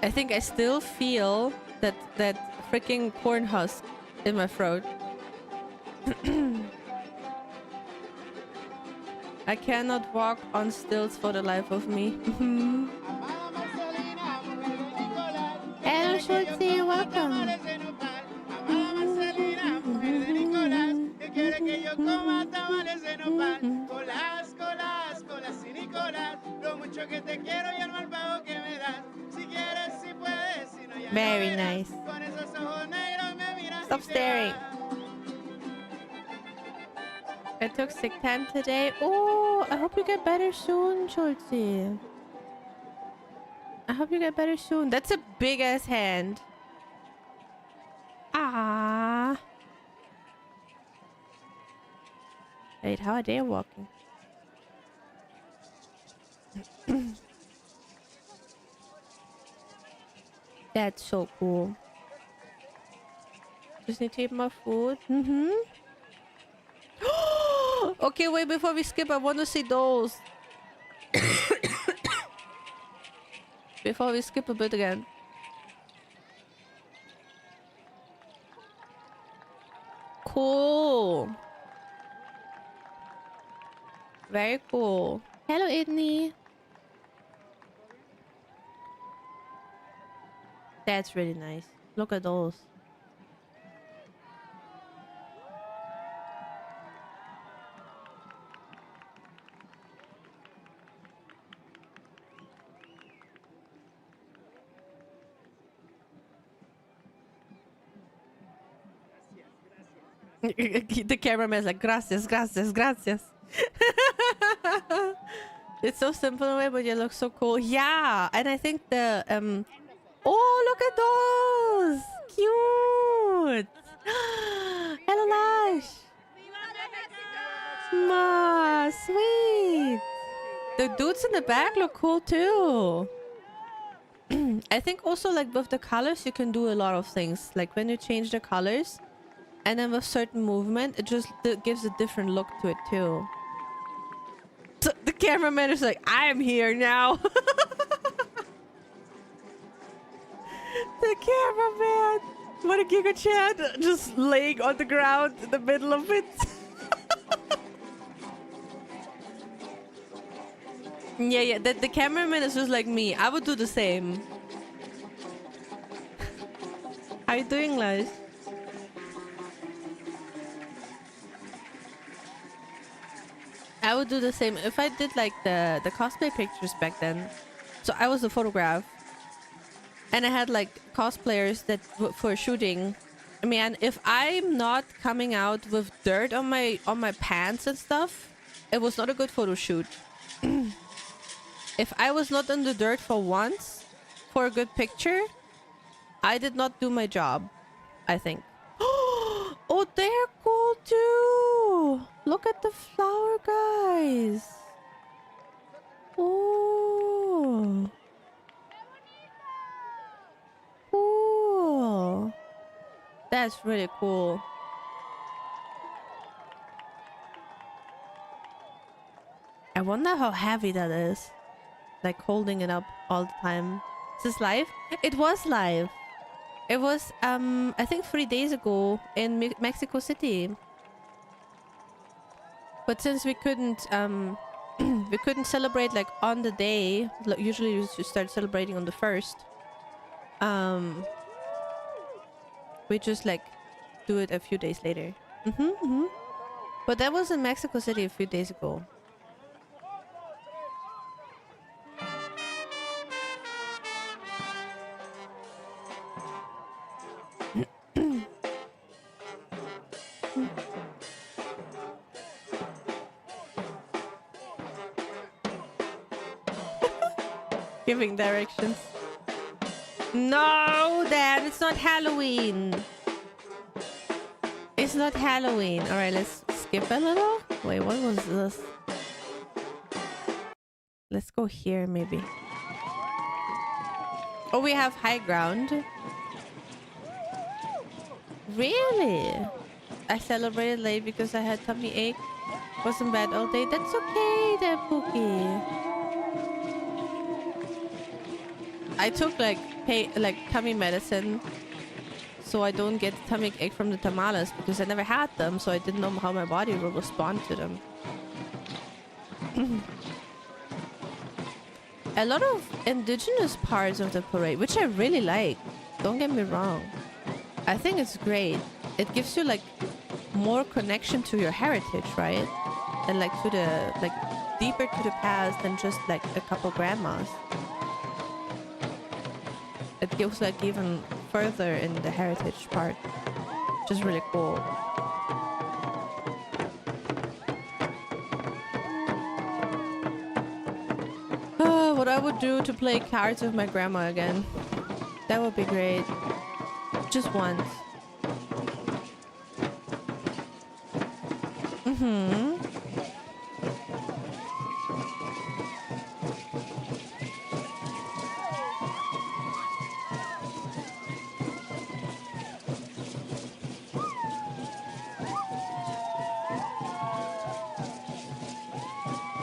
[SPEAKER 1] I think I still feel that freaking corn husk in my throat. I cannot walk on stilts for the life of me. Hello, Schultzy, welcome. Very nice. Stop staring. I took sick time today. Oh, I hope you get better soon, Schultzy. I hope you get better soon. That's a big ass hand. Ah. Wait, how are they walking? That's so cool. Just need to eat my food. Okay, wait, before we skip, I want to see those. Before we skip a bit again. Cool. Very cool. Hello, Idney. That's really nice. Look at those. The cameraman is like, gracias, gracias, gracias. It's so simple in a way, but you look so cool. Yeah, and I think the oh, look at those, cute. Hello, Lash. Ma, sweet. The dudes in the back look cool too. I think also like with the colors, you can do a lot of things. Like when you change the colors, and then with certain movement, it just gives a different look to it too. So the cameraman is like, I am here now. The cameraman. What a Giga Chat. Just laying on the ground in the middle of it. Yeah. The cameraman is just like me. I would do the same. How you doing, Lars? I would do the same if I did like the cosplay pictures back then. So I was the photograph, and I had like cosplayers that for shooting. I mean, if I'm not coming out with dirt on my pants and stuff, it was not a good photo shoot. If I was not in the dirt for once for a good picture, I did not do my job, I think. Oh, they're cool too. Look at the flower guys. Oh. Cool. That's really cool. I wonder how heavy that is. Like holding it up all the time. Is this live? It was live. It was, I think 3 days ago in Mexico City. But since we couldn't celebrate like on the day, usually we start celebrating on the 1st. We just like do it a few days later. But that was in Mexico City a few days ago. Giving directions. No, Dad, it's not Halloween. It's not Halloween. All right, let's skip a little. Wait, what was this? Let's go here, maybe. Oh, we have high ground. Really? I celebrated late because I had tummy ache. Was in bed all day. That's okay, there, Pookie. I took like tummy medicine so I don't get tummy ache from the tamales because I never had them, so I didn't know how my body will respond to them. A lot of indigenous parts of the parade, which I really like. Don't get me wrong. I think it's great. It gives you like more connection to your heritage, right? And like to the deeper to the past than just like a couple grandmas. It goes like even further in the heritage part, which is really cool. What I would do to play cards with my grandma again. That would be great. Just once.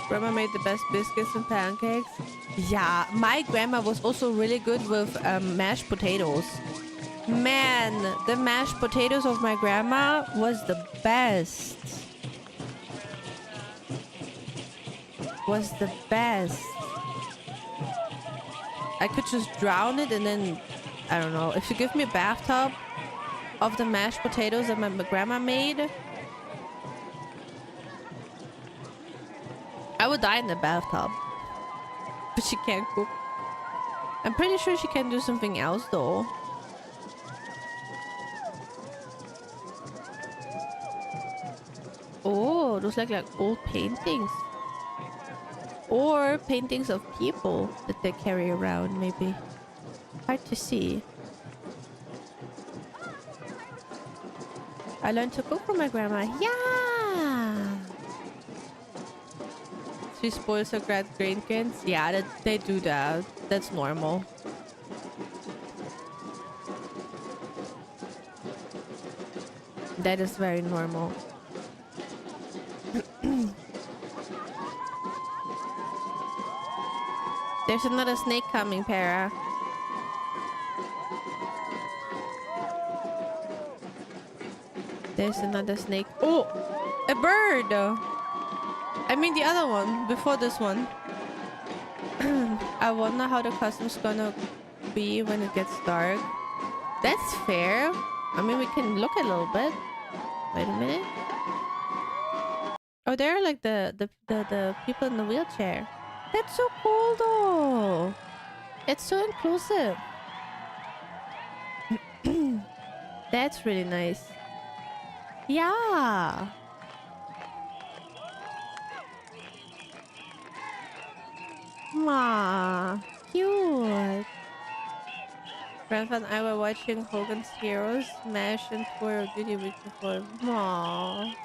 [SPEAKER 1] Grandma made the best biscuits and pancakes. Yeah, my grandma was also really good with mashed potatoes. Man, the mashed potatoes of my grandma was the best. was the best. I could just drown it and then, I don't know. If you give me a bathtub of the mashed potatoes that my grandma made, I would die in the bathtub. But she can't cook. I'm pretty sure she can do something else though. Oh, those look like old paintings. Or paintings of people that they carry around, maybe. Hard to see. I learned to cook from my grandma. Yeah! She spoils her grandkids. Yeah, they do that. That's normal. That is very normal. There's another snake coming, Para. There's another snake. Oh! A bird! I mean the other one, before this one. I wonder how the costume's gonna be when it gets dark. That's fair. I mean, we can look a little bit. Wait a minute. Oh, there are like the people in the wheelchair. That's so cool though. It's so inclusive. That's really nice. Yeah. Aww, cute. Grandpa and I were watching Hogan's Heroes, MASH, and Tour of Duty week before. Aww.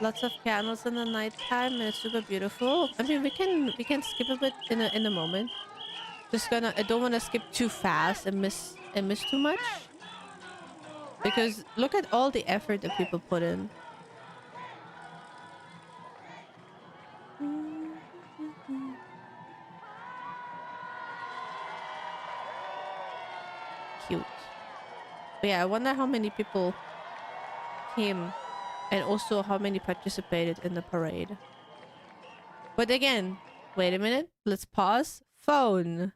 [SPEAKER 1] Lots of candles in the nighttime, and it's super beautiful. I mean, we can skip a bit in a moment. I don't want to skip too fast and miss too much. Because look at all the effort that people put in. Cute. But yeah, I wonder how many people came and also how many participated in the parade. But again, wait a minute. Let's pause. Phone.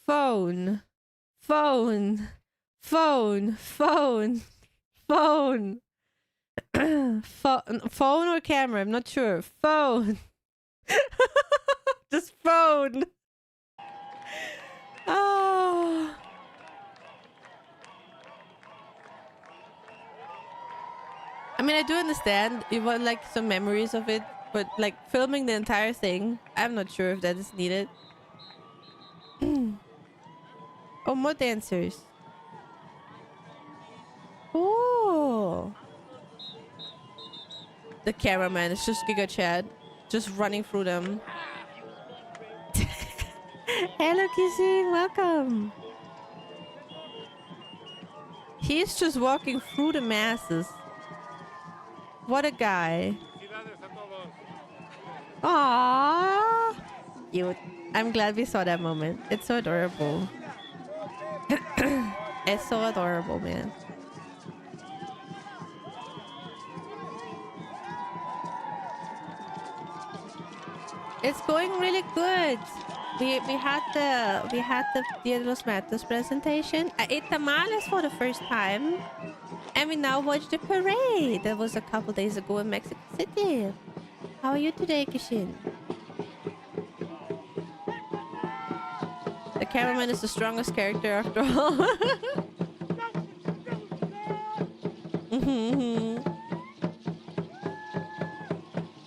[SPEAKER 1] Phone. Phone. Phone. Phone. Phone. Phone or camera? I'm not sure. Phone. Just phone. Oh. I mean, I do understand you want like some memories of it, but like filming the entire thing, I'm not sure if that is needed. Oh, more dancers. Oh. The cameraman is just Giga Chad, just running through them. Hello, Kissing, welcome. He's just walking through the masses. What a guy. Aww. Cute. I'm glad we saw that moment. It's so adorable. It's so adorable, man. It's going really good. We had the Dia de los Muertos presentation. I ate tamales for the first time. And we now watch the parade. That was a couple days ago in Mexico City. How are you today, Kishin? The cameraman is the strongest character after all.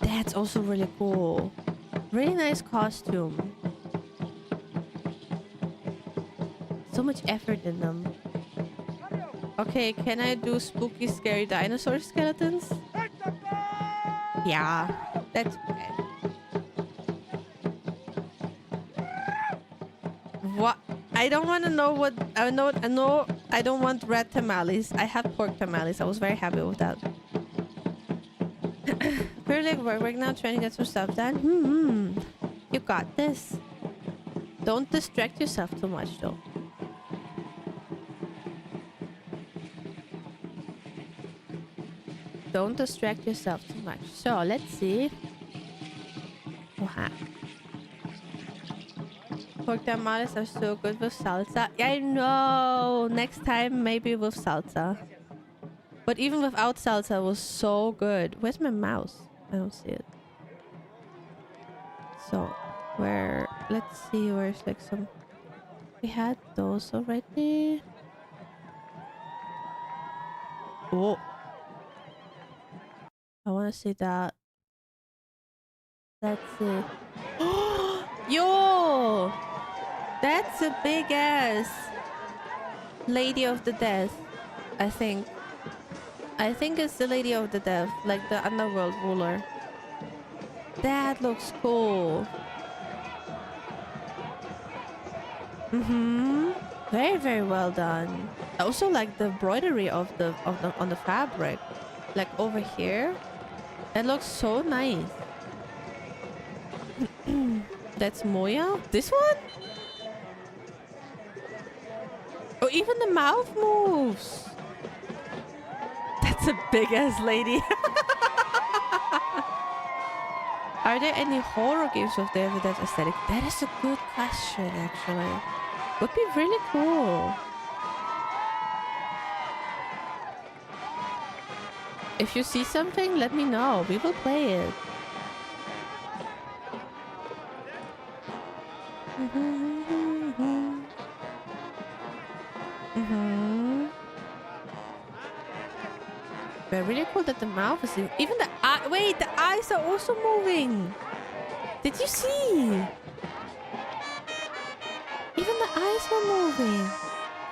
[SPEAKER 1] That's also really cool. Really nice costume. So much effort in them. Okay, can I do spooky, scary dinosaur skeletons? Yeah, that's okay. What? I don't want to know what... I know I don't want red tamales. I have pork tamales. I was very happy with that. We're like work now, trying to get some stuff done. You got this. Don't distract yourself too much, though. don't distract yourself too much. So let's see. Wow. Pork tamales are so good with salsa. I know. Next time, maybe with salsa. But even without salsa, it was so good. Where's my mouse? I don't see it. So, where? Let's see. Where's like some. We had those already. Oh. I want to see that. Let's see. Yo! That's a big ass Lady of the Death, I think. I think it's the Lady of the Death, like the underworld ruler. That looks cool. Very, very well done. I also like the embroidery of the on the fabric. Like over here. It looks so nice. That's Moya? This one? Oh, even the mouth moves. That's a big ass lady. Are there any horror games with the that aesthetic? That is a good question, actually. Would be really cool. If you see something, let me know. We will play it. But really cool that the mouth is even the eye. Wait, the eyes are also moving. Did you see? Even the eyes were moving.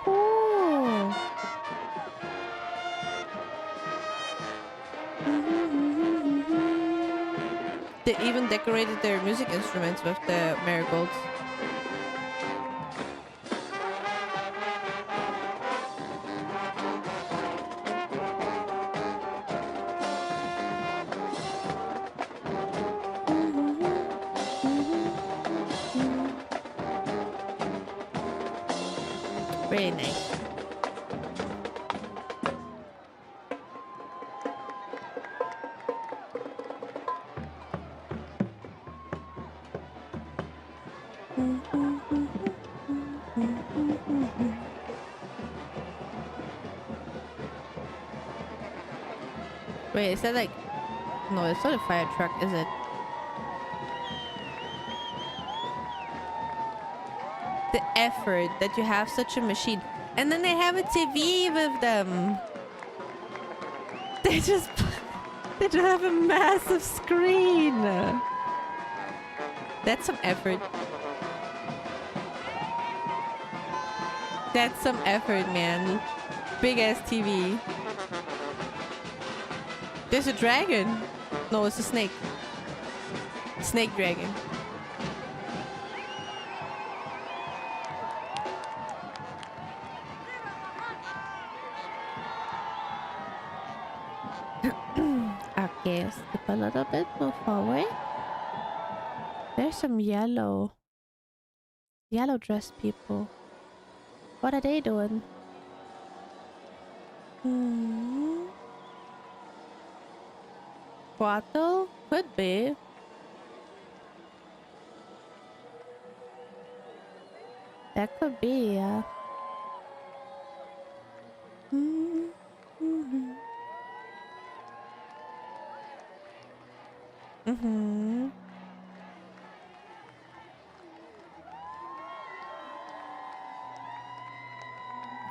[SPEAKER 1] Cool. They even decorated their music instruments with the marigolds. Very nice. Wait, is that like... No, it's not a fire truck, is it? The effort that you have such a machine. And then they have a TV with them. They just have a massive screen. That's some effort. That's some effort, man. Big ass TV. There's a dragon. No, it's a snake. Snake dragon. Okay, skip a little bit, move forward. There's some yellow dressed people. What are they doing? Quattro? Could be. That could be, yeah.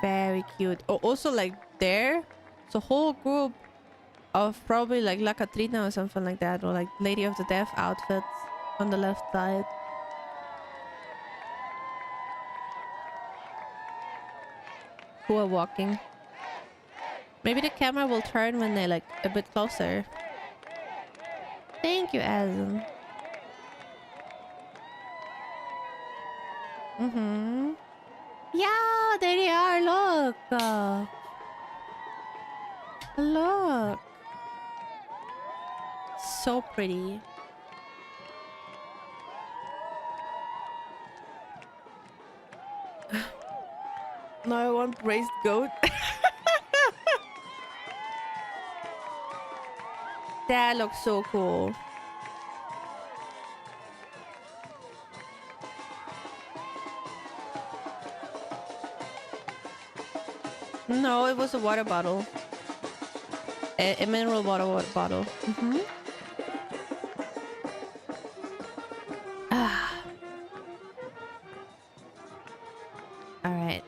[SPEAKER 1] Very cute. Oh, also like there, it's a whole group of probably like La Catrina or something like that, or like Lady of the Death outfits on the left side. Who are walking. Maybe the camera will turn when they're like a bit closer. Thank you, Azan. Yeah, there they are. Look. Look. So pretty. Now I want braised goat. That looks so cool. No, it was a water bottle. A mineral water bottle. Alright.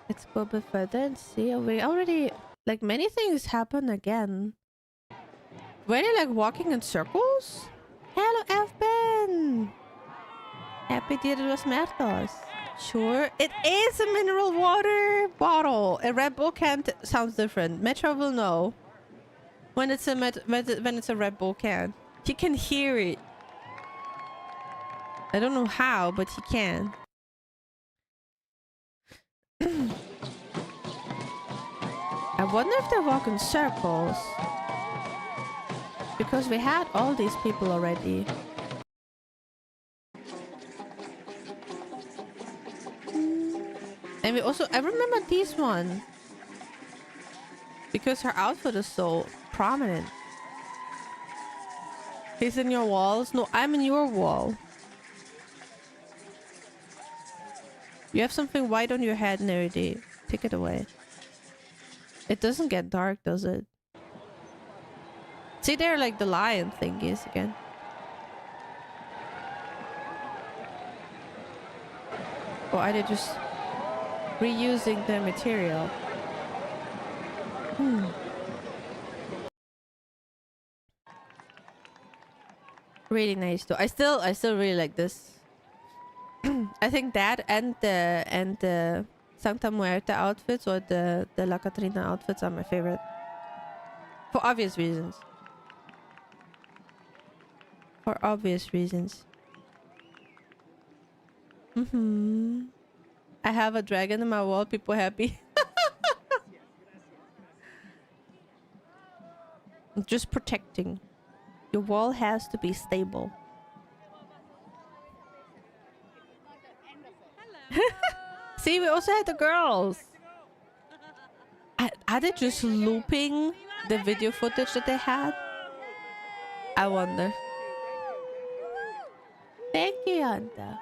[SPEAKER 1] Let's go a bit further and see. We already... Like, many things happen again. Were they, like, walking in circles? Hello, Elfben! Happy Dia de los Muertos. Sure. It is a mineral water bottle. A Red Bull can sounds different. Metro will know. When it's a when it's a Red Bull can. He can hear it. I don't know how, but he can. I wonder if they walk in circles. Because we had all these people already. And we also... I remember this one. Because her outfit is so prominent. He's in your walls? No, I'm in your wall. You have something white on your head, Nerdy. Take it away. It doesn't get dark, does it? See, they're like the lion thingies again. Or are they just reusing the material? Really nice though. I still really like this. I think that and the Santa Muerte outfits or the La Catrina outfits are my favorite. For obvious reasons. For obvious reasons. I have a dragon in my wall. People happy. Just protecting. Your wall has to be stable. See, we also had the girls. Are they just looping the video footage that they had? I wonder. Thank you, Yanta.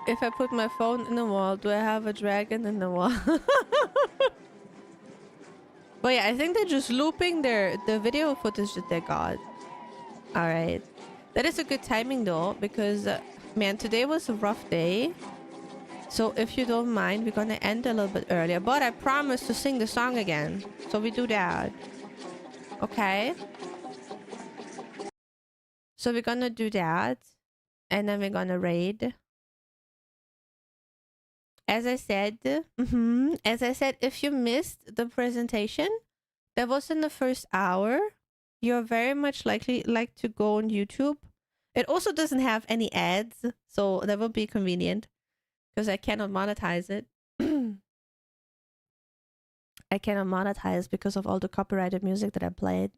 [SPEAKER 1] If I put my phone in the wall, do I have a dragon in the wall? But yeah, I think they're just looping the video footage that they got. Alright. That is a good timing though, because man, today was a rough day. So if you don't mind, we're gonna end a little bit earlier. But I promise to sing the song again. So we do that. Okay? So we're gonna do that. And then we're gonna raid. As I said, if you missed the presentation that was in the first hour, you're very much likely to go on YouTube. It also doesn't have any ads, so that will be convenient because I cannot monetize it. I cannot monetize because of all the copyrighted music that I played.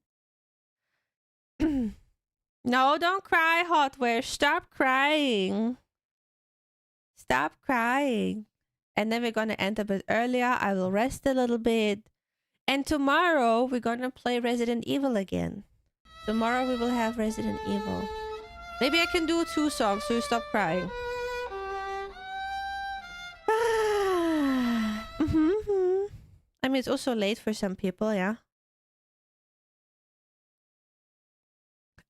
[SPEAKER 1] No, don't cry, Hotware. Stop crying. Stop crying. And then we're gonna end a bit earlier. I will rest a little bit. And tomorrow we're gonna play Resident Evil again. Tomorrow we will have Resident Evil. Maybe I can do 2 songs so you stop crying. I mean, it's also late for some people, yeah.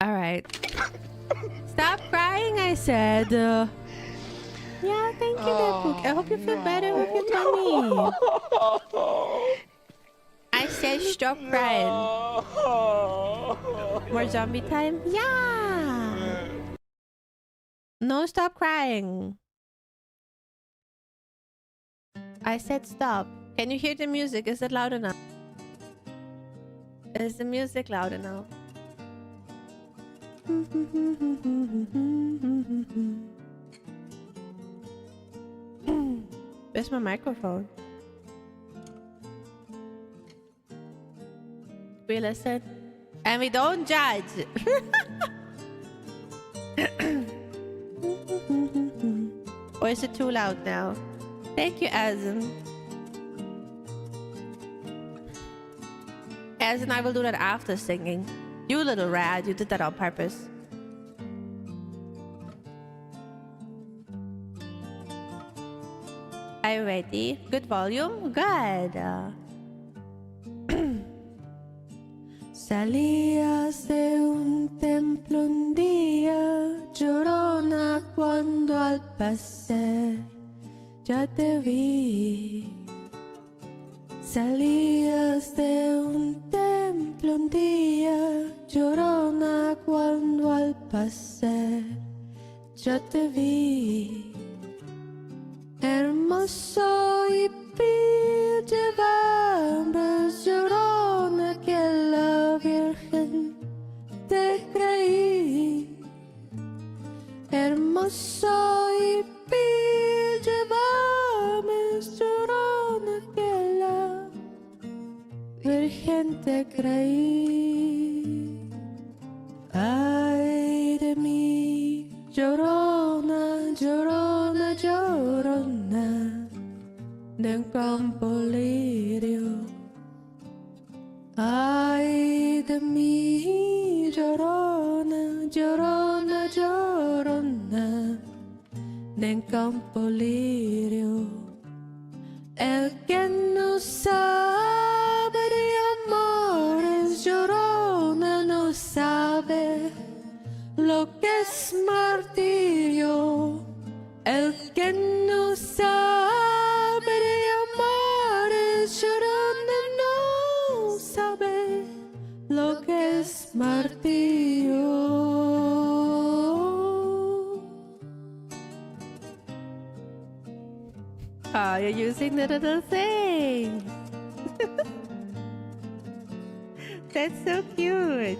[SPEAKER 1] Alright. Stop crying, I said. Yeah, thank you, Deadbook. I hope you feel better with your tummy. I said stop crying. More zombie time? Yeah! No, stop crying. I said stop. Can you hear the music? Is it loud enough? Is the music loud enough? Where's my microphone? We listen and we don't judge. Oh Or is it too loud now? Thank you, Azin. Azin, I will do that after singing. You little rat, you did that on purpose. Are you ready? Good volume? Good. Salías de un templo un día, llorona, cuando al pasar ya te vi. Salías de un templo un día, llorona, cuando al pasar ya te vi. Hermoso y vil llevabas, llorona, que la Virgen te creí. Hermoso y vil llevabas, llorona, que la Virgen te creí. Ay de mí, llorona, llorona, llorona, de un campo lirio. Ay de mí, llorona, llorona, llorona, de un campo lirio. El que no sabe de amores, llorona, no sabe lo que es martirio. El que no sabe de amores, llorona, no sabe lo que es martirio. Oh, you're using the little thing. That's so cute.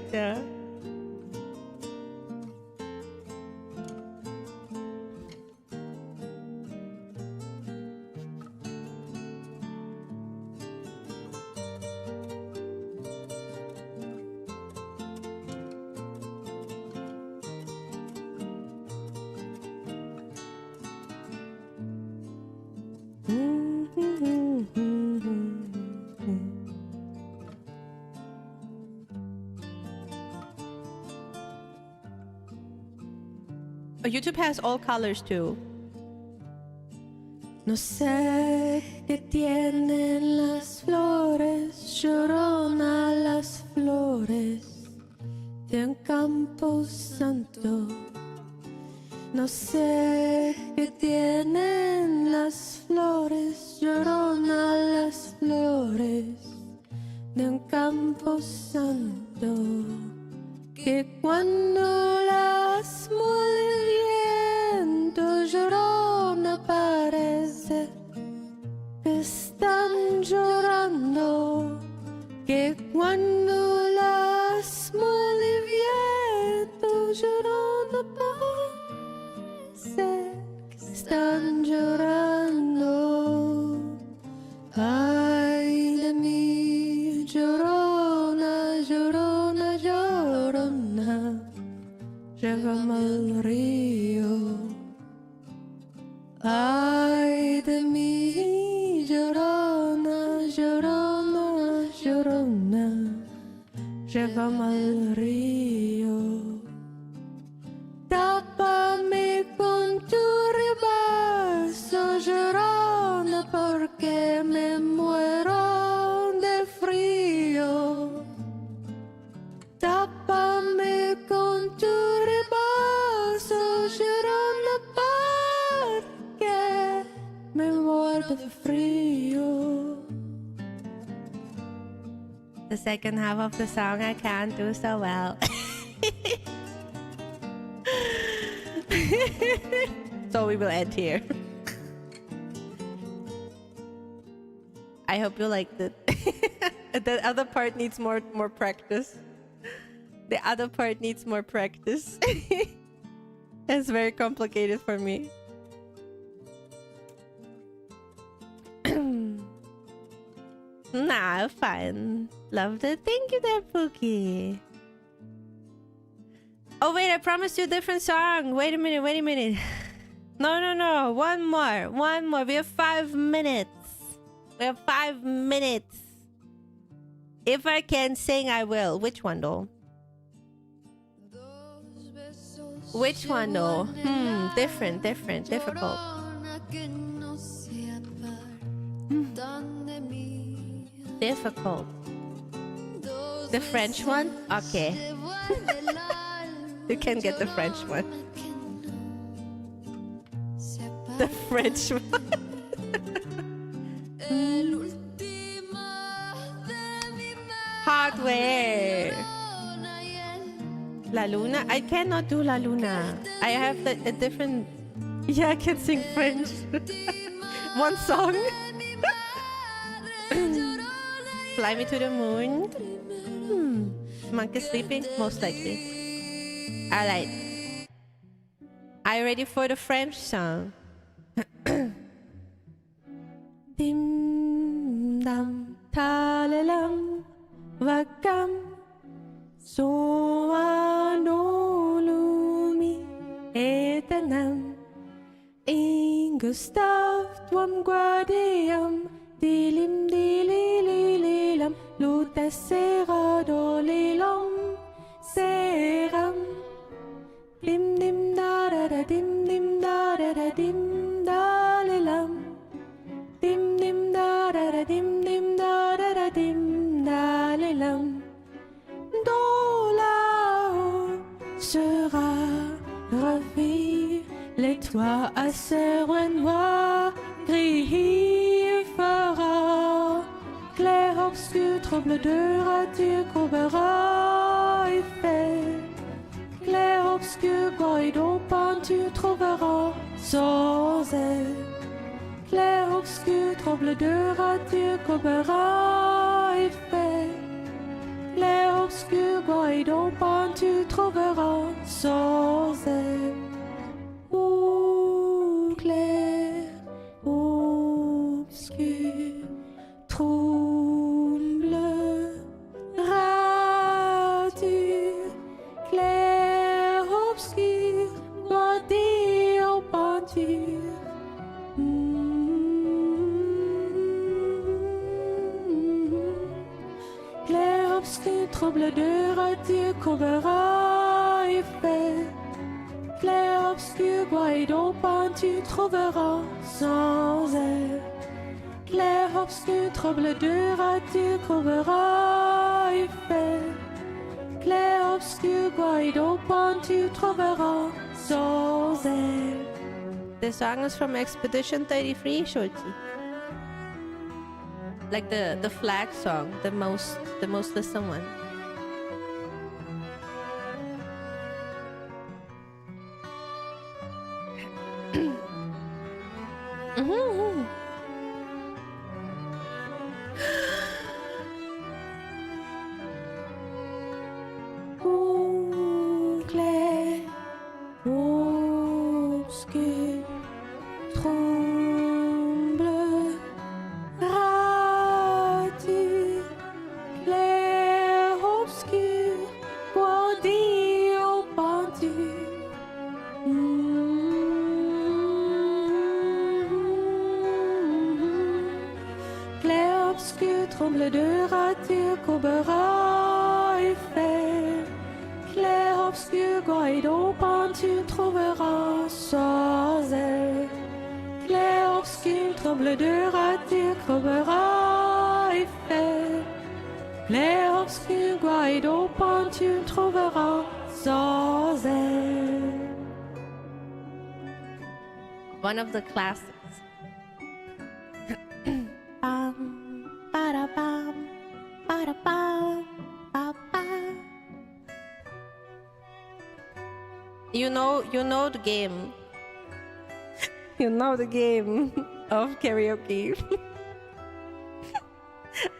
[SPEAKER 1] Oh, YouTube has all colors too. No sé qué tienen las flores, llorona, las flores de un campo santo. No sé qué tienen las flores, llorona, las flores de un campo santo, que cuando las mueve el viento, llorona, parece que están llorando, que cuando las mueve el viento, llorona, parece que están llorando. Ay de mí, llorona, llorona, llorona, llévame al río. Ay de mí, llorona, llorona, llorona, llévame al río. Tápame con tu rebazo, llorona, porque me muero de frío. Tápame con tu rebazo, llorona, porque me muero de frío. The second half of the song I can't do so well. So we will end here. I hope you liked it. The other part needs more practice. The other part needs more practice. It's very complicated for me. Nah, fine. Loved it. Thank you there, Pookie. Oh wait, I promised you a different song. Wait a minute, wait a minute. No. One more. We have 5 minutes. If I can sing, I will. Which one though? Different. Difficult. Difficult. The French one? Okay. You can get the French one. The French one. Hardware. La Luna? I cannot do La Luna. I have a different... Yeah, I can sing French. One song. Fly me to the moon. Monkey sleeping? Most likely. Alright. Are you ready for the French song? Dim dam talelam vakam soanolumi etanam in Gustav tuam guardiam dilim dilililam lutesera dolilam seram dim dim da da da dim dim da da da dim dalilam dim dim da da da dim dim da da da dim dalilam do là-haut sera ravi les toits à serre noir gris fera clair obscur trouble de rature courbera et fait clair obscur corridor peinture trouvera sans elle clair obscur trouble de rature courbera et fait clair obscur corridor peinture trouvera sans elle ou clair obscur trouble rature clair obscur corridor peinture clair obscur trouble de rature courbera et fait clair obscur corridor peinture trouvera sans elle clair obscur trouble de rature courbera et fait clair obscur corridor peinture trouvera sans elle. The song is from Expedition 33, Shorty. Like the flag song, the most listened one. Clair, obscur, tremble, rature, clair, obscur, grandi au peinture. Clair, obscur, tremble de rature, courbera et fait. Clair, obscur, corridor peinture trouvera sans elle. Clair, obscur, tremble de rature, courbera et fait. Clair, obscur, corridor peinture trouvera sans elle. One of the classics. Bam, bada bam, bada bam, ba ba. You know the game. You know the game of karaoke.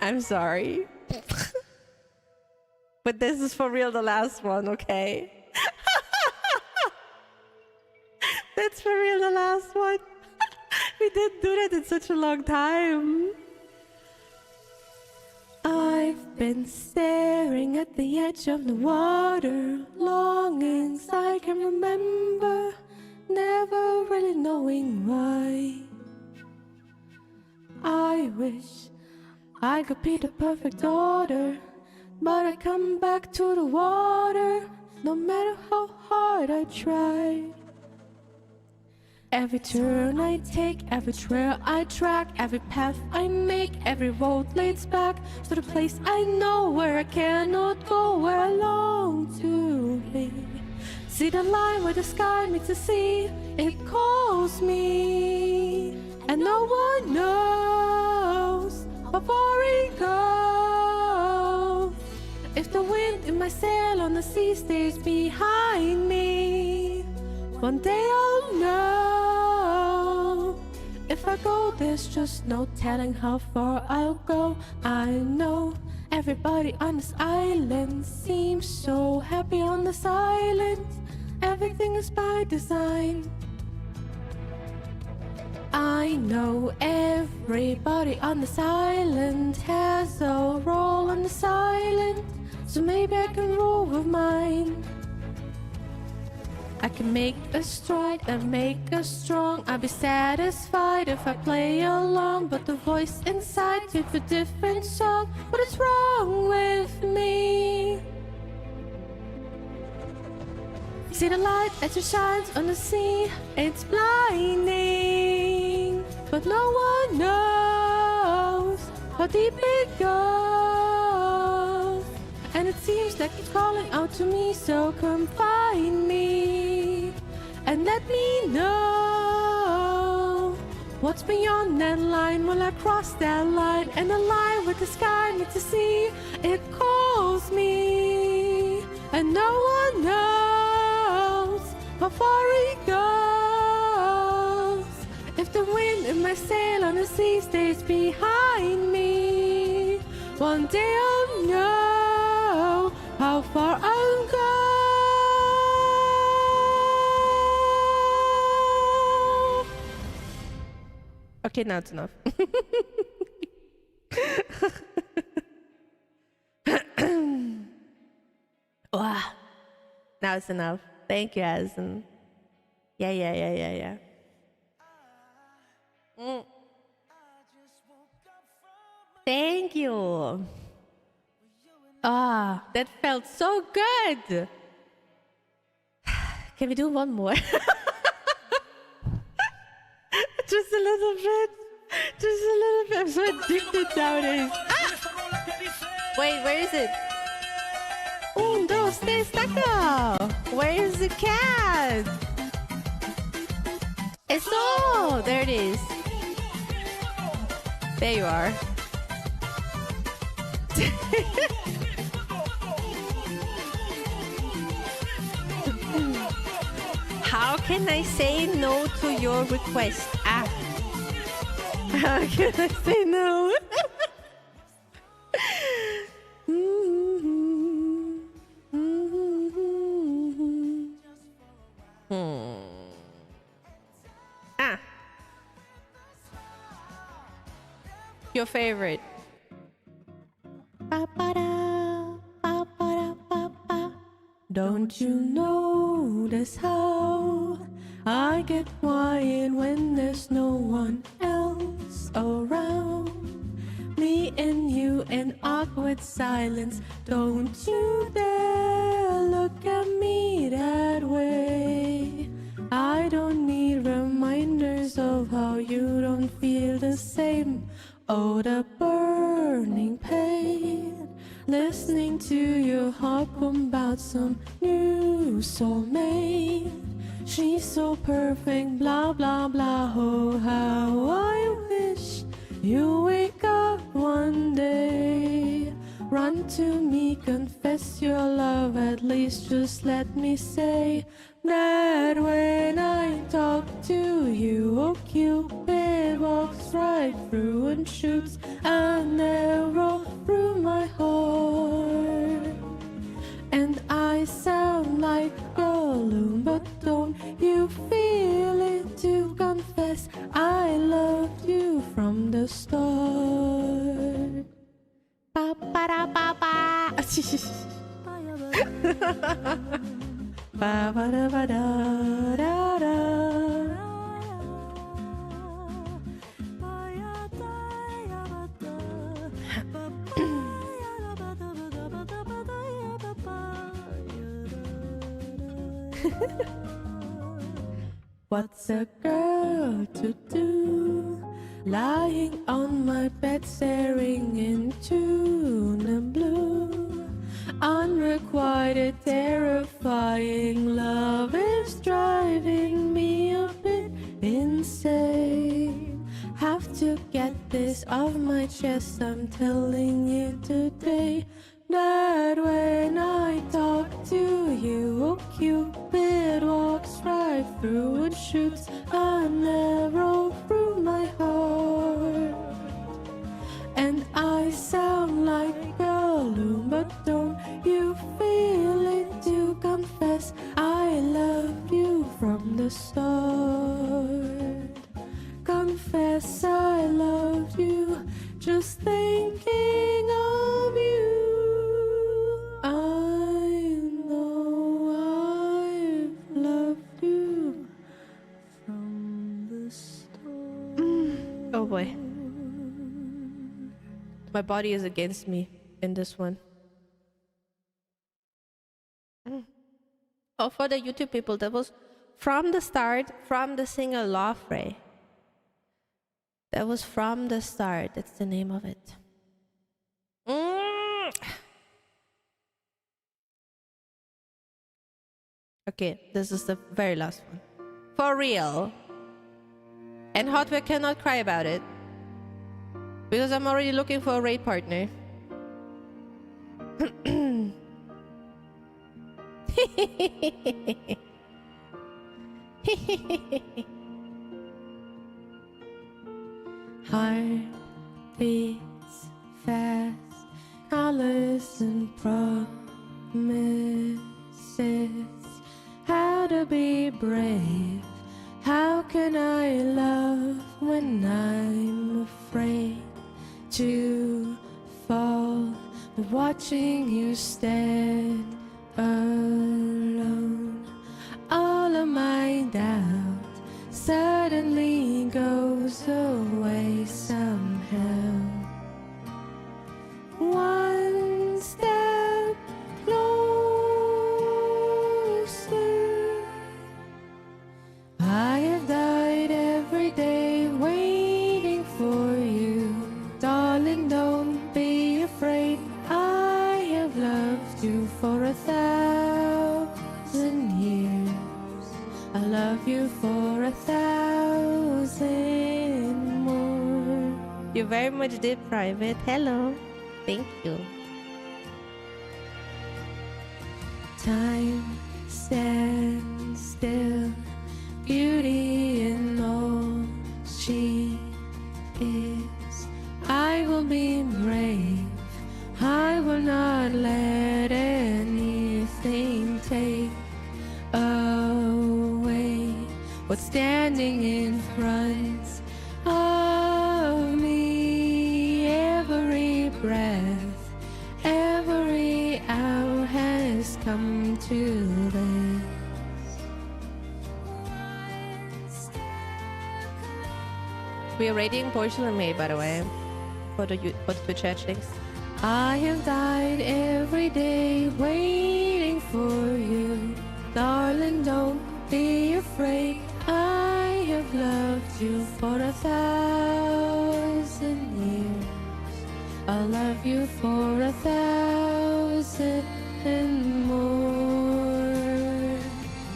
[SPEAKER 1] I'm sorry. But this is for real the last one, okay? That's for real the last one. We didn't do that in such a long time. I've been staring at the edge of the water, longings I can remember, never really know wish I could be the perfect daughter, but I come back to the water no matter how hard I try. Every turn I take, every trail I track, every path I make, every road leads back to the place I know where I cannot go, where I long to be. See the line where the sky meets the sea, it calls me, and no one knows how far it goes. If the wind in my sail on the sea stays behind me, one day I'll know. If I go, there's just no telling how far I'll go. I know everybody on this island seems so happy on this island. Everything is by design. I know everybody on this island has a role on this island, so maybe I can roll with mine. I can make us strong and make us strong. I'll be satisfied if I play along, but the voice inside took a different song. What is wrong with me? See the light as it shines on the sea, it's blinding, but no one knows how deep it goes. And it seems like it's calling out to me, so come find me and let me know what's beyond that line. Will I cross that line, and the line where the sky meets the sea, it calls me, and no one knows how far it goes. If the wind in my sail on the sea stays behind me, one day I'll know how far I'll go. Okay, now it's enough. Wow. Now it's enough. Thank you, Addison. Yeah. Thank you. Ah, that felt so good. Can we do one more? Just a little bit. Just a little bit. I'm so addicted nowadays. Ah! Wait, where is it? Un, dos, tres, taco. Where is the cat? Eso! There it is. There you are. How can I say no to your request? Ah. How can I say no? Ah. Your favorite. Don't you notice how I get quiet when there's no one else around? Me and you in awkward silence. Don't you dare look at me that way. I don't need reminders of how you don't feel the same. Oh, the burning pain, listening to your heart pump about some new soulmate. She's so perfect, blah blah blah. Oh, how I wish you wake up one day. Run to me, confess your love, at least just let me say that when I talk to you, oh Cupid walks right through and shoots an arrow through my heart. And I sound like Gollum, but don't you feel it to confess I loved you from the start. Ba ba da ba ba. Ba ba da ba da da da. What's a girl to do? Lying on my bed, staring into the blue. Unrequited, terrifying love is driving me a bit insane. Have to get this off my chest, I'm telling you today. That when I talk to you, oh, Cupid walks right through and shoots an arrow through my heart. And I sound like a loon, but don't you feel it to confess I love you from the start. Confess I loved you, just thinking of you. I know I've loved you from the start. Oh boy. My body is against me in this one. Oh, for the YouTube people, that was from the start, from the singer Lawfrey. That was From the Start. That's the name of it. Okay, this is the very last one. For real. And Hotware cannot cry about it. Because I'm already looking for a raid partner. Heart beats fast, colors and promises. How to be brave? How can I love when I'm afraid to fall? Watching you stand alone. All of my doubt suddenly goes away somehow. One step closer. I have died every day waiting for you. Darling, don't be afraid. I have loved you for 1,000 years. I love you for 1,000 more. You very much did, Private. Hello. Thank you. Time stands still. Beauty in all she is. I will be brave. I will not let anything take away what's standing in front of me. Every breath, every hour has come to this. We are rating Porcelain May, by the way, for the Twitch chat links. I have died every day waiting for you. Darling, don't be afraid. I have loved you for 1,000 years. I'll love you for 1,000 and more.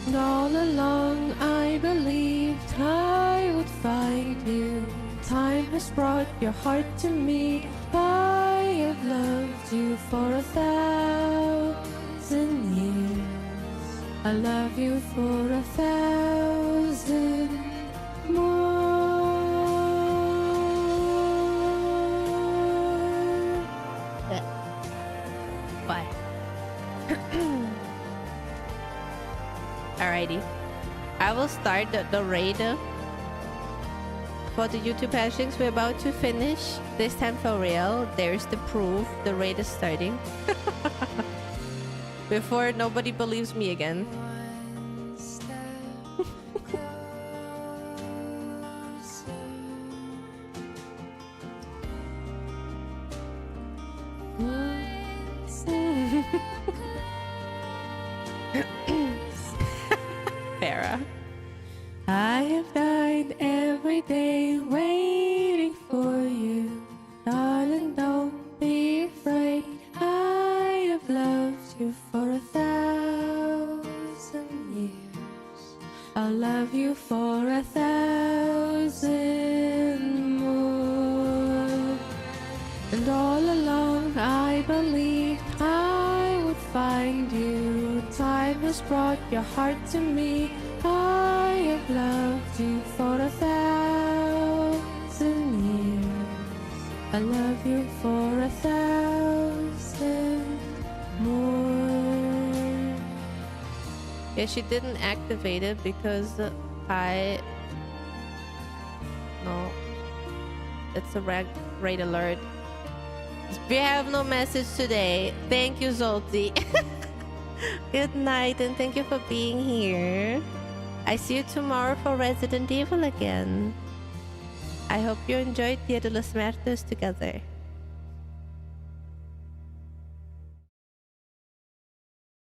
[SPEAKER 1] And all along I believed I would find you. Time has brought your heart to me. I have loved you for 1,000 years. I love you for 1,000 more. Bye. Alrighty. I will start the raid for the YouTube hashtags. We're about to finish. This time for real. There's the proof. The raid is starting. Before nobody believes me again. night, every day, waiting for you. Darling, don't be afraid. I have loved you for 1,000 years. I'll love you for 1,000 more. And all along I believed I would find you. Time has brought your heart to me. I have loved you for 1,000 years. I love you for 1,000 more. Yeah, she didn't activate it because no, it's a raid alert. We have no message today. Thank you, Zolti. Good night, and thank you for being here. I see you tomorrow for Resident Evil again. I hope you enjoyed Dia de los Muertos together.